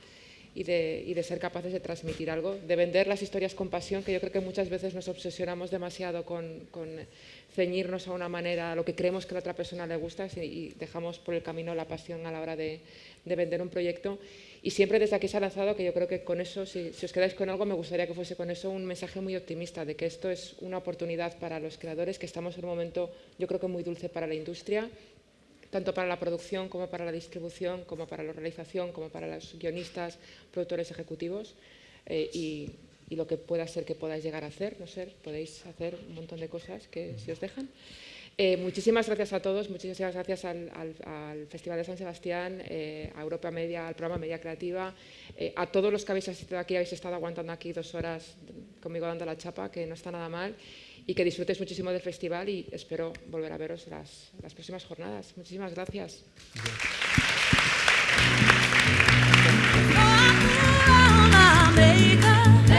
y de ser capaces de transmitir algo, de vender las historias con pasión, que yo creo que muchas veces nos obsesionamos demasiado con ceñirnos a una manera, a lo que creemos que a la otra persona le gusta, y dejamos por el camino la pasión a la hora de vender un proyecto. Y siempre desde aquí se ha lanzado, que yo creo que con eso, si os quedáis con algo, me gustaría que fuese con eso un mensaje muy optimista, de que esto es una oportunidad para los creadores, que estamos en un momento, yo creo que muy dulce para la industria, tanto para la producción como para la distribución, como para la realización, como para los guionistas, productores ejecutivos, y lo que pueda ser que podáis llegar a hacer, no sé, podéis hacer un montón de cosas que si os dejan. Muchísimas gracias a todos, muchísimas gracias al Festival de San Sebastián, a Europa Media, al programa Media Creativa, a todos los que habéis asistido aquí, habéis estado aguantando aquí 2 horas conmigo dando la chapa, que no está nada mal, y que disfrutéis muchísimo del festival, y espero volver a veros las próximas jornadas. Muchísimas gracias. America.